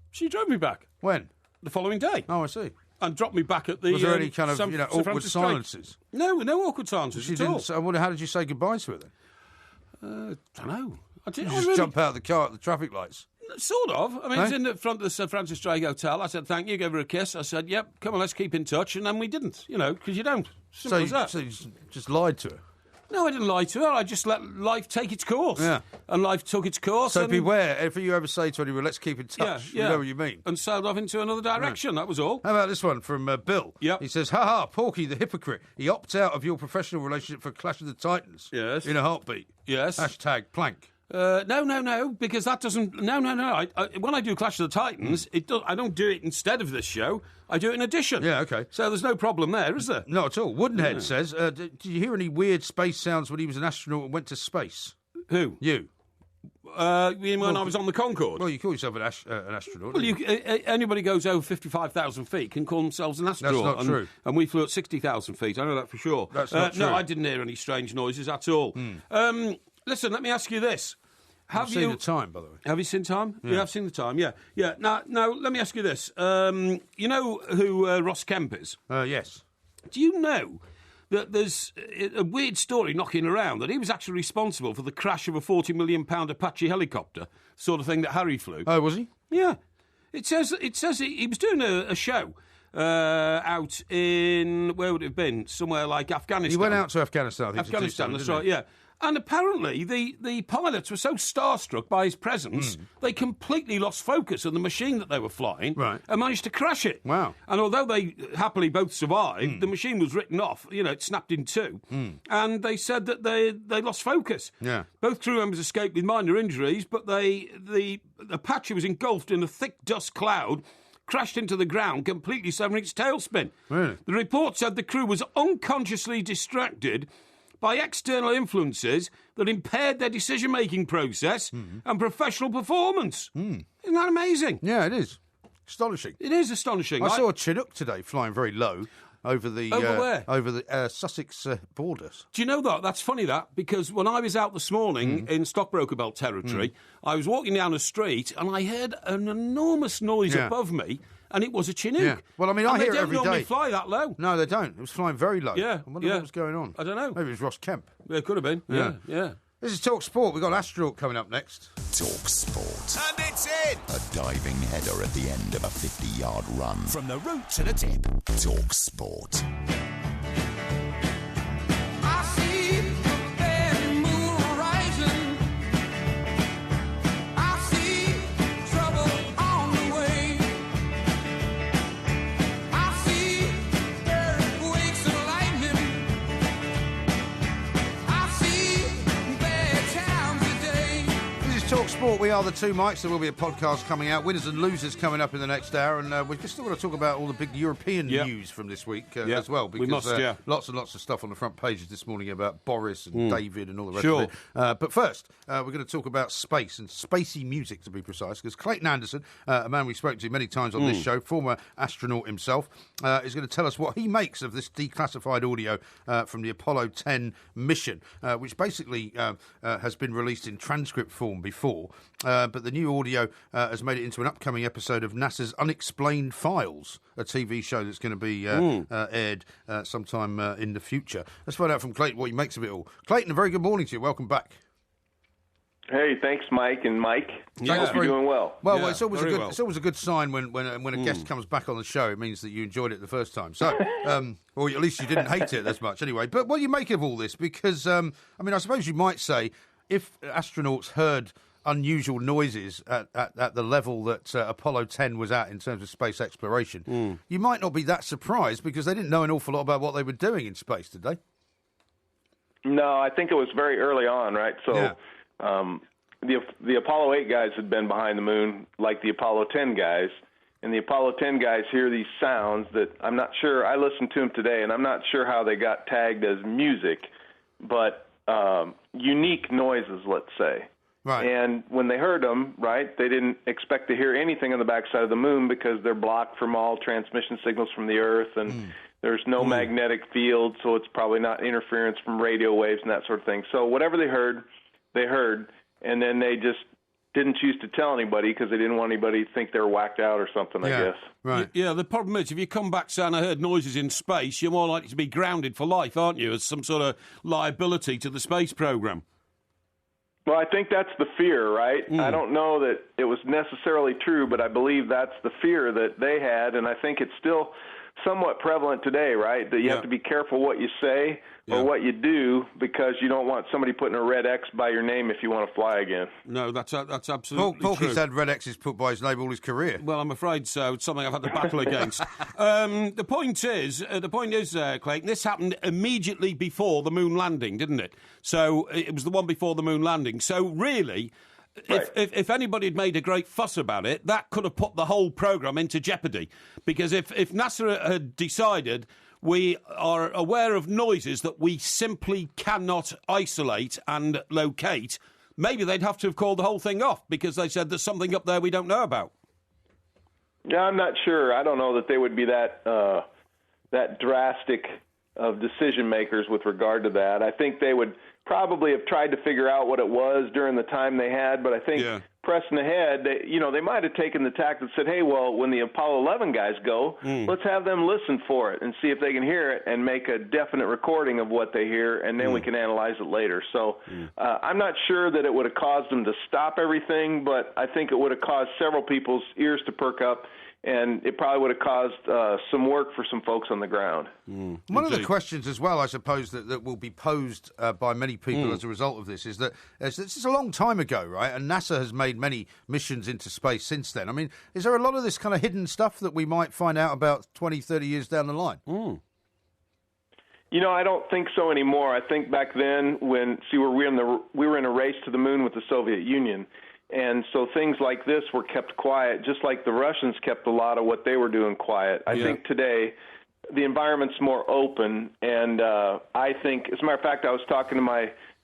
She drove me back. When? The following day. Oh, I see. And dropped me back at the... Was there any kind of awkward silences? No awkward silences at all. I wonder, how did you say goodbye to her then? Don't know. Did you just jump out of the car at the traffic lights? Sort of. I mean, it's in the front of the Sir Francis Drake Hotel. I said, thank you, gave her a kiss. I said, yep, come on, let's keep in touch. And then we didn't, because you don't. Simple as that. So you just lied to her? No, I didn't lie to her. I just let life take its course. Yeah. And life took its course. So beware, if you ever say to anyone, let's keep in touch, you know what you mean. And sailed off into another direction, that was all. How about this one from Bill? Yep. He says, ha, Porky the hypocrite. He opts out of your professional relationship for Clash of the Titans. Yes. In a heartbeat. Yes. Hashtag plank. No, because that doesn't... No. When I do Clash of the Titans, I don't do it instead of this show. I do it in addition. Yeah, OK. So there's no problem there, is there? Not at all. Woodenhead says, did you hear any weird space sounds when he was an astronaut and went to space? Who? You. You mean when I was on the Concorde? Well, you call yourself an astronaut. Well, anybody goes over 55,000 feet can call themselves an astronaut. That's not true. And we flew at 60,000 feet. I know that for sure. That's not true. No, I didn't hear any strange noises at all. Listen, let me ask you this. Have you seen the time, by the way? Have you seen time? Yeah, I've seen the time, yeah. Now, let me ask you this. You know who Ross Kemp is? Yes. Do you know that there's a weird story knocking around that he was actually responsible for the crash of a £40 million Apache helicopter, sort of thing that Harry flew? Oh, was he? Yeah. It says he was doing a show out in, where would it have been? Somewhere like Afghanistan. He went out to Afghanistan, I think. Afghanistan, that's right, yeah. And apparently the pilots were so starstruck by his presence, they completely lost focus of the machine that they were flying and managed to crash it. Wow. And although they happily both survived, the machine was written off, it snapped in two. And they said that they lost focus. Yeah. Both crew members escaped with minor injuries, but the Apache was engulfed in a thick dust cloud, crashed into the ground, completely severing its tailspin. Really? The report said the crew was unconsciously distracted by external influences that impaired their decision-making process and professional performance. Isn't that amazing? Yeah, it is. Astonishing. It is astonishing. I saw a Chinook today flying very low over the where? Over the Sussex borders. Do you know that? That's funny, that, because when I was out this morning in Stockbroker Belt territory, I was walking down a street and I heard an enormous noise above me. And it was a Chinook. Yeah. Well, I mean, I hear it every day. They don't normally fly that low. No, they don't. It was flying very low. Yeah. I wonder what was going on. I don't know. Maybe it was Ross Kemp. Yeah, it could have been. Yeah. This is Talk Sport. We've got Astronaut coming up next. Talk Sport. And it's in! A diving header at the end of a 50-yard run. From the root to the tip. Talk Sport. I see the bad moon rising. I see trouble on the way. I see earthquakes and lightning. I see bad times today. This is Talk Sport. We are the two mics. There will be a podcast coming out. Winners and losers coming up in the next hour. And we've just still got to talk about all the big European news from this week as well. Because we must, lots and lots of stuff on the front pages this morning about Boris and David and all the rest of it. But first, we're going to talk about space and spacey music, to be precise, because Clayton Anderson, a man we've spoken to many times on this show, former astronaut himself, is going to tell us what he makes of this declassified audio from the Apollo 10 mission, which basically has been released in transcript form before. But the new audio has made it into an upcoming episode of NASA's Unexplained Files, a TV show that's going to be aired sometime in the future. Let's find out from Clayton what he makes of it all. Clayton, a very good morning to you. Welcome back. Hey, thanks, Mike and Mike. Thanks for doing well. Well, it's always a good sign when a guest comes back on the show. It means that you enjoyed it the first time. So, or at least you didn't hate it as much. Anyway, but what do you make of all this? Because I suppose you might say if astronauts heard unusual noises at the level that Apollo 10 was at in terms of space exploration, you might not be that surprised because they didn't know an awful lot about what they were doing in space, did they? No, I think it was very early on, right? So the Apollo 8 guys had been behind the moon like the Apollo 10 guys, and the Apollo 10 guys hear these sounds that I'm not sure, I listened to them today, and I'm not sure how they got tagged as music, but unique noises, let's say. Right. And when they heard them, right, they didn't expect to hear anything on the backside of the moon because they're blocked from all transmission signals from the Earth, and there's no magnetic field, so it's probably not interference from radio waves and that sort of thing. So whatever they heard, and then they just didn't choose to tell anybody because they didn't want anybody to think they were whacked out or something, I guess. Right. Yeah, the problem is if you come back saying I heard noises in space, you're more likely to be grounded for life, aren't you, as some sort of liability to the space program. Well, I think that's the fear, right? I don't know that it was necessarily true, but I believe that's the fear that they had, and I think it's still somewhat prevalent today, right? That you have to be careful what you say or what you do because you don't want somebody putting a red X by your name if you want to fly again. No, that's absolutely true. Porky's had red X's put by his name all his career. Well, I'm afraid so. It's something I've had to battle against. The point is, Clayton, this happened immediately before the moon landing, didn't it? So it was the one before the moon landing. So really, if anybody had made a great fuss about it, that could have put the whole programme into jeopardy. Because if NASA had decided we are aware of noises that we simply cannot isolate and locate, maybe they'd have to have called the whole thing off because they said there's something up there we don't know about. Yeah, I'm not sure. I don't know that they would be that drastic of decision makers with regard to that. I think they would probably have tried to figure out what it was during the time they had, but I think pressing ahead, they might have taken the tack that said, hey, well, when the Apollo 11 guys go, let's have them listen for it and see if they can hear it and make a definite recording of what they hear, and then we can analyze it later. So I'm not sure that it would have caused them to stop everything, but I think it would have caused several people's ears to perk up, and it probably would have caused some work for some folks on the ground. One of the questions as well, I suppose, that will be posed by many people as a result of this is that this is a long time ago, right? And NASA has made many missions into space since then. I mean, is there a lot of this kind of hidden stuff that we might find out about 20, 30 years down the line? I don't think so anymore. I think back then we were in a race to the moon with the Soviet Union. And so things like this were kept quiet, just like the Russians kept a lot of what they were doing quiet. I think today the environment's more open, and I think, as a matter of fact, I was talking to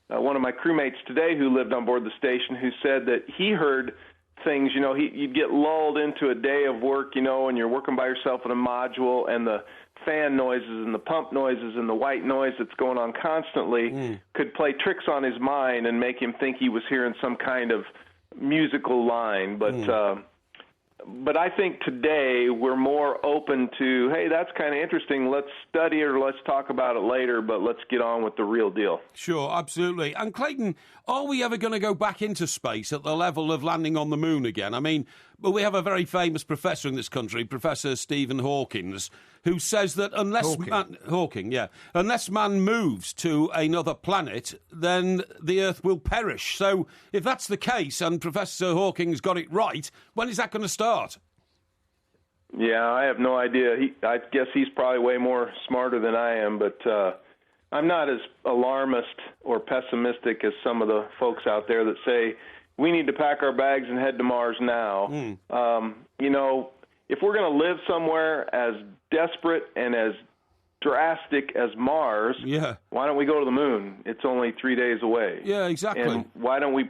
one of my crewmates today who lived on board the station, who said that he heard things, you'd get lulled into a day of work, and you're working by yourself in a module, and the fan noises and the pump noises and the white noise that's going on constantly could play tricks on his mind and make him think he was hearing some kind of musical line, but I think today we're more open to, hey, that's kind of interesting, let's study it or let's talk about it later, but let's get on with the real deal. Sure, absolutely. And Clayton, are we ever going to go back into space at the level of landing on the moon again? I mean, but we have a very famous professor in this country, Professor Stephen Hawkins, who says that unless man moves to another planet, then the Earth will perish. So if that's the case, and Professor Hawkins got it right, when is that going to start? Yeah, I have no idea. I guess he's probably way more smarter than I am, but I'm not as alarmist or pessimistic as some of the folks out there that say we need to pack our bags and head to Mars now. If we're going to live somewhere as desperate and as drastic as Mars, why don't we go to the moon? It's only 3 days away. Yeah, exactly. And why don't we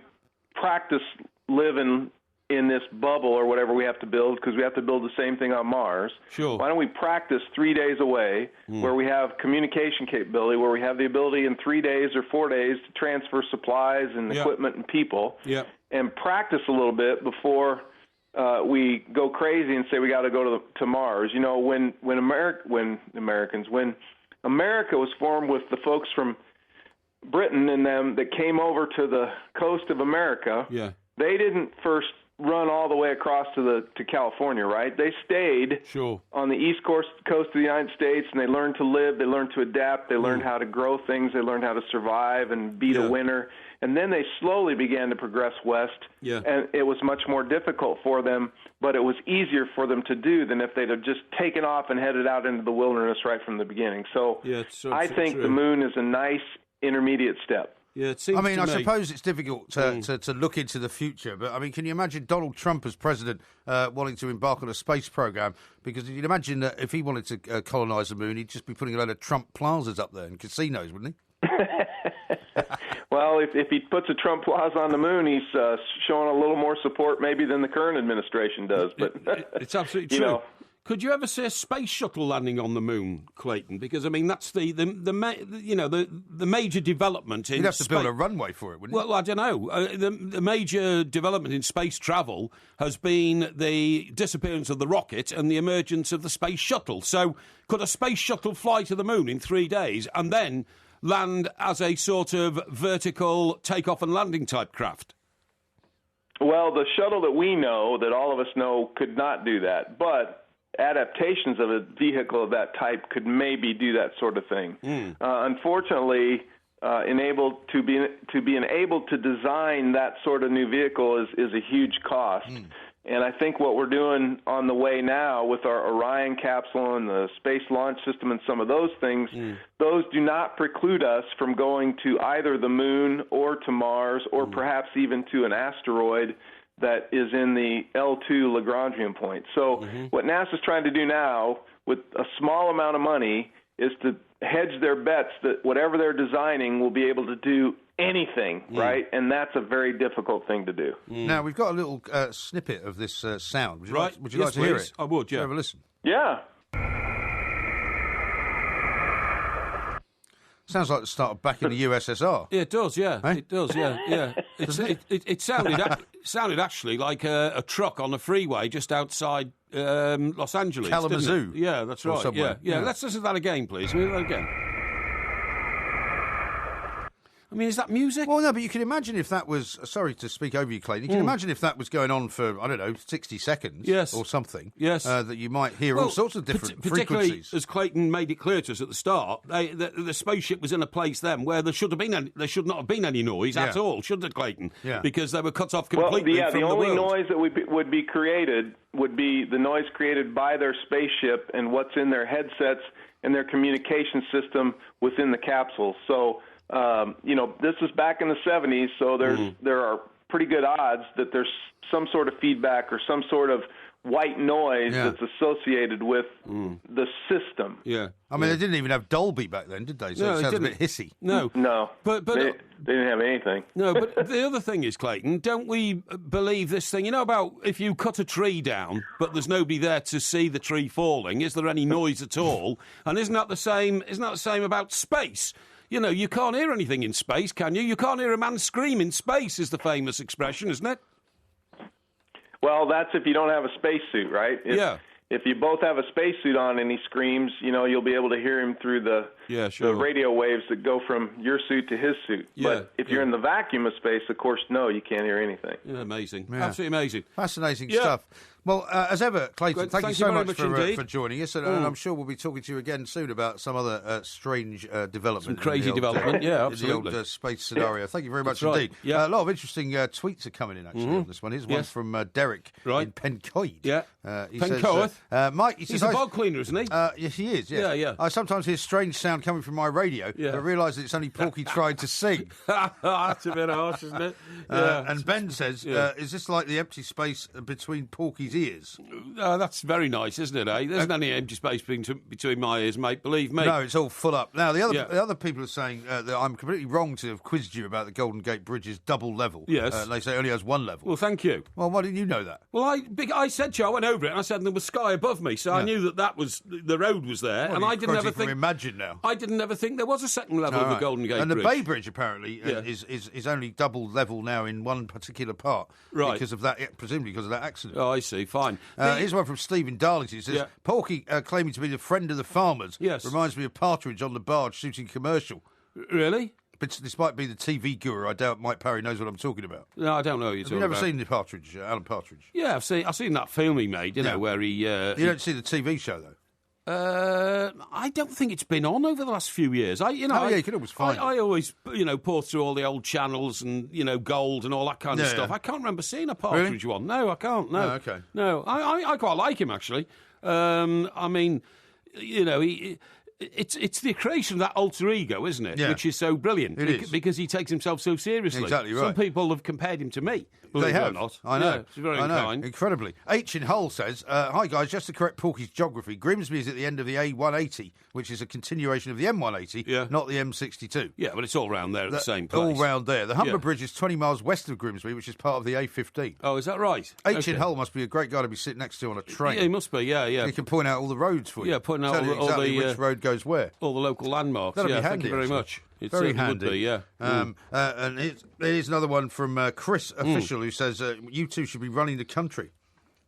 practice living in this bubble or whatever we have to build, because we have to build the same thing on Mars. Sure. Why don't we practice 3 days away where we have communication capability, where we have the ability in 3 days or 4 days to transfer supplies and equipment and people, and practice a little bit before we go crazy and say we got to go to Mars. When America was formed with the folks from Britain and them that came over to the coast of America, they didn't first run all the way across to California, right? They stayed on the east coast of the United States, and they learned to live, they learned to adapt, they learned how to grow things, they learned how to survive and beat a winter, and then they slowly began to progress west, and it was much more difficult for them, but it was easier for them to do than if they'd have just taken off and headed out into the wilderness right from the beginning. So I think the moon is a nice intermediate step. Yeah, it seems I suppose it's difficult to look into the future, but, can you imagine Donald Trump as president wanting to embark on a space program? Because you'd imagine that if he wanted to colonise the moon, he'd just be putting a load of Trump plazas up there and casinos, wouldn't he? Well, if he puts a Trump plaza on the moon, he's showing a little more support maybe than the current administration does. But it's absolutely true. Could you ever see a space shuttle landing on the moon, Clayton? Because that's the major development in. You'd have to build a runway for it, wouldn't you? Well, I don't know. The major development in space travel has been the disappearance of the rocket and the emergence of the space shuttle. So, could a space shuttle fly to the moon in 3 days and then land as a sort of vertical takeoff and landing type craft? Well, the shuttle that we know, that all of us know, could not do that, but adaptations of a vehicle of that type could maybe do that sort of thing. Unfortunately, able to design that sort of new vehicle is a huge cost. And I think what we're doing on the way now with our Orion capsule and the Space Launch System and some of those things, those do not preclude us from going to either the moon or to Mars or perhaps even to an asteroid that is in the L2 Lagrangian point. So what NASA's trying to do now with a small amount of money is to hedge their bets that whatever they're designing will be able to do anything, right? And that's a very difficult thing to do. Now, we've got a little snippet of this sound. Would you like to hear it? I would, yeah. Have a listen. Yeah. Sounds like the start of back in the USSR. Yeah, it does. Yeah, eh? It does. Yeah. It sounded actually like a truck on a freeway just outside Los Angeles. Kalamazoo. Yeah, that's right. Yeah. Let's listen to that again, please. Can we do that again? I mean, is that music? Well, no, but you can imagine if that was... Sorry to speak over you, Clayton. You can imagine if that was going on for, I don't know, 60 seconds or something. Yes. That you might hear all sorts of different particularly, frequencies. as Clayton made it clear to us at the start, the spaceship was in a place then where there should not have been any noise at all, should it, Clayton? Yeah. Because they were cut off completely from the world. The only noise that would be created would be the noise created by their spaceship and what's in their headsets and their communication system within the capsule. So... this is back in the 70s, so there are pretty good odds that there's some sort of feedback or some sort of white noise that's associated with the system. Yeah. I mean, they didn't even have Dolby back then, did they? So it sounds a bit hissy. No. But they didn't have anything. No, but the other thing is, Clayton, don't we believe this thing? You know about if you cut a tree down, but there's nobody there to see the tree falling, is there any noise at all? And isn't that the same about space? You know, you can't hear anything in space, can you? You can't hear a man scream in space, is the famous expression, isn't it? Well, that's if you don't have a spacesuit, right? If you both have a spacesuit on and he screams, you'll be able to hear him through the radio waves that go from your suit to his suit. But if you're in the vacuum of space, of course, no, you can't hear anything. Yeah, amazing. Yeah. Absolutely amazing. Fascinating stuff. Well, as ever, Clayton, thank you so much for joining us, and I'm sure we'll be talking to you again soon about some other strange development. Some crazy development, absolutely. In the old space scenario. Yeah. Thank you very much indeed. Yeah. A lot of interesting tweets are coming in, actually, on this one. Here's one from Derek in Pencoed. Yeah. He Pencoed? Says, Mike, he's a bog cleaner, isn't he? Yes, he is, yeah. I sometimes hear strange sound coming from my radio, but I realise that it's only Porky trying to sing. That's a bit harsh, isn't it? Yeah. And Ben says, is this like the empty space between Porky's ears? That's very nice, isn't it, eh? There isn't any empty space between my ears, mate, believe me. No, it's all full up. Now, the other people are saying that I'm completely wrong to have quizzed you about the Golden Gate Bridge's double level. Yes. They say it only has one level. Well, thank you. Well, why didn't you know that? Well, I said to you, I went over it, and I said there was sky above me, so I knew that was the road was there, well, and I didn't ever think... Imagine now. I didn't ever think there was a second level of the Golden Gate Bridge. And the Bay Bridge, apparently, is only double level now in one particular part. Right. Because of that, presumably because of that accident. Oh, I see, fine. Here's one from Stephen Darlington. He says, Porky claiming to be the friend of the farmers reminds me of Partridge on the barge shooting commercial. Really? But despite being the TV guru, I doubt Mike Parry knows what I'm talking about. No, I don't know what you're talking about. Have you never seen the Partridge, Alan Partridge? Yeah, I've seen that film he made, you know, where he... you don't see the TV show, though? I don't think it's been on over the last few years. You can always find it. I always, pour through all the old channels and, Gold and all of stuff. I can't remember seeing a Partridge one. No, I can't, no. Oh, okay. No, I quite like him, actually. I mean, it's the creation of that alter ego, isn't it? Yeah. Which is so brilliant. It is. Because he takes himself so seriously. Exactly right. Some people have compared him to me. They have. Or not. I know. Yeah, it's very kind. Incredibly. H in Hull says, hi guys, just to correct Porky's geography, Grimsby is at the end of the A180, which is a continuation of the M180, not the M62. Yeah, but it's all round there at the same place. All round there. The Humber Bridge is 20 miles west of Grimsby, which is part of the A15. Oh, is that right? H in Hull must be a great guy to be sitting next to on a train. Yeah, he must be, yeah. He can point out all the roads for you. Yeah, pointing out all the which road goes where. All the local landmarks. That'd be handy, thank you very much. It very handy. Would be, yeah. And here's another one from Chris Official who says, you two should be running the country.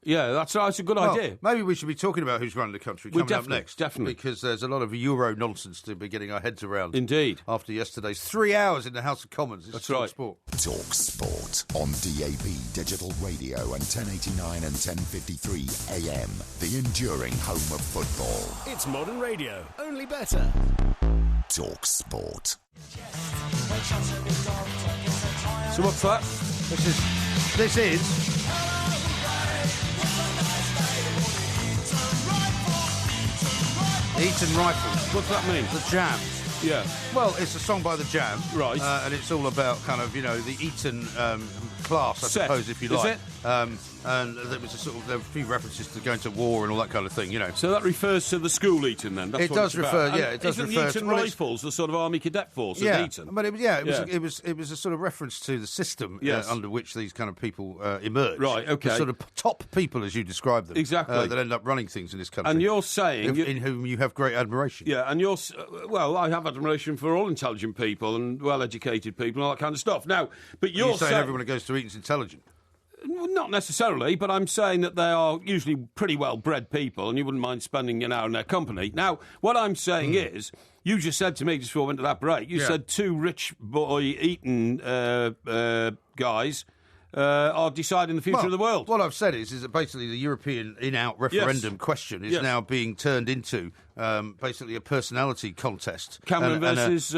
Yeah, that's a good idea. Maybe we should be talking about who's running the country coming up next. Definitely. Because there's a lot of Euro nonsense to be getting our heads around. Indeed. After yesterday's 3 hours in the House of Commons. That's right. Sport. Talk Sport on DAB Digital Radio and 1089 and 1053 AM. The enduring home of football. It's modern radio, only better. Talk Sport. So what's that? This is Eton Rifles. What's that mean? The Jam. Yeah. Well, it's a song by The Jam. Right. And it's all about kind of, the Eton class, I suppose, if you like. Is it? and there was there were a few references to going to war and all that kind of thing, So that refers to the school Eton, then? That's it does refer, yeah. It does refer. Isn't the Eton Rifles the sort of army cadet force at Eton? But it was a sort of reference to the system under which these kind of people emerge. Right. Okay. The sort of top people, as you describe them, exactly, that end up running things in this country. And you're saying in whom you have great admiration. Yeah, and I have admiration for all intelligent people and well-educated people and all that kind of stuff. Now, but you're saying everyone who goes to Eton's intelligent. Not necessarily, but I'm saying that they are usually pretty well-bred people and you wouldn't mind spending an hour in their company. Now, what I'm saying is, you just said to me just before we went to that break, you said two rich boy Eton guys are deciding the future of the world. What I've said is that basically the European in-out referendum question is now being turned into basically a personality contest. Cameron versus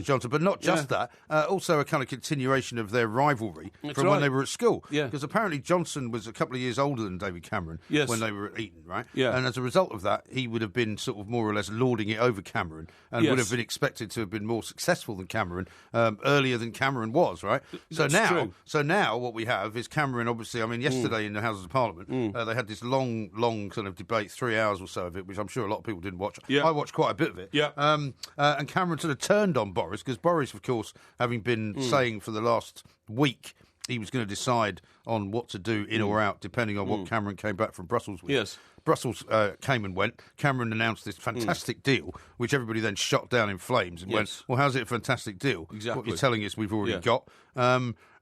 Johnson. But not just that, also a kind of continuation of their rivalry from when they were at school. Because apparently Johnson was a couple of years older than David Cameron when they were at Eton, right? Yeah. And as a result of that, he would have been sort of more or less lording it over Cameron and would have been expected to have been more successful than Cameron earlier than Cameron was, right? So now what we have is Cameron, obviously, I mean, yesterday in the Houses of Parliament, they had this long kind of debate, 3 hours or so of it, which I'm sure a lot of people didn't watch. I watched quite a bit of it. And Cameron sort of turned on Boris, because Boris, of course, having been saying for the last week he was going to decide on what to do in or out, depending on what Cameron came back from Brussels with. Yes. Brussels came and went. Cameron announced this fantastic deal, which everybody then shot down in flames and went, well, how's it a fantastic deal? Exactly. What you're telling us we've already got.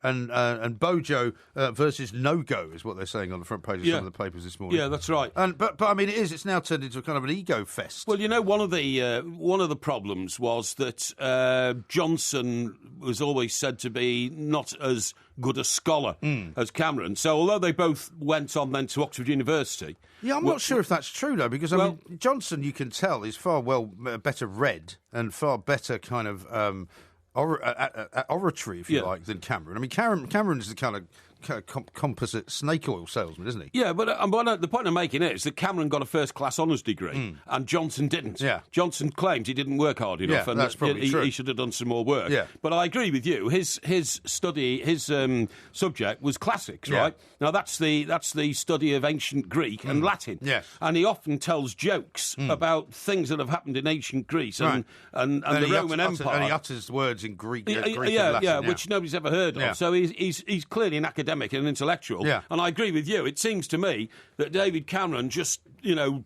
And Bojo versus No-Go is what they're saying on the front page of some of the papers this morning. Yeah, that's right. But I mean, it's now turned into a kind of an ego fest. Well, one of the problems was that Johnson was always said to be not as good a scholar as Cameron. So although they both went on then to Oxford University... Yeah, I'm not sure if that's true, though, because, I mean, Johnson, you can tell, is far better read and far better kind of... oratory, if you like, than Cameron. I mean, Cameron's the kind of composite snake oil salesman, isn't he? Yeah, but the point I'm making is that Cameron got a first-class honours degree and Johnson didn't. Yeah. Johnson claimed he didn't work hard enough and that's probably true. He should have done some more work. Yeah. But I agree with you. His study, his subject was classics, right? Now, that's the study of ancient Greek and Latin. Yes. And he often tells jokes about things that have happened in ancient Greece and the Roman Empire. And he utters words in Greek and Latin. Which nobody's ever heard of. Yeah. So he's clearly an academic and an intellectual. Yeah. And I agree with you. It seems to me that David Cameron just,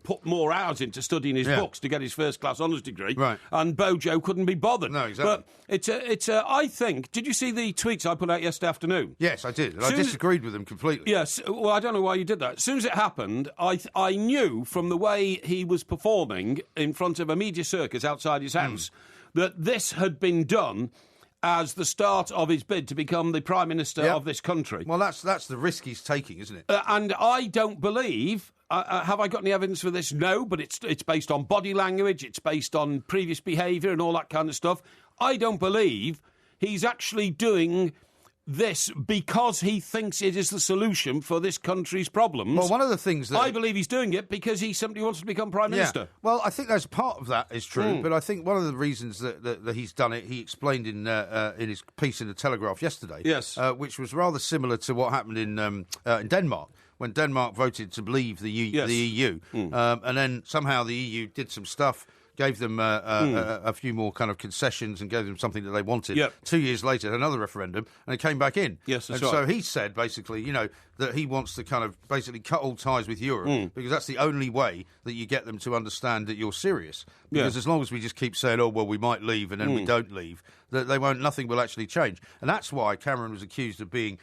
put more hours into studying his books to get his first-class honours degree. Right. And Bojo couldn't be bothered. No, exactly. But I think, did you see the tweets I put out yesterday afternoon? Yes, I did. And I disagreed with them completely. Yes. Well, I don't know why you did that. As soon as it happened, I knew from the way he was performing in front of a media circus outside his house that this had been done as the start of his bid to become the Prime Minister of this country. Well, that's the risk he's taking, isn't it? And I don't believe... have I got any evidence for this? No, but it's based on body language, it's based on previous behaviour and all that kind of stuff. I don't believe he's actually doing this because he thinks it is the solution for this country's problems. Well, one of the things that... I believe he's doing it because he simply wants to become Prime Minister. Well, I think there's part of that is true, but I think one of the reasons that he's done it, he explained in his piece in the Telegraph yesterday, which was rather similar to what happened in Denmark, when Denmark voted to leave the EU. And then somehow the EU did some stuff, gave them a few more kind of concessions and gave them something that they wanted. Yep. 2 years later, another referendum, and it came back in. Yes, that's and right. so he said, basically, that he wants to kind of basically cut all ties with Europe because that's the only way that you get them to understand that you're serious. Because as long as we just keep saying, oh, well, we might leave and then we don't leave, that nothing will actually change. And that's why Cameron was accused of being...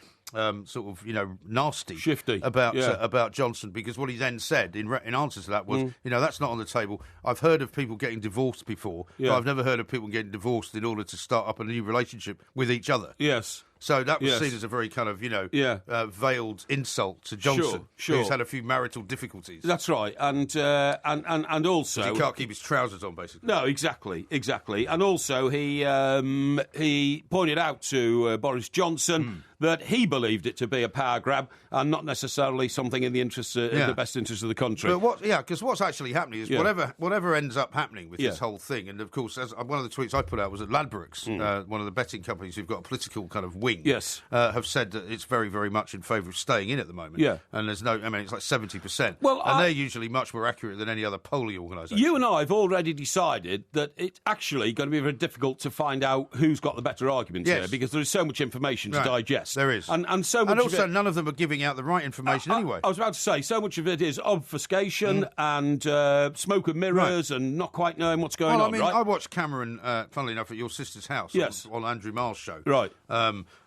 nasty, shifty about Johnson, because what he then said in answer to that was, that's not on the table. I've heard of people getting divorced before, but I've never heard of people getting divorced in order to start up a new relationship with each other. Yes. So that was seen as a very kind of, veiled insult to Johnson, who's had a few marital difficulties. That's right, and also he can't keep his trousers on, basically. No, exactly, and also he pointed out to Boris Johnson that he believed it to be a power grab and not necessarily something in the interest in the best interest of the country. But because what's actually happening is whatever ends up happening with this whole thing, and of course, as one of the tweets I put out was at Ladbrokes, one of the betting companies who've got a political kind of wing, have said that it's very, very much in favour of staying in at the moment. Yeah. And there's no, I mean, it's like 70%. Well, and they're usually much more accurate than any other polling organisation. You and I have already decided that it's actually going to be very difficult to find out who's got the better arguments here, because there is so much information to digest. There is. And so much and also, of it, none of them are giving out the right information anyway. I was about to say, so much of it is obfuscation and smoke and mirrors and not quite knowing what's going on, right? I watched Cameron, funnily enough, at your sister's house on Andrew Marr's show. Right.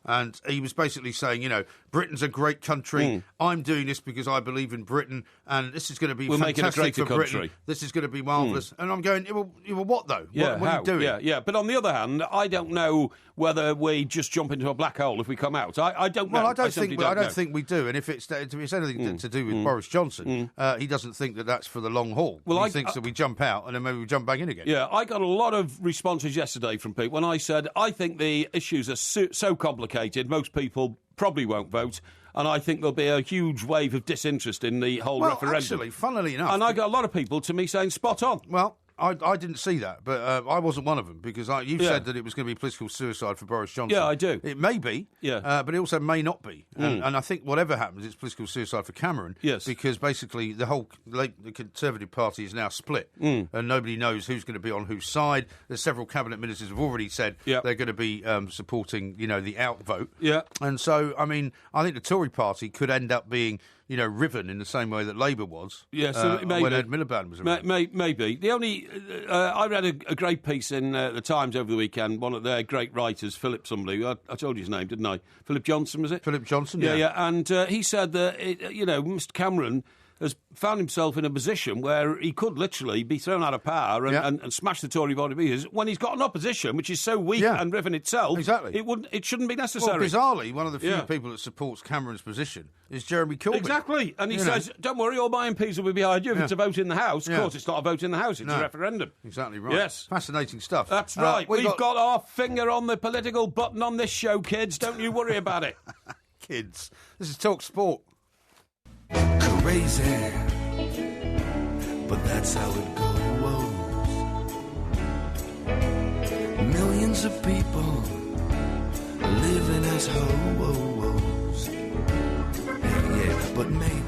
And he was basically saying, you know, Britain's a great country. I'm doing this because I believe in Britain, and this is going to be fantastic for Britain. This is going to be marvellous. And I'm going, well, what though? Yeah, what are you doing? Yeah. But on the other hand, I don't know whether we just jump into a black hole if we come out. I don't know. Well, I don't think we do. And if it's anything to do with Boris Johnson, he doesn't think that that's for the long haul. Well, he thinks that we jump out and then maybe we jump back in again. Yeah, I got a lot of responses yesterday from people when I said I think the issues are so complicated, most people probably won't vote. And I think there'll be a huge wave of disinterest in the whole referendum. Actually, funnily enough... And I got a lot of people to me saying, spot on. Well, I didn't see that, but I wasn't one of them, because you said that it was going to be political suicide for Boris Johnson. Yeah, I do. It may be, but it also may not be. And I think whatever happens, it's political suicide for Cameron, because basically the Conservative Party is now split, and nobody knows who's going to be on whose side. There's several cabinet ministers have already said they're going to be supporting, the outvote. Yeah. And so, I mean, I think the Tory Party could end up being... riven in the same way that Labour was when Ed Miliband was around. Maybe. The only... I read a great piece in The Times over the weekend, one of their great writers, Philip somebody, I told you his name, didn't I? Philip Johnson, was it? Philip Johnson, yeah. And he said that, Mr Cameron has found himself in a position where he could literally be thrown out of power and smash the Tory body when he's got an opposition which is so weak and riven itself. Exactly. It shouldn't be necessary. Well, bizarrely, one of the few people that supports Cameron's position is Jeremy Corbyn. Exactly. And he says, don't worry, all my MPs will be behind you if it's a vote in the House. Of course, it's not a vote in the House, it's a referendum. Exactly right. Yes. Fascinating stuff. That's right. We've got our finger on the political button on this show, kids. Don't you worry about it. Kids. This is Talk Sport. Crazy, but that's how it goes. Millions of people living as hoes. Yeah, but maybe.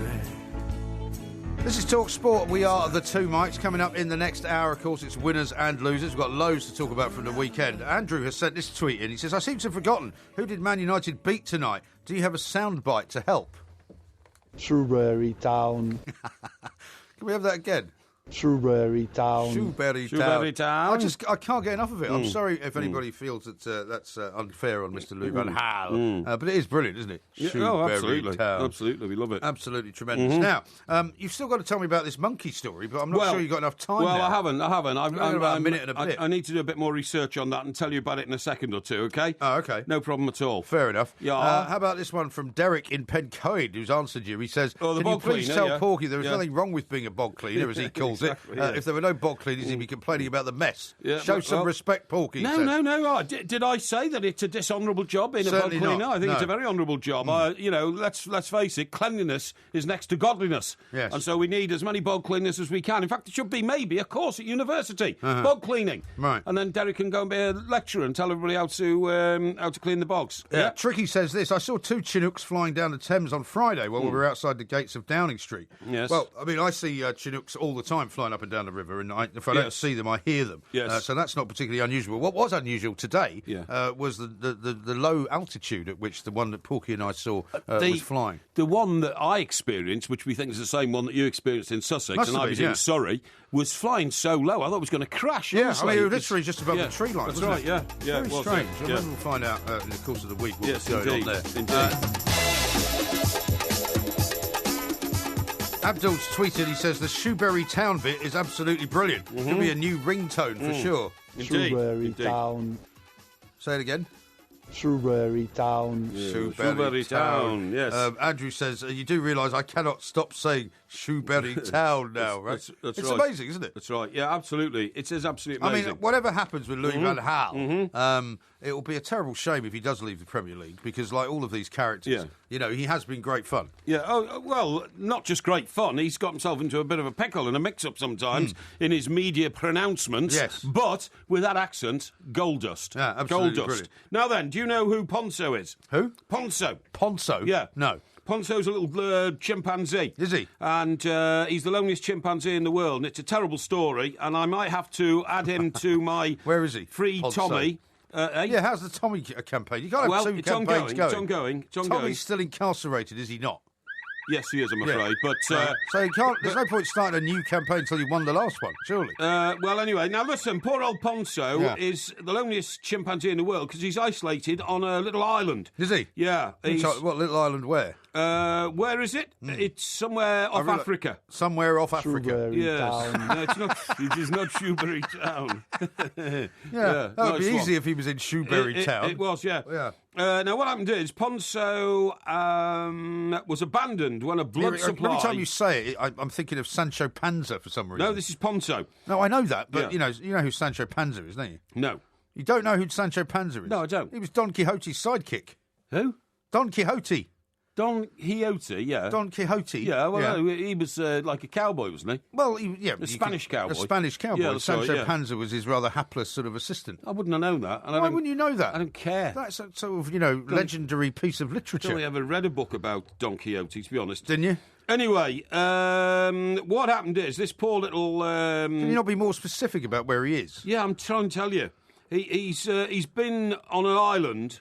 This is Talk Sport. We are the two mics. Coming up in the next hour, of course, it's winners and losers. We've got loads to talk about from the weekend. Andrew has sent this tweet in. He says, I seem to have forgotten. Who did Man United beat tonight? Do you have a soundbite to help? Shrewsbury Town. Can we have that again? Shrewsbury Town. Shrewsbury Town. I can't get enough of it. I'm sorry if anybody feels that that's unfair on Mr. Lou Van Gaal. But it is brilliant, isn't it? Absolutely. Town. Absolutely, we love it. Absolutely tremendous. Now, you've still got to tell me about this monkey story, but I'm not sure you've got enough time now. I haven't. I've got about a minute and a bit. I need to do a bit more research on that and tell you about it in a second or two, OK? Oh, OK. No problem at all. Fair enough. Yeah. How about this one from Derek in Pencoed, who's answered you? He says, can you please tell Porky there is nothing wrong with being a bog cleaner, as he calls it. If there were no bog cleaners, he'd be complaining about the mess. Show some respect, Porky. No. Did I say that it's a dishonourable job being a bog cleaner? Not. I think it's a very honourable job. Let's face it, cleanliness is next to godliness. Yes. And so we need as many bog cleaners as we can. In fact, it should be maybe a course at university, bog cleaning. Right. And then Derek can go and be a lecturer and tell everybody how to clean the bogs. Yeah. Tricky says this. I saw two Chinooks flying down the Thames on Friday while we were outside the gates of Downing Street. Yes. Well, I mean, I see Chinooks all the time flying up and down the river, and if I don't see them, I hear them. Yes. So that's not particularly unusual. What was unusual today was the low altitude at which the one that Porky and I saw was flying. The one that I experienced, which we think is the same one that you experienced in Sussex, I was in Surrey, was flying so low, I thought it was going to crash. Yeah, I mean, it was literally just above the tree line, That's wasn't right, it? yeah. Very strange. Maybe we'll find out in the course of the week what's going on there. Indeed. Abdul's tweeted, he says, the Shrewsbury Town bit is absolutely brilliant. Could be a new ringtone for sure. Shrewsbury Town. Say it again. Shrewsbury Town. Shrewsbury Town, yes. Andrew says, you do realise I cannot stop saying Shoeberry Town now, right? That's it's right. amazing, isn't it? That's right. Yeah, absolutely. It is absolutely amazing. I mean, whatever happens with Louis van Gaal, it will be a terrible shame if he does leave the Premier League because, like all of these characters, he has been great fun. Yeah. Oh, well, not just great fun. He's got himself into a bit of a pickle and a mix-up sometimes in his media pronouncements. Yes. But with that accent, gold dust. Yeah, absolutely gold dust. brilliant. Now then, do you know who Ponzo is? Who? Ponzo. Ponzo? Yeah. No. Ponzo's a little chimpanzee. Is he? And he's the loneliest chimpanzee in the world, and it's a terrible story, and I might have to add him to my... Where is he? Free Ponzo. Tommy. Yeah, how's the Tommy campaign? You can't have two campaigns going. It's ongoing. Tommy's still incarcerated, is he not? Yes, he is, I'm afraid. But so you can't. There's no point starting a new campaign until you won the last one, surely. Well, anyway, now listen. Poor old Ponzo is the loneliest chimpanzee in the world because he's isolated on a little island. Is he? Yeah. What little island? Where? Where is it? It's somewhere off Africa. Somewhere off Africa. Yes. No, it's not. It is not Shoeberry Town. That would be easy if he was in Shoeberry Town. It was, yeah. Yeah. Now, what happened is Ponzo was abandoned when a blood supply... Every time you say it, I'm thinking of Sancho Panza for some reason. No, this is Ponzo. No, I know that, but you know who Sancho Panza is, don't you? No. You don't know who Sancho Panza is? No, I don't. He was Don Quixote's sidekick. Who? Don Quixote. Don Quixote, yeah. Don Quixote. Yeah, well, no, he was like a cowboy, wasn't he? Well, a Spanish cowboy. A Spanish cowboy. Yeah, Sancho Panza was his rather hapless sort of assistant. I wouldn't have known that. And Why wouldn't you know that? I don't care. That's a sort of, legendary piece of literature. I only ever read a book about Don Quixote, to be honest. Didn't you? Anyway, what happened is this poor little... Can you not be more specific about where he is? Yeah, I'm trying to tell you. He's been on an island...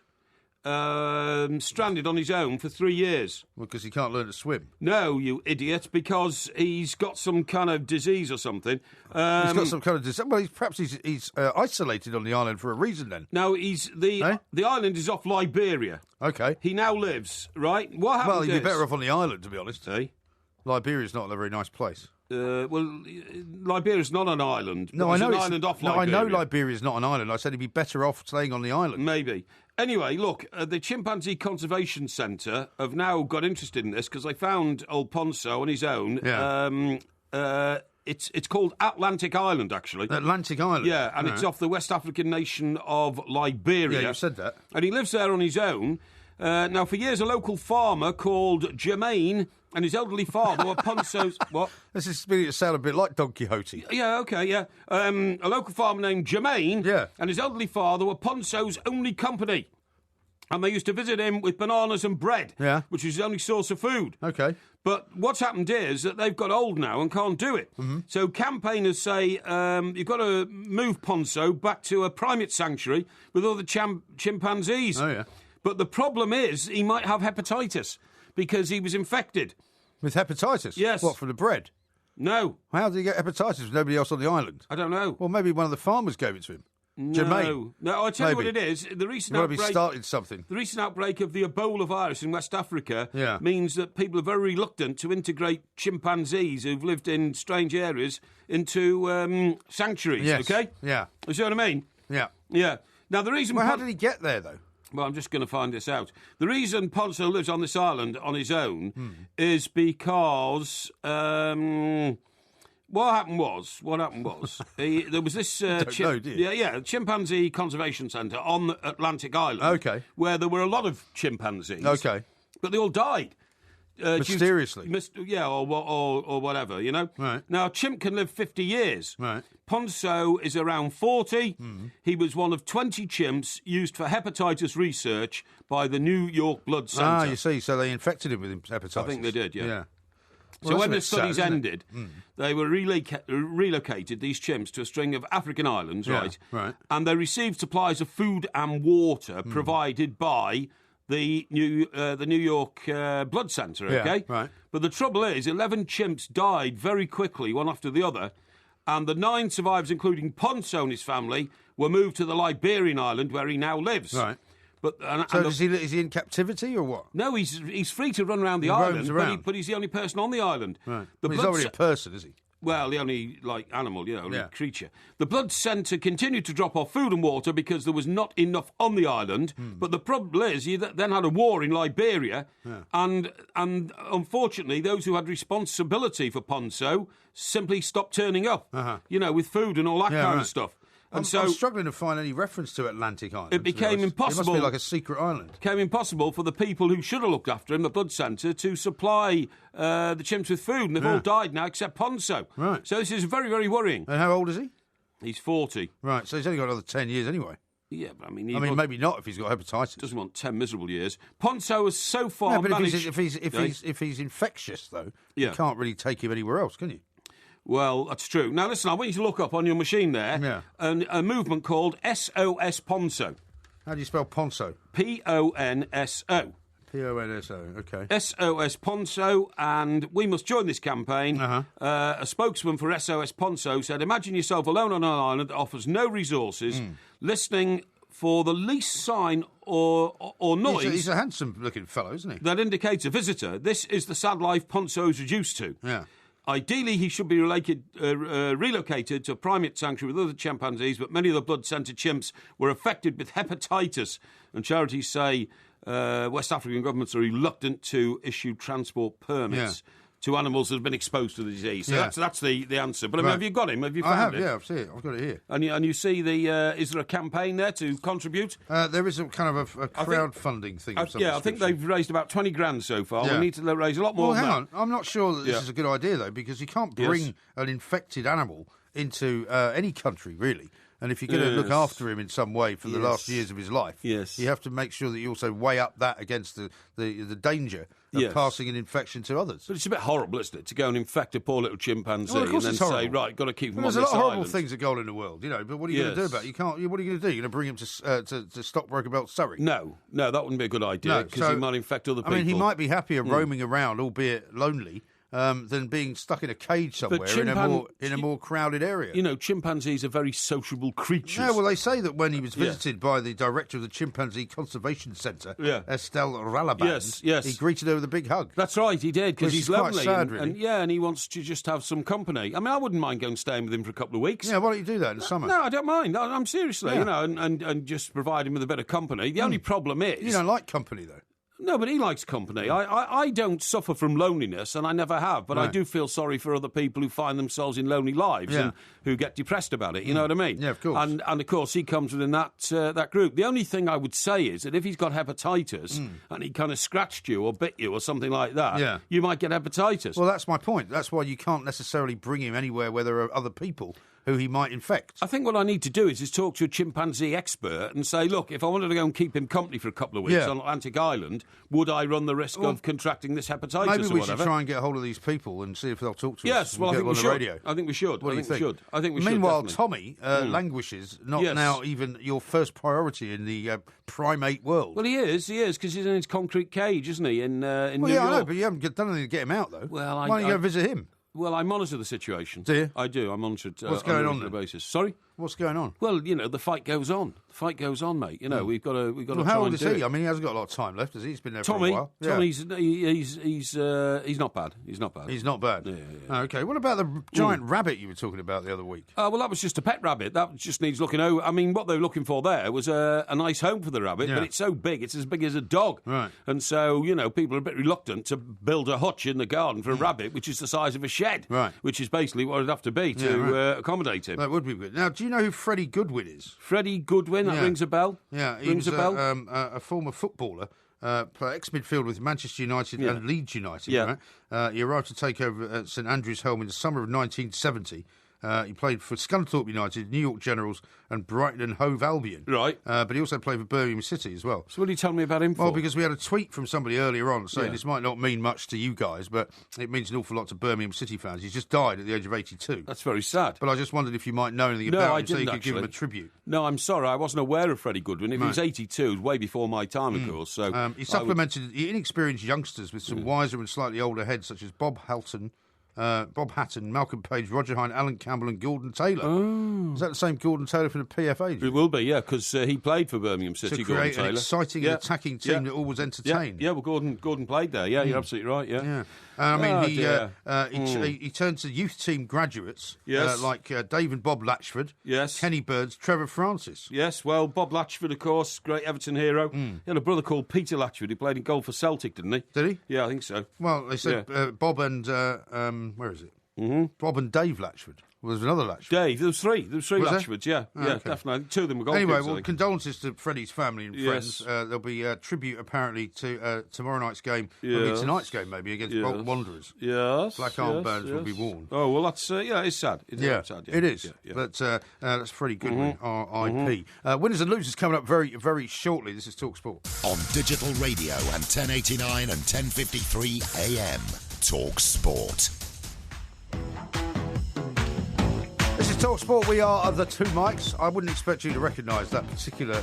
stranded on his own for 3 years. Well, because he can't learn to swim. No, you idiot, because he's got some kind of disease or something. He's got some kind of disease. Well, perhaps he's isolated on the island for a reason then. No, the island is off Liberia. Okay. He now lives, right? What happens Well, he'd be better off on the island, to be honest. Hey? Liberia's not a very nice place. Well, Liberia's not an island. No, I know. It's an island off Liberia. No, I know Liberia's not an island. I said he'd be better off staying on the island. Maybe. Anyway, look, the Chimpanzee Conservation Centre have now got interested in this because they found old Ponzo on his own. Yeah. It's called Atlantic Island, actually. Atlantic Island? Yeah, and it's off the West African nation of Liberia. Yeah, you said that. And he lives there on his own. Now, for years, a local farmer called Jermaine and his elderly father were Ponzo's... What? This is beginning to sound a bit like Don Quixote. Yeah, okay, yeah. A local farmer named Jermaine and his elderly father were Ponzo's only company. And they used to visit him with bananas and bread, which was his only source of food. Okay. But what's happened is that they've got old now and can't do it. Mm-hmm. So campaigners say you've got to move Ponzo back to a primate sanctuary with other chimpanzees. Oh, yeah. But the problem is he might have hepatitis because he was infected. With hepatitis? Yes. What, from the bread? No. How did he get hepatitis with nobody else on the island? I don't know. Well, maybe one of the farmers gave it to him. No. Jermaine. No, I'll tell you what it is. The recent outbreak... started something. The recent outbreak of the Ebola virus in West Africa means that people are very reluctant to integrate chimpanzees who've lived in strange areas into sanctuaries, okay? Yeah. You see what I mean? Yeah. Yeah. Now, the reason... Well, how did he get there, though? Well, I'm just going to find this out. The reason Ponzo lives on this island on his own is because... What happened was there was this Chimpanzee Conservation Centre on the Atlantic Island, where there were a lot of chimpanzees, but they all died mysteriously, or whatever, you know. Right. Now, a chimp can live 50 years. Right. Ponzo is around 40. He was one of 20 chimps used for hepatitis research by the New York Blood Centre. Ah, you see, so they infected him with hepatitis. I think they did, yeah. Well, so when the studies ended, they were relocated, these chimps, to a string of African islands, right? And they received supplies of food and water provided by the New York Blood Centre, okay? Yeah, right. But the trouble is, 11 chimps died very quickly, one after the other, and the 9 survivors, including Ponzo and his family, were moved to the Liberian island where he now lives. Right. But is he in captivity or what? No, he's free to run around the island, but he's the only person on the island. Right. He's already a person, is he? Well, the only, animal, creature. The blood centre continued to drop off food and water because there was not enough on the island. But the problem is, you then had a war in Liberia, and unfortunately, those who had responsibility for Ponzo simply stopped turning up, with food and all that kind of stuff. And I'm struggling to find any reference to Atlantic Island. It became impossible. It must be like a secret island. It became impossible for the people who should have looked after him, the blood centre, to supply the chimps with food. And they've all died now except Ponzo. Right. So this is very, very worrying. And how old is he? He's 40. Right, so he's only got another 10 years anyway. Yeah, but maybe not if he's got hepatitis. Doesn't want 10 miserable years. Ponzo has so far managed... if he's infectious, though, you can't really take him anywhere else, can you? Well, that's true. Now, listen, I want you to look up on your machine there a movement called SOS Ponzo. How do you spell Ponzo? P-O-N-S-O. P-O-N-S-O, OK. SOS Ponzo, and we must join this campaign. A spokesman for SOS Ponzo said, imagine yourself alone on an island that offers no resources, listening for the least sign or noise... He's a handsome-looking fellow, isn't he? ...that indicates a visitor. This is the sad life Ponzo's reduced to. Yeah. Ideally, he should be relocated to a primate sanctuary with other chimpanzees, but many of the blood-centred chimps were affected with hepatitis, and charities say West African governments are reluctant to issue transport permits to animals that have been exposed to the disease. So that's the answer. But have you got him? Have you found it? I have, I've seen it. I've got it here. And you see is there a campaign there to contribute? There is a kind of a crowdfunding thing. I think they've raised about 20 grand so far. We need to raise a lot more. Well, hang on. I'm not sure that this is a good idea, though, because you can't bring an infected animal into any country, really. And if you're going to look after him in some way for the last years of his life, you have to make sure that you also weigh up that against the danger of passing an infection to others. But it's a bit horrible, isn't it, to go and infect a poor little chimpanzee and then say, right, got to keep him on this island. There's a lot of horrible things that go on in the world, but what are you going to do about it? You can't. What are you going to do? You're going to bring him to Stockbroker Belt, Surrey? No, that wouldn't be a good idea because he might infect other people. I mean, he might be happier roaming around, albeit lonely, than being stuck in a cage somewhere in a more crowded area. Chimpanzees are very sociable creatures. Yeah, well, they say that when he was visited by the director of the Chimpanzee Conservation Centre, Estelle Ralaband, he greeted her with a big hug. That's right, he did, because he's lonely. Quite sad, really. And he wants to just have some company. I mean, I wouldn't mind going staying with him for a couple of weeks. Yeah, why don't you do that in the summer? No, I don't mind. I'm seriously, and just provide him with a bit of company. The only problem is... You don't like company, though. No, but he likes company. I don't suffer from loneliness, and I never have, but I do feel sorry for other people who find themselves in lonely lives and who get depressed about it, you know what I mean? Yeah, of course. And of course, he comes within that group. The only thing I would say is that if he's got hepatitis and he kind of scratched you or bit you or something like that, you might get hepatitis. Well, that's my point. That's why you can't necessarily bring him anywhere where there are other people who he might infect. I think what I need to do is talk to a chimpanzee expert and say, look, if I wanted to go and keep him company for a couple of weeks on Atlantic Island, would I run the risk of contracting this hepatitis or whatever? Maybe we should try and get hold of these people and see if they'll talk to us. Yes, well, I think we should. Radio. I think we should. What do you think? I think we should. Meanwhile, definitely. Tommy languishes, not now even your first priority in the primate world. Well, he is, because he's in his concrete cage, isn't he, in New York? I know, but you haven't done anything to get him out, though. Well, why don't you go visit him? Well, I monitor the situation. Do you? I do. I monitor it What's going on a regular basis. Sorry? What's going on? Well, the fight goes on. The fight goes on, mate. We've got to try how old and is do he? it. I mean, he hasn't got a lot of time left, has he? He's been there for a while. Tommy's he's not bad. He's not bad. He's not bad. Yeah. Oh, okay. What about the giant rabbit you were talking about the other week? Well, that was just a pet rabbit. That just needs looking over. I mean, what they were looking for there was a nice home for the rabbit, but it's so big, it's as big as a dog. Right. And so, people are a bit reluctant to build a hutch in the garden for a rabbit, which is the size of a shed. Right. Which is basically what it'd have to be to accommodate him. That would be good. Now, do you know who Freddie Goodwin is? Freddie Goodwin, that rings a bell. Yeah, he was a former footballer, ex-midfielder with Manchester United and Leeds United. Yeah. Right? He arrived to take over at St Andrews Helm in the summer of 1970. He played for Scunthorpe United, New York Generals and Brighton and Hove Albion. Right. But he also played for Birmingham City as well. So what are you telling me about him for? Well, because we had a tweet from somebody earlier on saying this might not mean much to you guys, but it means an awful lot to Birmingham City fans. He's just died at the age of 82. That's very sad. But I just wondered if you might know anything about him so you could give him a tribute. No, I'm sorry. I wasn't aware of Freddie Goodwin. If he was 82, it was way before my time, of course. So he supplemented the inexperienced youngsters with some wiser and slightly older heads, such as Bob Halton, Bob Hatton, Malcolm Page, Roger Hine, Alan Campbell and Gordon Taylor. Oh. Is that the same Gordon Taylor from the PFA? It will be, yeah, because he played for Birmingham City, to Gordon create Taylor. an exciting and attacking team that always entertained. Yeah, well, Gordon played there. Yeah, you're absolutely right, yeah. He turned to youth team graduates like Dave and Bob Latchford, Kenny Birds, Trevor Francis. Yes, well, Bob Latchford, of course, great Everton hero. He had a brother called Peter Latchford who played in goal for Celtic, didn't he? Did he? Yeah, I think so. Well, they said Bob and, where is it? Mm-hmm. Bob and Dave Latchford. Well, there's another Latchford. Dave, there was three Latchfords, yeah. Okay. Definitely. Two of them were goalkeepers. Anyway, well, condolences to Freddie's family and friends. There'll be a tribute, apparently, to tomorrow night's game. Maybe tonight's game, maybe, against Bolton Wanderers. Yes. Black armbands will be worn. Oh, well, that's, it's sad. It's sad, it is. Yeah. But that's Freddie Goodwin, R.I.P. Winners and losers coming up very, very shortly. This is TalkSport. On digital radio and 1089 and 1053 AM. TalkSport. This is TalkSport. We are the two mics. I wouldn't expect you to recognise that particular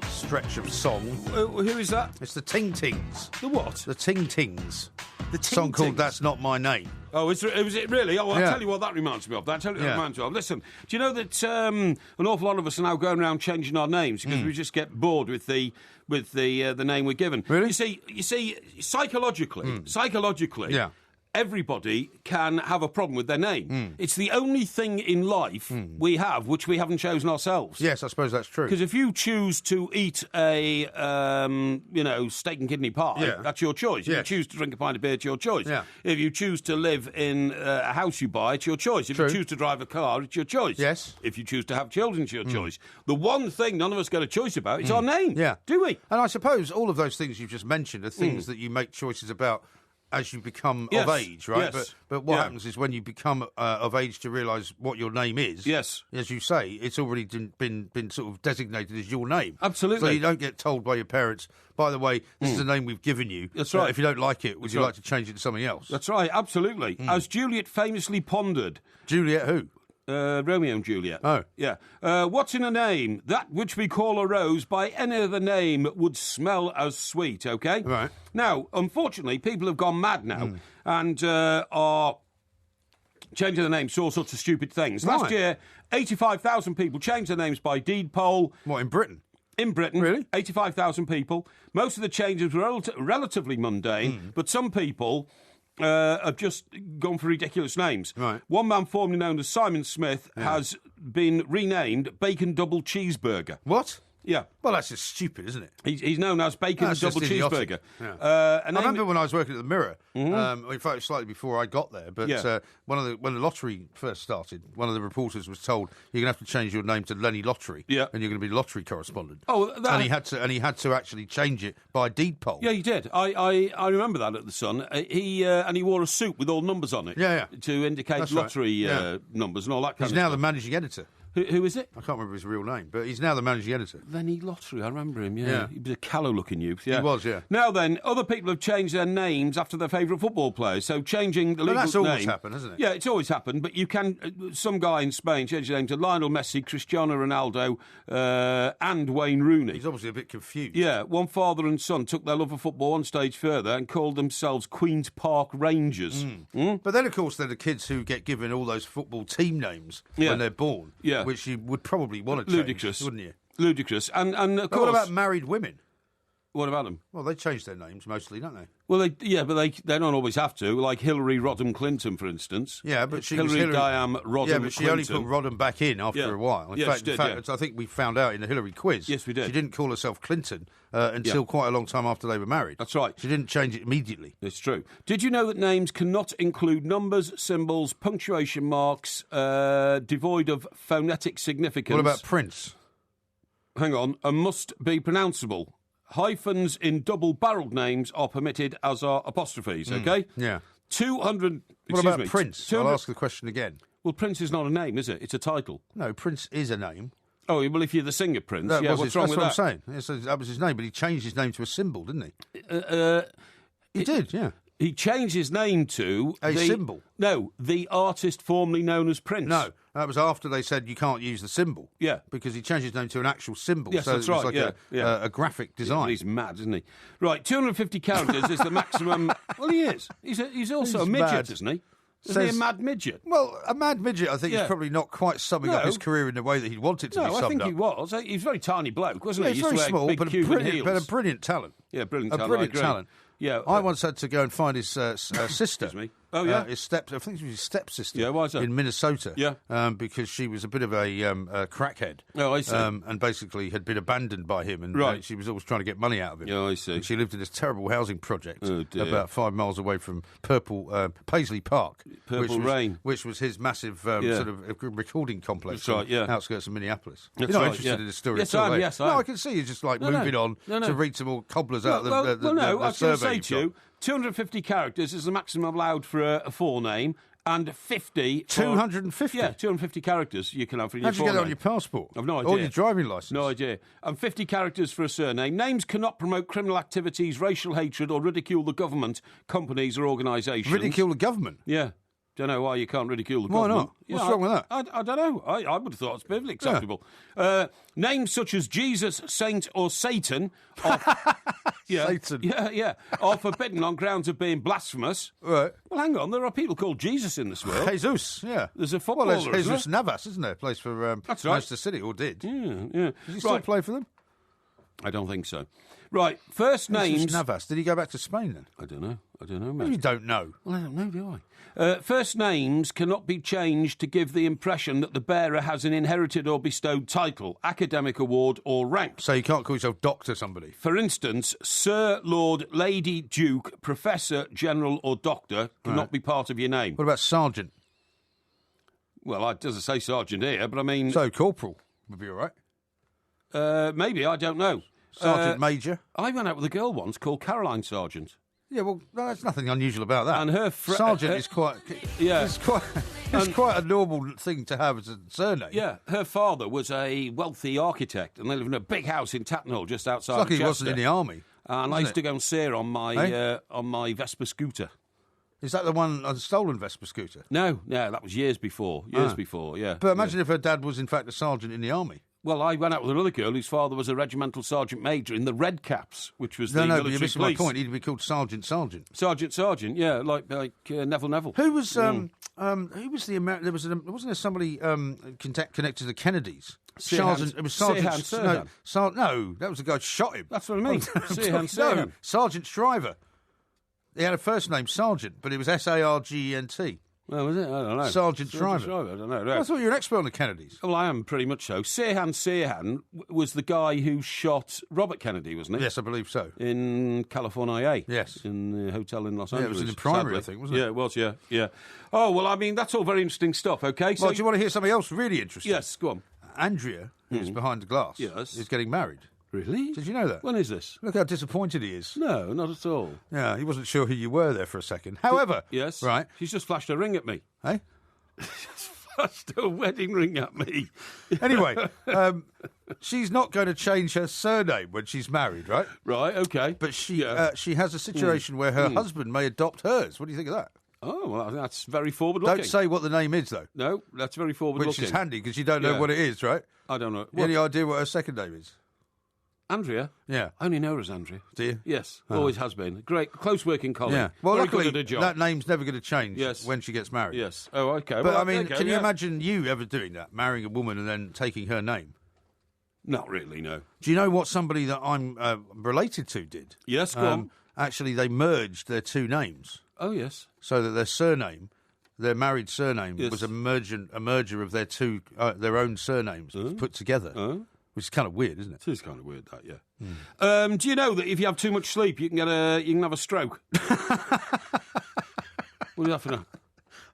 stretch of song. Who is that? It's the Ting Tings. The what? The Ting Tings. The Ting song called Tings? That's Not My Name. Oh, was it really? Oh, well, I'll tell you what that reminds me of. Listen, do you know that an awful lot of us are now going around changing our names because we just get bored with the name we're given? Really? You see, psychologically, everybody can have a problem with their name. It's the only thing in life we have which we haven't chosen ourselves. Yes, I suppose that's true. Because if you choose to eat a steak and kidney pie, that's your choice. If you choose to drink a pint of beer, it's your choice. Yeah. If you choose to live in a house you buy, it's your choice. If you choose to drive a car, it's your choice. Yes. If you choose to have children, it's your choice. The one thing none of us get a choice about is our name. Yeah. Do we? And I suppose all of those things you've just mentioned are things that you make choices about as you become of age, right? Yes. But what happens is when you become of age to realise what your name is, as you say, it's already been sort of designated as your name. Absolutely. So you don't get told by your parents, by the way, this is the name we've given you. That's right. If you don't like it, would you like to change it to something else? That's right, absolutely. As Juliet famously pondered. Juliet who? Romeo and Juliet. Oh. Yeah. What's in a name? That which we call a rose by any other name would smell as sweet, OK? Right. Now, unfortunately, people have gone mad now and are changing their names to all sorts of stupid things. Right. Last year, 85,000 people changed their names by deed poll. What, in Britain? In Britain, really? 85,000 people. Most of the changes were relatively mundane, but some people have just gone for ridiculous names. Right. One man formerly known as Simon Smith has been renamed Bacon Double Cheeseburger. What? Yeah. Well, that's just stupid, isn't it? He's known as Bacon Double Cheeseburger. Yeah. I remember when I was working at the Mirror, in fact, it was slightly before I got there, but when the lottery first started, one of the reporters was told, you're going to have to change your name to Lenny Lottery, and you're going to be lottery correspondent. Oh, and he had to actually change it by deed poll. Yeah, he did. I remember that at the Sun. He wore a suit with all numbers on it to indicate That's lottery right. numbers and all that kind of stuff. He's now the managing editor. Who is it? I can't remember his real name, but he's now the managing editor. Lenny Lottery, I remember him, yeah. He was a callow-looking youth, yeah. He was, yeah. Now then, other people have changed their names after their favourite football players, so changing the legal name... that's always happened, hasn't it? Yeah, it's always happened, but you can... some guy in Spain changed his name to Lionel Messi, Cristiano Ronaldo, and Wayne Rooney. He's obviously a bit confused. Yeah, one father and son took their love of football one stage further and called themselves Queen's Park Rangers. But then, of course, they're the kids who get given all those football team names when they're born, which you would probably want to change, ludicrous, wouldn't you? Ludicrous. And of course... what about married women? What about them? Well, they change their names mostly, don't they? Well, they don't always have to. Like Hillary Rodham Clinton, for instance. Yeah, but she Hillary Diam Rodham. Yeah, but she Clinton. only put Rodham back in after a while. In fact, I think we found out in the Hillary quiz. Yes, we did. She didn't call herself Clinton until quite a long time after they were married. That's right. She didn't change it immediately. It's true. Did you know that names cannot include numbers, symbols, punctuation marks, devoid of phonetic significance? What about Prince? Hang on. And must be pronounceable. Hyphens in double-barrelled names are permitted, as are apostrophes, OK? Yeah. 200... What about Prince? I'll ask the question again. Well, Prince is not a name, is it? It's a title. No, Prince is a name. Oh, well, if you're the singer Prince, what's wrong with that? That's what I'm saying. Yes, that was his name, but he changed his name to a symbol, didn't he? He did, yeah. He changed his name to... a symbol? No, the artist formerly known as Prince. No, that was after they said you can't use the symbol. Yeah. Because he changed his name to an actual symbol. Yes, so that's it was right, like a graphic design. He's mad, isn't he? Right, 250 characters is the maximum... Well, he is. He's also a midget, mad. isn't he? Isn't he a mad midget? Well, a mad midget, I think, is probably not quite summing up his career in the way that he'd want it to be summed up. I think he was. He was a very tiny bloke, wasn't he? He was very small, but a brilliant talent. Yeah, brilliant talent. A brilliant talent. Yeah, I once had to go and find his sister. Excuse me. Oh, yeah? I think it was his stepsister. Yeah, why is that? In Minnesota. Yeah. Because she was a bit of a crackhead. Oh, I see. And basically had been abandoned by him, and she was always trying to get money out of him. Yeah, I see. And she lived in this terrible housing project about 5 miles away from Paisley Park. Which was his massive sort of recording complex. That's right, yeah. Outskirts of Minneapolis. That's You're not right, interested in this story yes, at all, I am, eh? yes, I am. No, I can see you just moving on to read some more cobblers out of the I was going to survey say to you, 250 characters is the maximum allowed for a forename, and 50... 250? Yeah, 250 characters you can have for your forename. How'd you get it on your passport? I've no idea. Or your driving licence? No idea. And 50 characters for a surname. Names cannot promote criminal activities, racial hatred, or ridicule the government, companies, or organisations. Ridicule the government? Yeah. Don't know why you can't ridicule the government. Why not? What's wrong with that? I don't know. I would have thought it's perfectly acceptable. Names such as Jesus, Saint, or Satan are, Satan. Yeah, are forbidden on grounds of being blasphemous. Right. Well, hang on. There are people called Jesus in this world. Jesus, yeah. There's a footballer, there's Jesus Navas, isn't there? Plays for Manchester City, or did. Yeah. Does he still play for them? I don't think so. Right, first names... Jesus Navas. Did he go back to Spain then? I don't know, mate. You don't know. Well, I don't know, do I? First names cannot be changed to give the impression that the bearer has an inherited or bestowed title, academic award or rank. So you can't call yourself Doctor somebody? For instance, Sir, Lord, Lady, Duke, Professor, General or Doctor cannot be part of your name. What about Sergeant? Well, it doesn't say Sergeant here, but I mean... So Corporal would be all right? Maybe, I don't know. Sergeant Major? I went out with a girl once called Caroline Sergeant. Yeah, well, no, there's nothing unusual about that. And her Sergeant is quite... Yeah. It's quite a normal thing to have as a surname. Yeah, her father was a wealthy architect, and they lived in a big house in Tattenhall, just outside It's like he wasn't in the army. And I used to go and see her on my Vespa scooter. Is that the one, a stolen Vespa scooter? No, that was years before, yeah. But imagine if her dad was, in fact, a sergeant in the army. Well, I went out with another girl whose father was a regimental sergeant major in the Red Caps, which was the military but you're missing police. my point. He'd be called Sergeant. Sergeant, yeah, like Neville. Who was the American? Wasn't there somebody connected to the Kennedys? Sergeant. It was Sergeant. Sirhan. No, that was the guy who shot him. That's what I mean. Sirhan. No, Sergeant Shriver. He had a first name Sergeant, but it was Sargent. Well, was it? I don't know. Sergeant Shriver. I don't know. Well, I thought you were an expert on the Kennedys. Well, I am pretty much so. Sirhan was the guy who shot Robert Kennedy, wasn't he? Yes, I believe so. In California. Yes. In the hotel in Los Angeles. It was in the primary, sadly. I think, wasn't it? Yeah, it was, yeah. Oh, well, I mean, that's all very interesting stuff, OK? So, do you want to hear something else really interesting? Yes, go on. Andrea, who's behind the glass, is getting married. Really? Did you know that? When is this? Look how disappointed he is. No, not at all. Yeah, he wasn't sure who you were there for a second. However... Yes. Right. She's just flashed a ring at me. Hey? She's flashed a wedding ring at me. Anyway, she's not going to change her surname when she's married, right? Right, OK. But she has a situation where her husband may adopt hers. What do you think of that? Oh, well, that's very forward-looking. Don't say what the name is, though. No, that's very forward-looking. Which is handy, because you don't know what it is, right? I don't know. Any idea what her second name is? Andrea? Yeah. I only know her as Andrea. Do you? Yes, always has been. Great, close working colleague. Yeah. Well, very luckily, good at her job. that name's never going to change when she gets married. Yes. Oh, OK. But, I mean, can you imagine you ever doing that, marrying a woman and then taking her name? Not really, no. Do you know what somebody that I'm related to did? Yes, go on. Actually, they merged their two names. Oh, yes. So that their surname, their married surname, was a merger of their two, their own surnames put together. Which is kind of weird, isn't it? It is kind of weird, that, yeah. Do you know that if you have too much sleep, you can have a stroke? What do you have to know?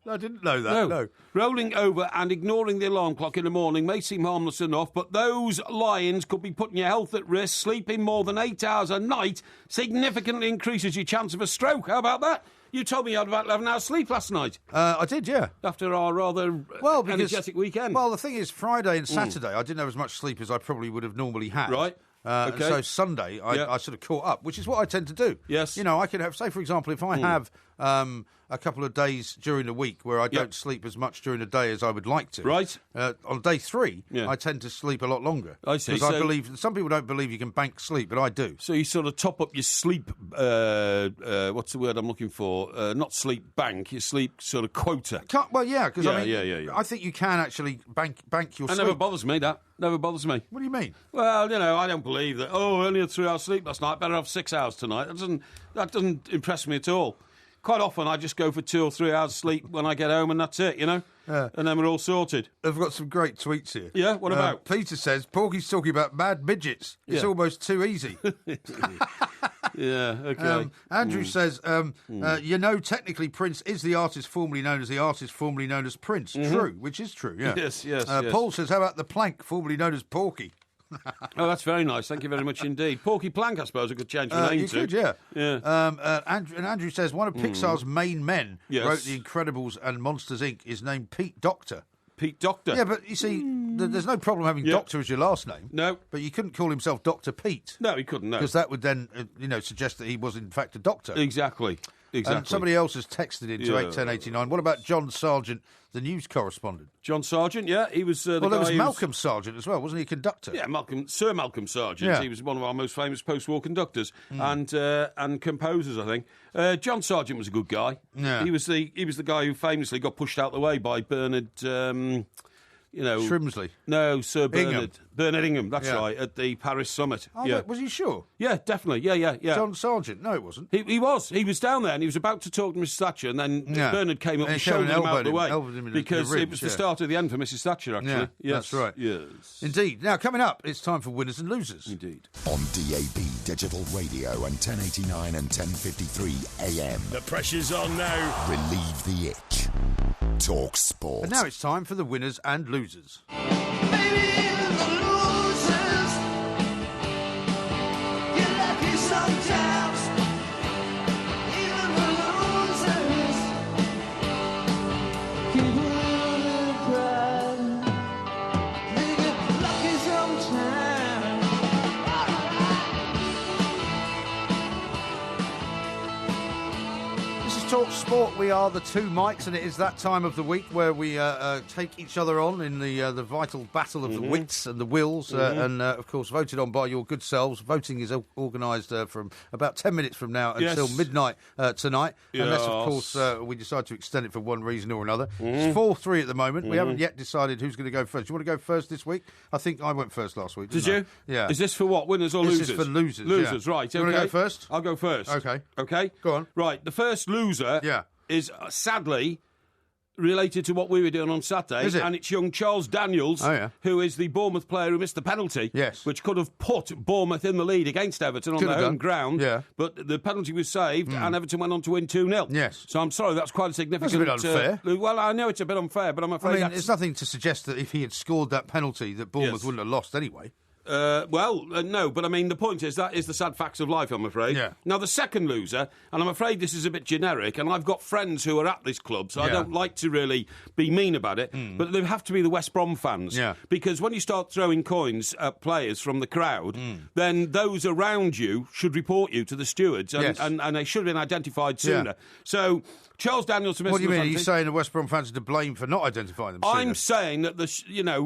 I didn't know that, no. Rolling over and ignoring the alarm clock in the morning may seem harmless enough, but those lines could be putting your health at risk. Sleeping more than 8 hours a night significantly increases your chance of a stroke. How about that? You told me you had about 11 hours sleep last night. I did, yeah. After our rather energetic weekend. Well, the thing is, Friday and Saturday, I didn't have as much sleep as I probably would have normally had. Right. Okay. So Sunday, I sort of caught up, which is what I tend to do. Yes. You know, I could have, say, for example, if I have a couple of days during the week where I don't sleep as much during the day as I would like to. Right. On day 3, I tend to sleep a lot longer. I see. Because I believe, some people don't believe you can bank sleep, but I do. So you sort of top up your sleep, what's the word I'm looking for? Not sleep bank, your sleep sort of quota. Because I think you can actually bank your sleep. That never bothers me, that. Never bothers me. What do you mean? Well, I don't believe that, I only had 3 hours sleep last night, better have 6 hours tonight. That doesn't impress me at all. Quite often I just go for 2 or 3 hours sleep when I get home and that's it, And then we're all sorted. I've got some great tweets here. Yeah, what about? Peter says, Porky's talking about mad midgets. It's almost too easy. Yeah, okay. Andrew says, technically Prince is the artist formerly known as the artist formerly known as Prince. True, which is true, yeah. Yes. Paul says, how about the Plank formerly known as Porky? Oh, that's very nice. Thank you very much indeed. Porky Plank, I suppose, I could change the name to. You could, yeah. Andrew says, one of Pixar's main men wrote The Incredibles and Monsters, Inc. is named Pete Docter. Pete Docter. Yeah, but you see, there's no problem having Doctor as your last name. No. But you couldn't call himself Dr. Pete. No, he couldn't, no. Because that would then, suggest that he was in fact a doctor. Exactly. And somebody else has texted into 81089. What about John Sargent, the news correspondent? John Sargent, yeah, he was the guy. Well, there was Malcolm Sargent as well, wasn't he a conductor? Yeah, Sir Malcolm Sargent. Yeah. He was one of our most famous post-war conductors and composers, I think. John Sargent was a good guy. Yeah. He was the guy who famously got pushed out of the way by Bernard. Shrimsley. No, Sir Bernard. Ingham. Bernard Ingham, that's right, at the Paris summit. Oh, was he sure? Yeah, definitely. Yeah. John Sargent? No, it wasn't. He was. He was down there and he was about to talk to Mrs. Thatcher and then Bernard came up and shouldered him out of the way. Because it was the start of the end for Mrs. Thatcher, actually. Yeah, yes, that's right. Yes. Indeed. Now, coming up, it's time for Winners and Losers. Indeed. On DAB Digital Radio and 1089 and 1053 AM. The pressure's on now. Relieve the itch. Talk sport. And now it's time for the Winners and Losers. Talk Sport, we are the two Mikes, and it is that time of the week where we take each other on in the vital battle of the wits and the wills, and of course voted on by your good selves. Voting is organised from about 10 minutes from now until midnight tonight, unless of course we decide to extend it for one reason or another. It's 4-3 at the moment. We haven't yet decided who's going to go first. Do you want to go first this week? I think I went first last week. Did you? Yeah. Is this for what? Winners or losers? This is for losers. Losers, right. Do you want to go first? I'll go first. Okay. Go on. Right. The first loser is sadly related to what we were doing on Saturday. Is it? And it's young Charles Daniels, who is the Bournemouth player who missed the penalty, which could have put Bournemouth in the lead against Everton on their home ground. Yeah. But the penalty was saved and Everton went on to win 2-0. Yes. So I'm sorry, that's quite a significant... That's a bit unfair. Well, I know it's a bit unfair, but I'm afraid it's nothing to suggest that if he had scored that penalty that Bournemouth wouldn't have lost anyway. No, but I mean, the point is that is the sad facts of life, I'm afraid. Yeah. Now, the second loser, and I'm afraid this is a bit generic, and I've got friends who are at this club, so I don't like to really be mean about it, but they have to be the West Brom fans. Yeah. Because when you start throwing coins at players from the crowd, then those around you should report you to the stewards, and they should have been identified sooner. Yeah. So... Charles Daniels... What do you mean? Are you saying the West Brom fans are to blame for not identifying them sooner? I'm saying that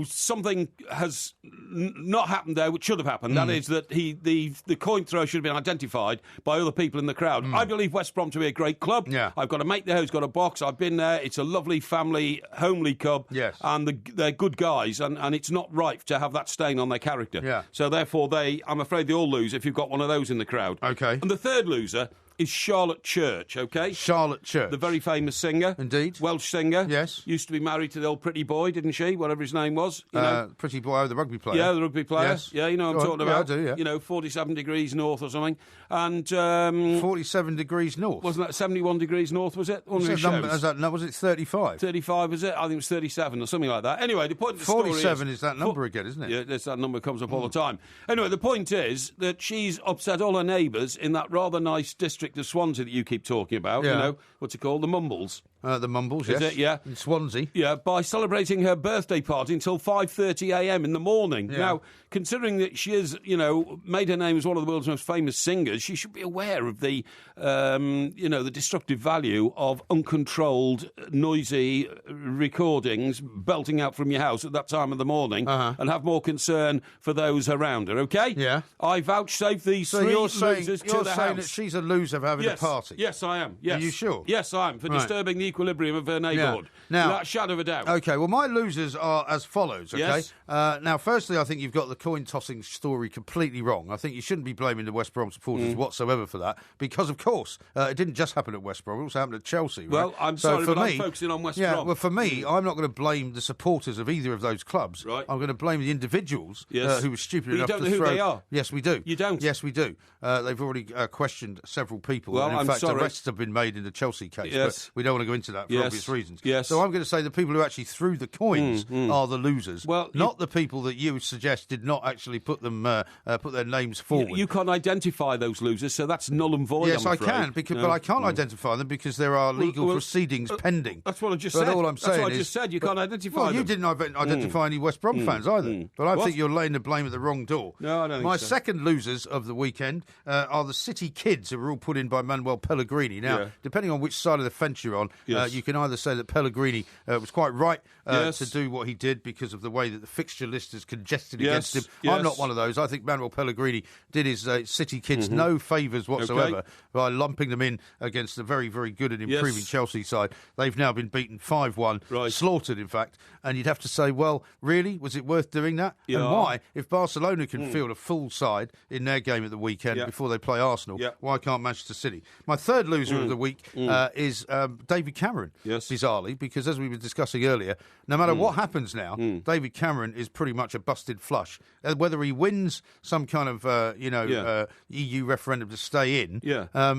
something has not happened there which should have happened. That is that the coin throw should have been identified by other people in the crowd. I believe West Brom to be a great club. Yeah. I've got a mate there who's got a box. I've been there. It's a lovely family, homely club. Yes. And they're good guys, and it's not right to have that stain on their character. Yeah. So therefore, I'm afraid they all lose if you've got one of those in the crowd. Okay. And the third loser is Charlotte Church, OK? Charlotte Church. The very famous singer. Indeed. Welsh singer. Yes. Used to be married to the old pretty boy, didn't she? Whatever his name was. You know? Pretty boy, the rugby player. Yeah, the rugby player. Yes. Yeah, you know what I'm talking about. Yeah, I do, yeah. 47 degrees north or something. And 47 degrees north? Wasn't that 71 degrees north, was it? Was it 35? 35, was it? I think it was 37 or something like that. Anyway, the point of the story 47 is that number again, isn't it? Yeah, that number comes up all the time. Anyway, the point is that she's upset all her neighbours in that rather nice district of Swansea that you keep talking about. Yeah. You know, what's it called? The Mumbles. The Mumbles, Is yes. it? Yeah. In Swansea. Yeah, by celebrating her birthday party until 5:30 a.m. in the morning. Yeah. Now, considering that she has, made her name as one of the world's most famous singers, she should be aware of the, the destructive value of uncontrolled, noisy recordings belting out from your house at that time of the morning, and have more concern for those around her, OK? Yeah. I vouchsafe these three losers to the You're saying that house. she's a loser for having a party? Yes, I am. Yes. Are you sure? Yes, I am, for disturbing the equilibrium of her neighbourhood. Now, without a shadow of a doubt. OK, well, my losers are as follows, OK? Yes. Now, firstly, I think you've got the coin-tossing story completely wrong. I think you shouldn't be blaming the West Brom supporters whatsoever for that, because, of course, it didn't just happen at West Brom, it also happened at Chelsea. Right? Well, I'm sorry, but I'm focusing on West Brom. Well, for me, I'm not going to blame the supporters of either of those clubs. Right. I'm going to blame the individuals who were stupid But enough you don't to know throw... who they are. Yes, we do. You don't? Yes, we do. They've already questioned several people. Well, and in I'm fact, sorry. arrests have been made in the Chelsea case. Yes. But we don't want to go into that for obvious reasons. Yes. So I'm going to say the people who actually threw the coins are the losers. Well, not the people that you suggest did not actually put them put their names forward. You can't identify those losers, so that's null and void. Yes, I'm I afraid. can, but I can't identify them because there are legal proceedings pending. That's what I just but said. all I'm saying that's what I is, just said. You can't identify well, them. you didn't identify any West Brom fans either. But I What? think you're laying the blame at the wrong door. No, I don't think My so. second losers of the weekend are the City kids who were all put in by Manuel Pellegrini. Now, depending on which side of the fence you're on, you can either say that Pellegrini was quite right to do what he did because of the way that the fixture list is congested against him. I'm not one of those. I think Manuel Pellegrini did his City kids no favours whatsoever by lumping them in against a very, very good and improving Chelsea side. They've now been beaten 5-1, slaughtered, in fact. And you'd have to say, well, really? Was it worth doing that? Yeah. And why? If Barcelona can field a full side in their game at the weekend before they play Arsenal, why can't Manchester City? My third loser of the week is David Cameron, bizarrely, because as we were discussing earlier, no matter what happens now, David Cameron is pretty much a busted flush. Whether he wins some kind of, EU referendum to stay in,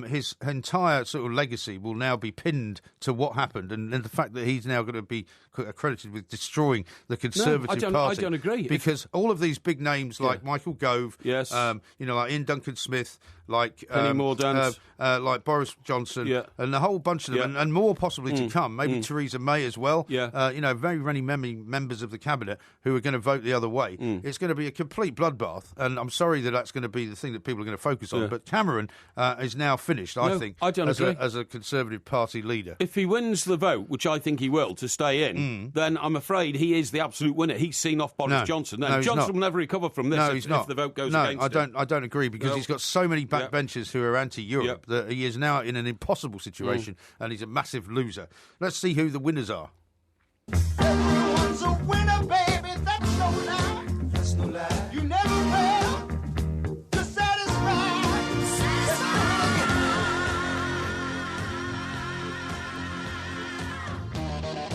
his entire sort of legacy will now be pinned to what happened and the fact that he's now going to be accredited with destroying the Conservative Party. I don't agree. Because all of these big names like Michael Gove, like Ian Duncan Smith, like Penny Mordaunt, like Boris Johnson, and a whole bunch of them, and more possibly to come. Maybe Theresa May as well. Very many members of the cabinet who are going to vote the other way. It's going to be a complete bloodbath, and I'm sorry that that's going to be the thing that people are going to focus on. But Cameron is now finished, I think, as a Conservative Party leader. If he wins the vote, which I think he will, to stay in, then I'm afraid he is the absolute winner. He's seen off Boris Johnson. No, Johnson will never recover from this if the vote goes against him. I don't agree because he's got so many backbenchers who are anti-Europe that he is now in an impossible situation and he's a massive loser. Let's see who the winners are. Everyone's a winner, baby, that's no lie. That's no lie. You never fail to satisfy.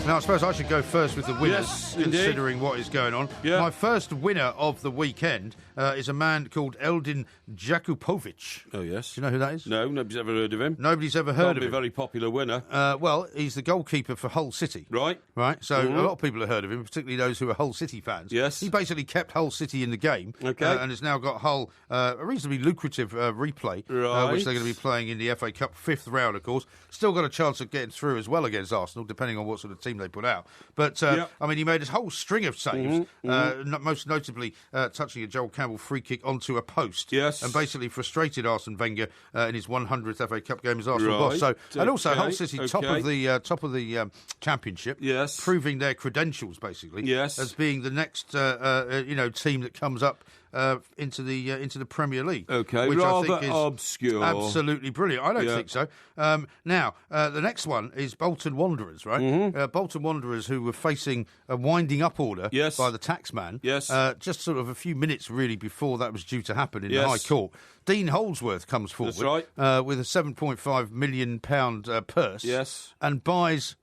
Now, I suppose I should go first with the winners, considering what is going on. Yeah. My first winner of the weekend is a man called Eldin Jakupovic. Oh, yes. Do you know who that is? No, nobody's ever heard of him. Nobody's ever heard of him. A very popular winner. Well, he's the goalkeeper for Hull City. Right. So a lot of people have heard of him, particularly those who are Hull City fans. Yes. He basically kept Hull City in the game. Okay. And has now got Hull a reasonably lucrative replay, which they're going to be playing in the FA Cup 5th round, of course. Still got a chance of getting through as well against Arsenal, depending on what sort of team they put out. But, I mean, he made a whole string of saves, most notably touching a Joel Campbell free kick onto a post. Yes. And basically frustrated Arsene Wenger in his 100th FA Cup game as Arsenal boss. So, and also Hull City top of the championship, proving their credentials basically as being the next team that comes up into the Premier League. Okay, which rather I think is obscure. Absolutely brilliant. I don't think so. Now, the next one is Bolton Wanderers, right? Bolton Wanderers, who were facing a winding up order by the taxman. Yes. Just sort of a few minutes really before that was due to happen in the High Court. Dean Holdsworth comes forward That's right. with a £7.5 million purse and buys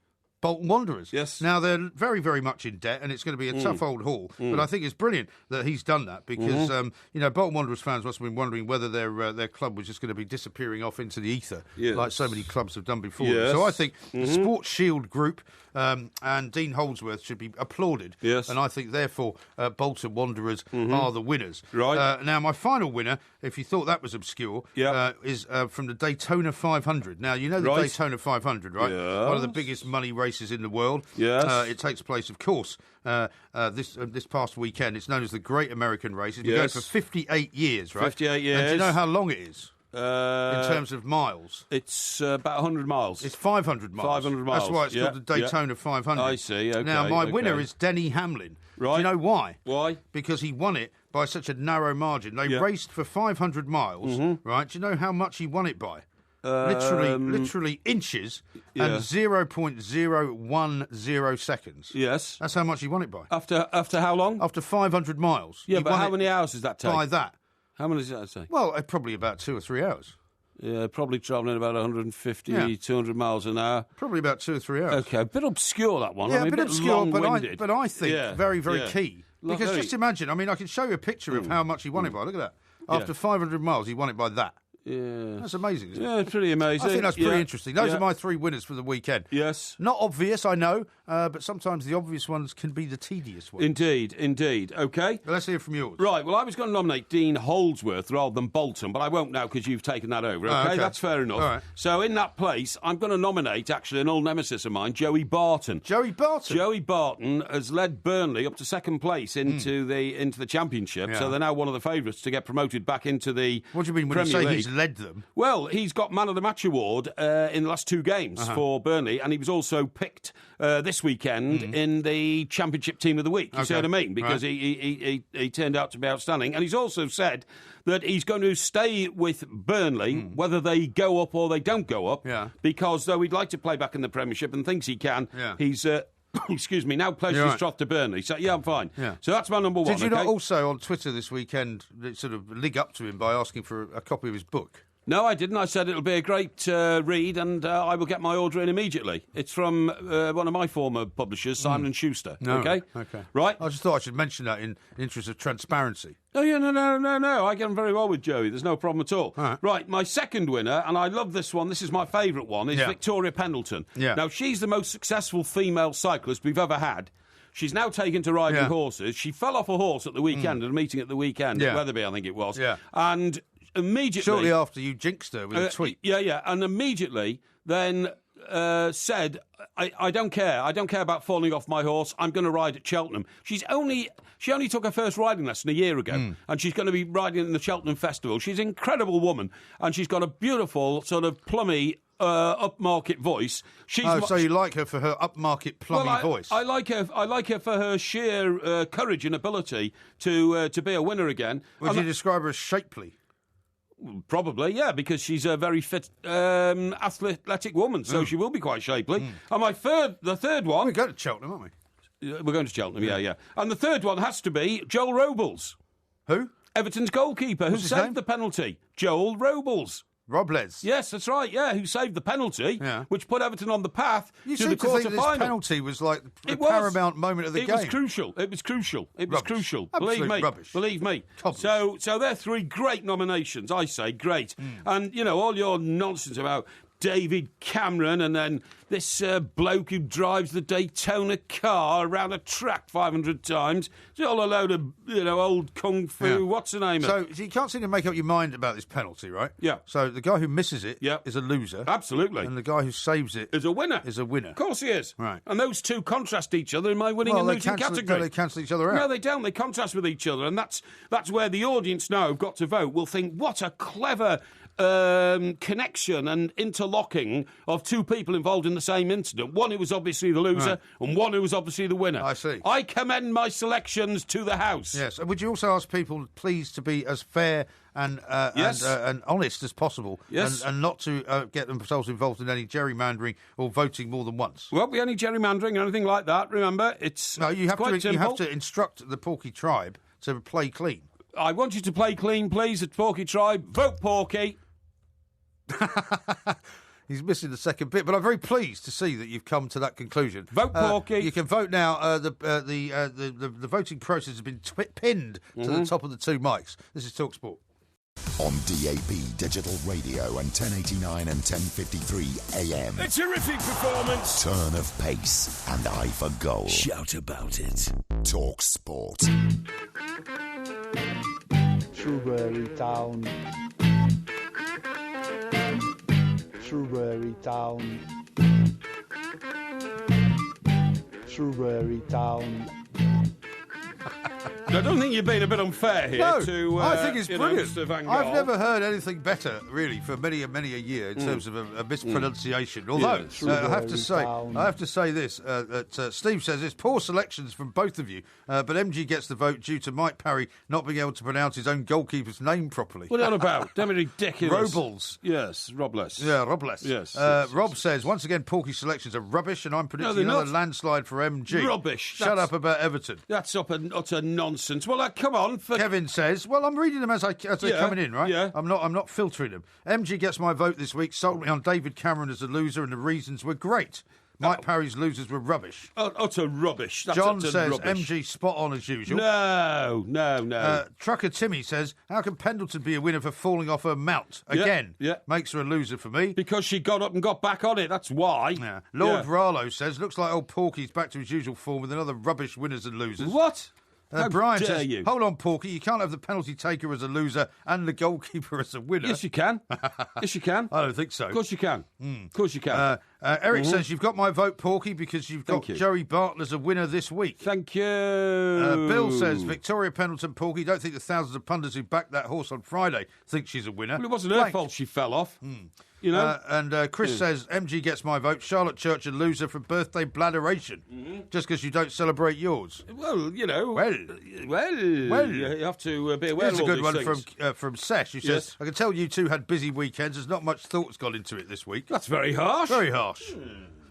Bolton Wanderers. Yes. Now, they're very, very much in debt, and it's going to be a tough old haul. But I think it's brilliant that he's done that because, Bolton Wanderers fans must have been wondering whether their club was just going to be disappearing off into the ether, like so many clubs have done before. Yes. So I think the Sports Shield Group and Dean Holdsworth should be applauded. Yes. And I think, therefore, Bolton Wanderers are the winners. Right. Now, my final winner, if you thought that was obscure, is from the Daytona 500. Now, you know the Daytona 500, right? Yes. One of the biggest money races in the world. Yes. It takes place, of course, this past weekend. It's known as the Great American Race. It's been going for 58 years, right? 58 years. And do you know how long it is? In terms of miles? It's about 100 miles. It's 500 miles. 500 miles. That's why it's called the Daytona 500. I see, okay. Now, my winner is Denny Hamlin. Right. Do you know why? Why? Because he won it by such a narrow margin. They raced for 500 miles, right? Do you know how much he won it by? Literally inches and 0.010 seconds. Yes. That's how much he won it by. After how long? After 500 miles. Yeah, he but won how it many hours does that take? By that. How many does that take? Well, probably about 2 or 3 hours. Yeah, probably travelling about 150, 200 miles an hour. Probably about 2 or 3 hours. Okay, a bit obscure, that one. Yeah, I mean, a bit obscure, but I think yeah. very, very key. Because very... just imagine, I mean, I can show you a picture of how much he won it by. Look at that. After 500 miles, he won it by that. Yeah. That's amazing, isn't it? Yeah, pretty amazing. I think that's pretty interesting. Those are my 3 winners for the weekend. Yes. Not obvious, I know, but sometimes the obvious ones can be the tedious ones. Indeed. Okay. But let's hear from yours. Right, well, I was going to nominate Dean Holdsworth rather than Bolton, but I won't now because you've taken that over, okay? That's fair enough. All right. So in that place, I'm going to nominate, actually, an old nemesis of mine, Joey Barton. Joey Barton? Joey Barton has led Burnley up to second place into the Championship, so they're now one of the favourites to get promoted back into the What do you mean when Premier you say League. he's led them? Well, he's got Man of the Match award in the last 2 games for Burnley, and he was also picked this weekend in the Championship Team of the Week. You see what I mean? Because he turned out to be outstanding. And he's also said that he's going to stay with Burnley, whether they go up or they don't go up, because though he'd like to play back in the Premiership and thinks he can, he's... excuse me, now pledged his troth to Burnley. So, I'm fine. Yeah. So that's my number one. Did you not also on Twitter this weekend sort of lig up to him by asking for a copy of his book? No, I didn't. I said it'll be a great read and I will get my order in immediately. It's from one of my former publishers, Simon & Schuster. Okay? Right? I just thought I should mention that in the interest of transparency. Oh, yeah, no. I get on very well with Joey. There's no problem at all. Right, my second winner, and I love this one, this is my favourite one, is Victoria Pendleton. Yeah. Now, she's the most successful female cyclist we've ever had. She's now taken to riding horses. She fell off a horse at the weekend, at a meating at the weekend, at Wetherby, I think it was. Yeah. And immediately... Shortly after you jinxed her with a tweet. Yeah. And immediately then said, I don't care. I don't care about falling off my horse. I'm going to ride at Cheltenham. She only took her first riding lesson a year ago, and she's going to be riding in the Cheltenham Festival. She's an incredible woman, and she's got a beautiful sort of plummy... upmarket voice. So you like her for her upmarket plummy voice? I like her for her sheer courage and ability to be a winner again. Would you describe her as shapely? Probably, yeah, because she's a very fit, athletic woman, so she will be quite shapely. And the third one... We go to Cheltenham, aren't we? We're going to Cheltenham, yeah. And the third one has to be Joel Robles. Who? Everton's goalkeeper, who saved the penalty. Joel Robles. Robles. Yes, that's right, who saved the penalty, which put Everton on the path to the quarter-final. This penalty was like the paramount moment of the game. It was crucial. Absolute rubbish. Believe me. So they're 3 great nominations, I say, great. And, all your nonsense about David Cameron and then this bloke who drives the Daytona car around a track 500 times. It's all a load of, old kung fu, what's the name of it? So you can't seem to make up your mind about this penalty, right? Yeah. So the guy who misses it is a loser. Absolutely. And the guy who saves it is a winner. Of course he is. Right. And those two contrast each other in my winning and losing category. They cancel each other out. No, they don't. They contrast with each other. And that's where the audience now have got to vote will think, what a clever... connection and interlocking of 2 people involved in the same incident. One who was obviously the loser and one who was obviously the winner. I see. I commend my selections to the House. Yes. And would you also ask people, please, to be as fair and honest as possible and not to get themselves involved in any gerrymandering or voting more than once? Won't be any gerrymandering or anything like that. Remember, you have to instruct the Porky tribe to play clean. I want you to play clean, please, at Porky tribe. Vote Porky. He's missing the second bit, but I'm very pleased to see that you've come to that conclusion. Vote Porky. You can vote now. The voting process has been pinned to the top of the two mics. This is TalkSport. On DAB Digital Radio and 1089 and 1053 AM. A terrific performance. Turn of pace and eye for goal. Shout about it. Talk Sport. Shrewsbury Town. Shrewsbury Town. Shrewsbury Town. I don't think you're being a bit unfair here. I think it's brilliant. Mr. Van Gaal. I've never heard anything better, really, for many a year in terms of a mispronunciation. Although I have to say this: that Steve says it's poor selections from both of you, but MG gets the vote due to Mike Parry not being able to pronounce his own goalkeeper's name properly. What are you on about? Damn it, ridiculous. Robles. Yes, Robles. Yeah, Robles. Yes. Rob says once again, Porky's selections are rubbish, and I'm predicting another landslide for MG. Rubbish. Shut up about Everton. That's utter nonsense. Well, come on. Kevin says, well, I'm reading them as they're coming in, right? Yeah. I'm not filtering them. MG gets my vote this week, sold me on David Cameron as a loser, and the reasons were great. Mike Parry's losers were rubbish. Utter rubbish. That's John utter says rubbish. MG spot on as usual. No. Trucker Timmy says, how can Pendleton be a winner for falling off her mount? Again, makes her a loser for me. Because she got up and got back on it, that's why. Yeah. Lord Rallo says, looks like old Porky's back to his usual form with another rubbish winners and losers. What? Brian dare says, you? Hold on, Porky, you can't have the penalty taker as a loser and the goalkeeper as a winner. Yes, you can. Yes, you can. I don't think so. Of course you can. Of course you can. Eric says, you've got my vote, Porky, because you've got Joey Bartlett as a winner this week. Thank you. Bill says, Victoria Pendleton, Porky, don't think the thousands of pundits who backed that horse on Friday think she's a winner. Well, it wasn't her fault she fell off. You know? And Chris says, MG gets my vote. Charlotte Church a loser for birthday bladderation. Just because you don't celebrate yours. Well, you know. Well. You have to be aware Here's of all a good these one things. from Sesh, who says, I can tell you two had busy weekends. There's not much thought's gone into it this week. That's very harsh. Very harsh.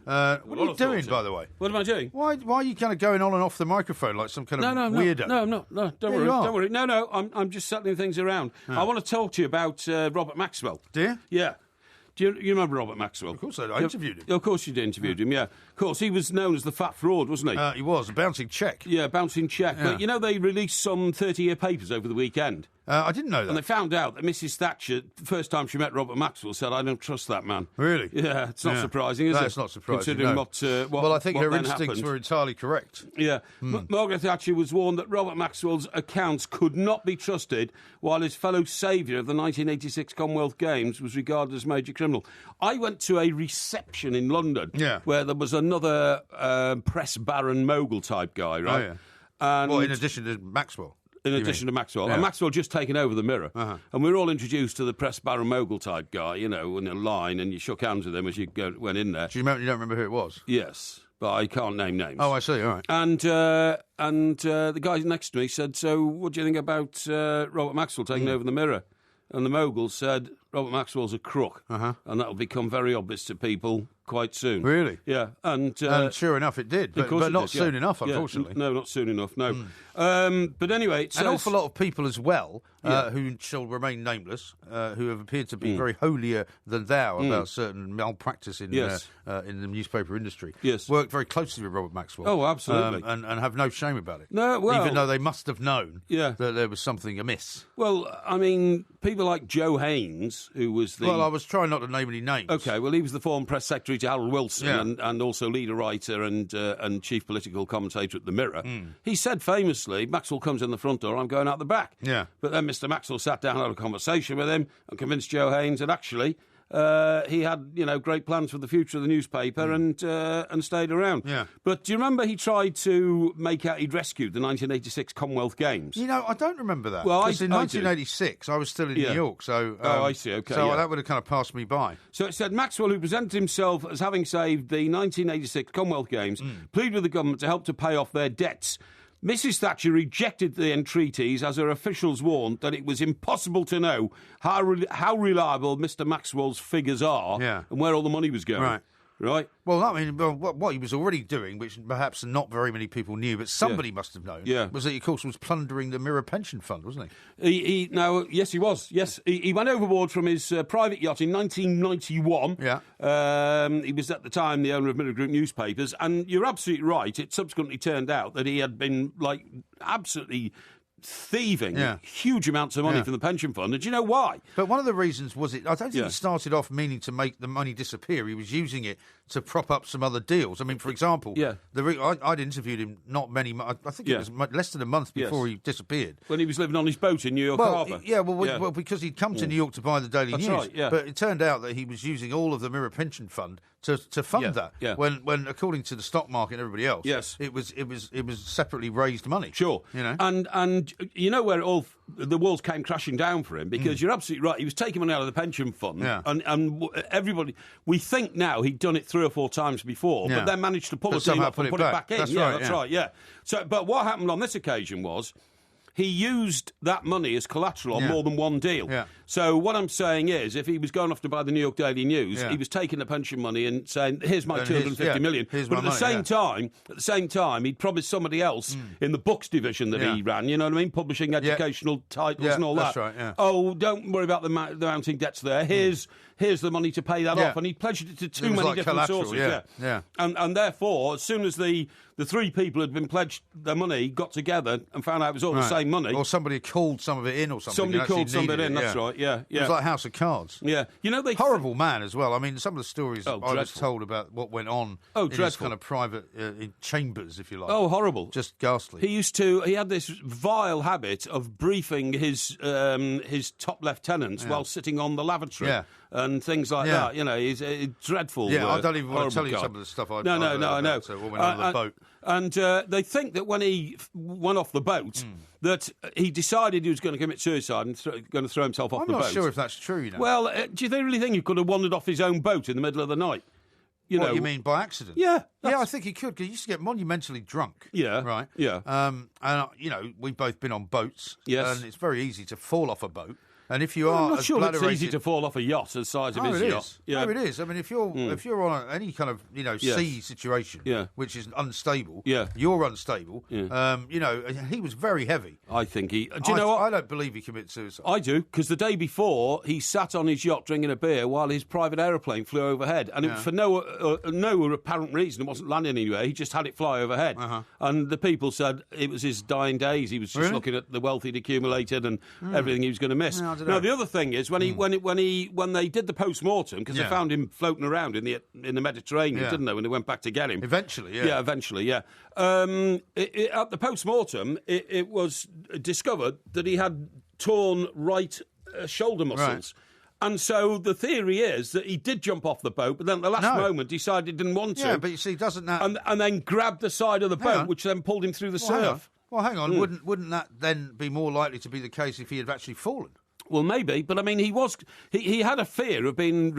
What are you doing, by the way? What am I doing? Why are you kind of going on and off the microphone like some kind of weirdo? No, I'm not. No, don't worry. No, I'm just settling things around. I want to talk to you about Robert Maxwell. Do you? Yeah. Do you remember Robert Maxwell? Of course I interviewed him. Of course you interviewed him, yeah. Of course, he was known as the fat fraud, wasn't he? He was, a bouncing cheque. Yeah, bouncing cheque. Yeah. But, you know, they released some 30-year papers over the weekend. I didn't know that. And they found out that Mrs. Thatcher, the first time she met Robert Maxwell, said, I don't trust that man. Really? Yeah, it's not surprising, is it? No, it's not surprising, considering no. what well, I think what her then instincts happened. were entirely correct. Yeah. Margaret Thatcher was warned that Robert Maxwell's accounts could not be trusted, while his fellow saviour of the 1986 Commonwealth Games was regarded as major criminal. I went to a reception in London where there was another press baron mogul type guy, right? Oh, yeah. And well, in addition to Maxwell. In addition to Maxwell. And Maxwell just taken over the Mirror. And we were all introduced to the press baron mogul type guy, you know, in a line, and you shook hands with him as you went in there. Do you don't remember who it was? Yes, but I can't name names. Oh, I see, all right. And the guy next to me said, so what do you think about Robert Maxwell taking over the Mirror? And the mogul said, Robert Maxwell's a crook. And that'll become very obvious to people quite soon. Really? Yeah. And sure enough, it did. But not soon enough, unfortunately. No, not soon enough, no. But anyway, it says... An awful lot of people as well, who shall remain nameless, who have appeared to be very holier than thou about certain malpractice in the newspaper industry, worked very closely with Robert Maxwell. Oh, absolutely. And have no shame about it. No, well... Even though they must have known that there was something amiss. Well, I mean, people like Joe Haynes, who was the... Well, I was trying not to name any names. OK, well, he was the former press secretary to Harold Wilson and also leader writer and chief political commentator at The Mirror. He said famously, Maxwell comes in the front door, I'm going out the back. Yeah. But then Mr. Maxwell sat down and had a conversation with him and convinced Joe Haynes that actually he had, you know, great plans for the future of the newspaper and stayed around. Yeah. But do you remember he tried to make out he'd rescued the 1986 Commonwealth Games? You know, I don't remember that. Well, in 1986, I was still in New York, so... I see, OK. So that would have kind of passed me by. So it said, Maxwell, who presented himself as having saved the 1986 Commonwealth Games, pleaded with the government to help to pay off their debts. Mrs. Thatcher rejected the entreaties as her officials warned that it was impossible to know how reliable Mr. Maxwell's figures are and where all the money was going. Right. Right. Well, I mean, what he was already doing, which perhaps not very many people knew, but somebody must have known, was that he, of course, was plundering the Mirror Pension Fund, wasn't he? Yes, he was. Yes, he went overboard from his private yacht in 1991. Yeah. He was at the time the owner of Mirror Group newspapers, and you're absolutely right. It subsequently turned out that he had been absolutely thieving huge amounts of money from the pension fund. And do you know why? But one of the reasons was I don't think he started off meaning to make the money disappear. He was using it to prop up some other deals. I mean, for example, I'd interviewed him I think it was less than a month before he disappeared. When he was living on his boat in New York Harbour. Well, because he'd come to New York to buy the Daily News. Right, But it turned out that he was using all of the Mirror Pension Fund to fund that. Yeah. When according to the stock market and everybody else, it was separately raised money. Sure. You know? And you know where all the walls came crashing down for him, because you're absolutely right. He was taking money out of the pension fund, and everybody, we think now he'd done it 3 or 4 times before, but then managed to pull a team up and put it back in. That's right. So, but what happened on this occasion was he used that money as collateral on more than one deal. Yeah. So what I'm saying is, if he was going off to buy the New York Daily News, he was taking the pension money and saying, "Here's my 250 million." But at the same time, he'd promised somebody else in the books division that he ran. You know what I mean? Publishing educational titles and all that. Right, yeah. Oh, don't worry about the mounting debts there. Here's the money to pay that off, and he pledged it to too many different sources. And therefore, as soon as the 3 people had been pledged their money, got together and found out it was all the same money, or somebody called some of it in, or something. Somebody called some of it in. That's right. Yeah. It was like House of Cards. Yeah, you know, horrible man as well. I mean, some of the stories I was told about what went on in his kind of private chambers, if you like. Oh, horrible! Just ghastly. He had this vile habit of briefing his top lieutenants while sitting on the lavatory. Yeah. And things like that, you know, he's dreadful. Yeah, I don't even want to tell you some of the stuff I know. I know. So when we went on the boat. And they think that when he went off the boat, that he decided he was going to commit suicide and going to throw himself off the boat. I'm not sure if that's true, you know. Well, do you really think he could have wandered off his own boat in the middle of the night? What you mean, by accident? Yeah. Yeah, I think he could, because he used to get monumentally drunk. Yeah. Right? Yeah. And, you know, we've both been on boats. Yes. And it's very easy to fall off a boat. And if you are, I'm not sure it's easy to fall off a yacht the size of his yacht. Yeah. No, it is. I mean, if you're on any kind of sea situation, which is unstable, you're unstable. Yeah. He was very heavy. I think he. Do you know what? I don't believe he committed suicide. I do, because the day before he sat on his yacht drinking a beer while his private aeroplane flew overhead, and for no apparent reason, it wasn't landing anywhere. He just had it fly overhead, and the people said it was his dying days. He was just looking at the wealth he'd accumulated and everything he was going to miss. Now the other thing is when they did the post-mortem, because they found him floating around in the Mediterranean, didn't they? When they went back to get him, eventually, at the post-mortem, it was discovered that he had torn right shoulder muscles. Right. And so the theory is that he did jump off the boat, but then at the last moment decided he didn't want to. Yeah, but you see, doesn't that... And then grabbed the side of the boat, which then pulled him through the surf. Well, hang on. Wouldn't that then be more likely to be the case if he had actually fallen? Well, maybe, but I mean, he had a fear of being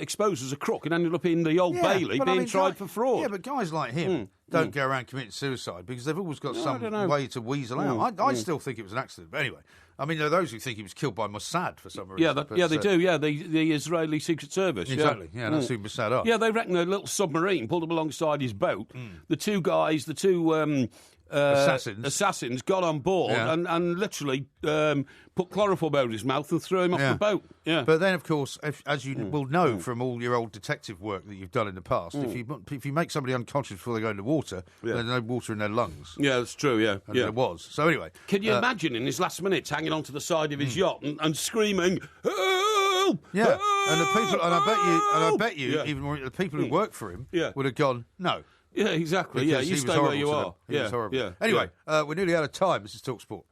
exposed as a crook and ended up in the Old Bailey being tried for fraud. Yeah, but guys like him don't go around committing suicide because they've always got some way to weasel out. I still think it was an accident, but anyway. I mean, there are those who think he was killed by Mossad for some reason. Yeah, they do. Yeah, the Israeli Secret Service. Exactly. Yeah, that's who Mossad are. Yeah, they reckon a little submarine pulled up alongside his boat. The two assassins got on board and literally put chloroform over his mouth and threw him off the boat. Yeah. But then, of course, as you will know from all your old detective work that you've done in the past, if you make somebody unconscious before they go into water, there's no water in their lungs. Yeah, that's true. Yeah, and there was. So anyway, can you imagine in his last minutes hanging onto the side of his yacht and screaming, "Help! Yeah, help!" And the people, and I bet you, even more, the people who work for him would have gone, no. Yeah, exactly. Because you stay where you are. He was horrible. Yeah. Anyway, we're nearly out of time. This is Talk Sport.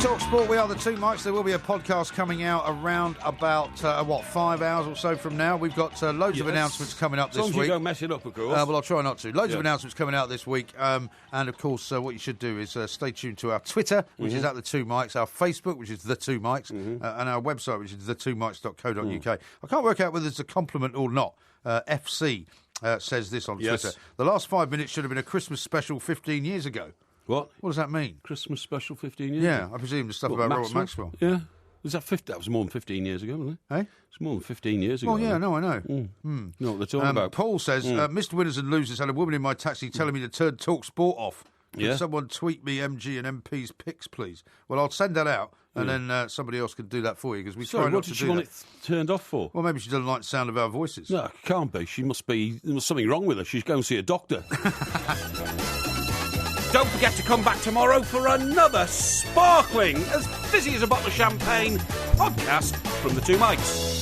Talk Sport, we are the Two Mics. There will be a podcast coming out around about, 5 hours or so from now. We've got loads of announcements coming up this week. As long as you don't mess it up, of course. Well, I'll try not to. Loads of announcements coming out this week. And, of course, what you should do is stay tuned to our Twitter, which is at The Two Mics, our Facebook, which is The Two Mics, and our website, which is thetwomics.co.uk. I can't work out whether it's a compliment or not. FC says this on Twitter. The last 5 minutes should have been a Christmas special 15 years ago. What? What does that mean? Christmas special 15 years ago? Yeah, I presume the stuff about Robert Maxwell. Yeah. Was that 50? That was more than 15 years ago, wasn't it? Eh? It's more than 15 years ago. Oh, yeah, no, I know. You know what they're talking about. Paul says, Mr. Winners and Losers had a woman in my taxi telling me to turn Talk Sport off. Can someone tweet me MG and MP's pics, please? Well, I'll send that out, and then somebody else can do that for you, because we try not to do that. What did she want it turned off for? Well, maybe she doesn't like the sound of our voices. No, it can't be. There's something wrong with her. She's going to see a doctor. Don't forget to come back tomorrow for another sparkling, as fizzy as a bottle of champagne podcast from the two mics.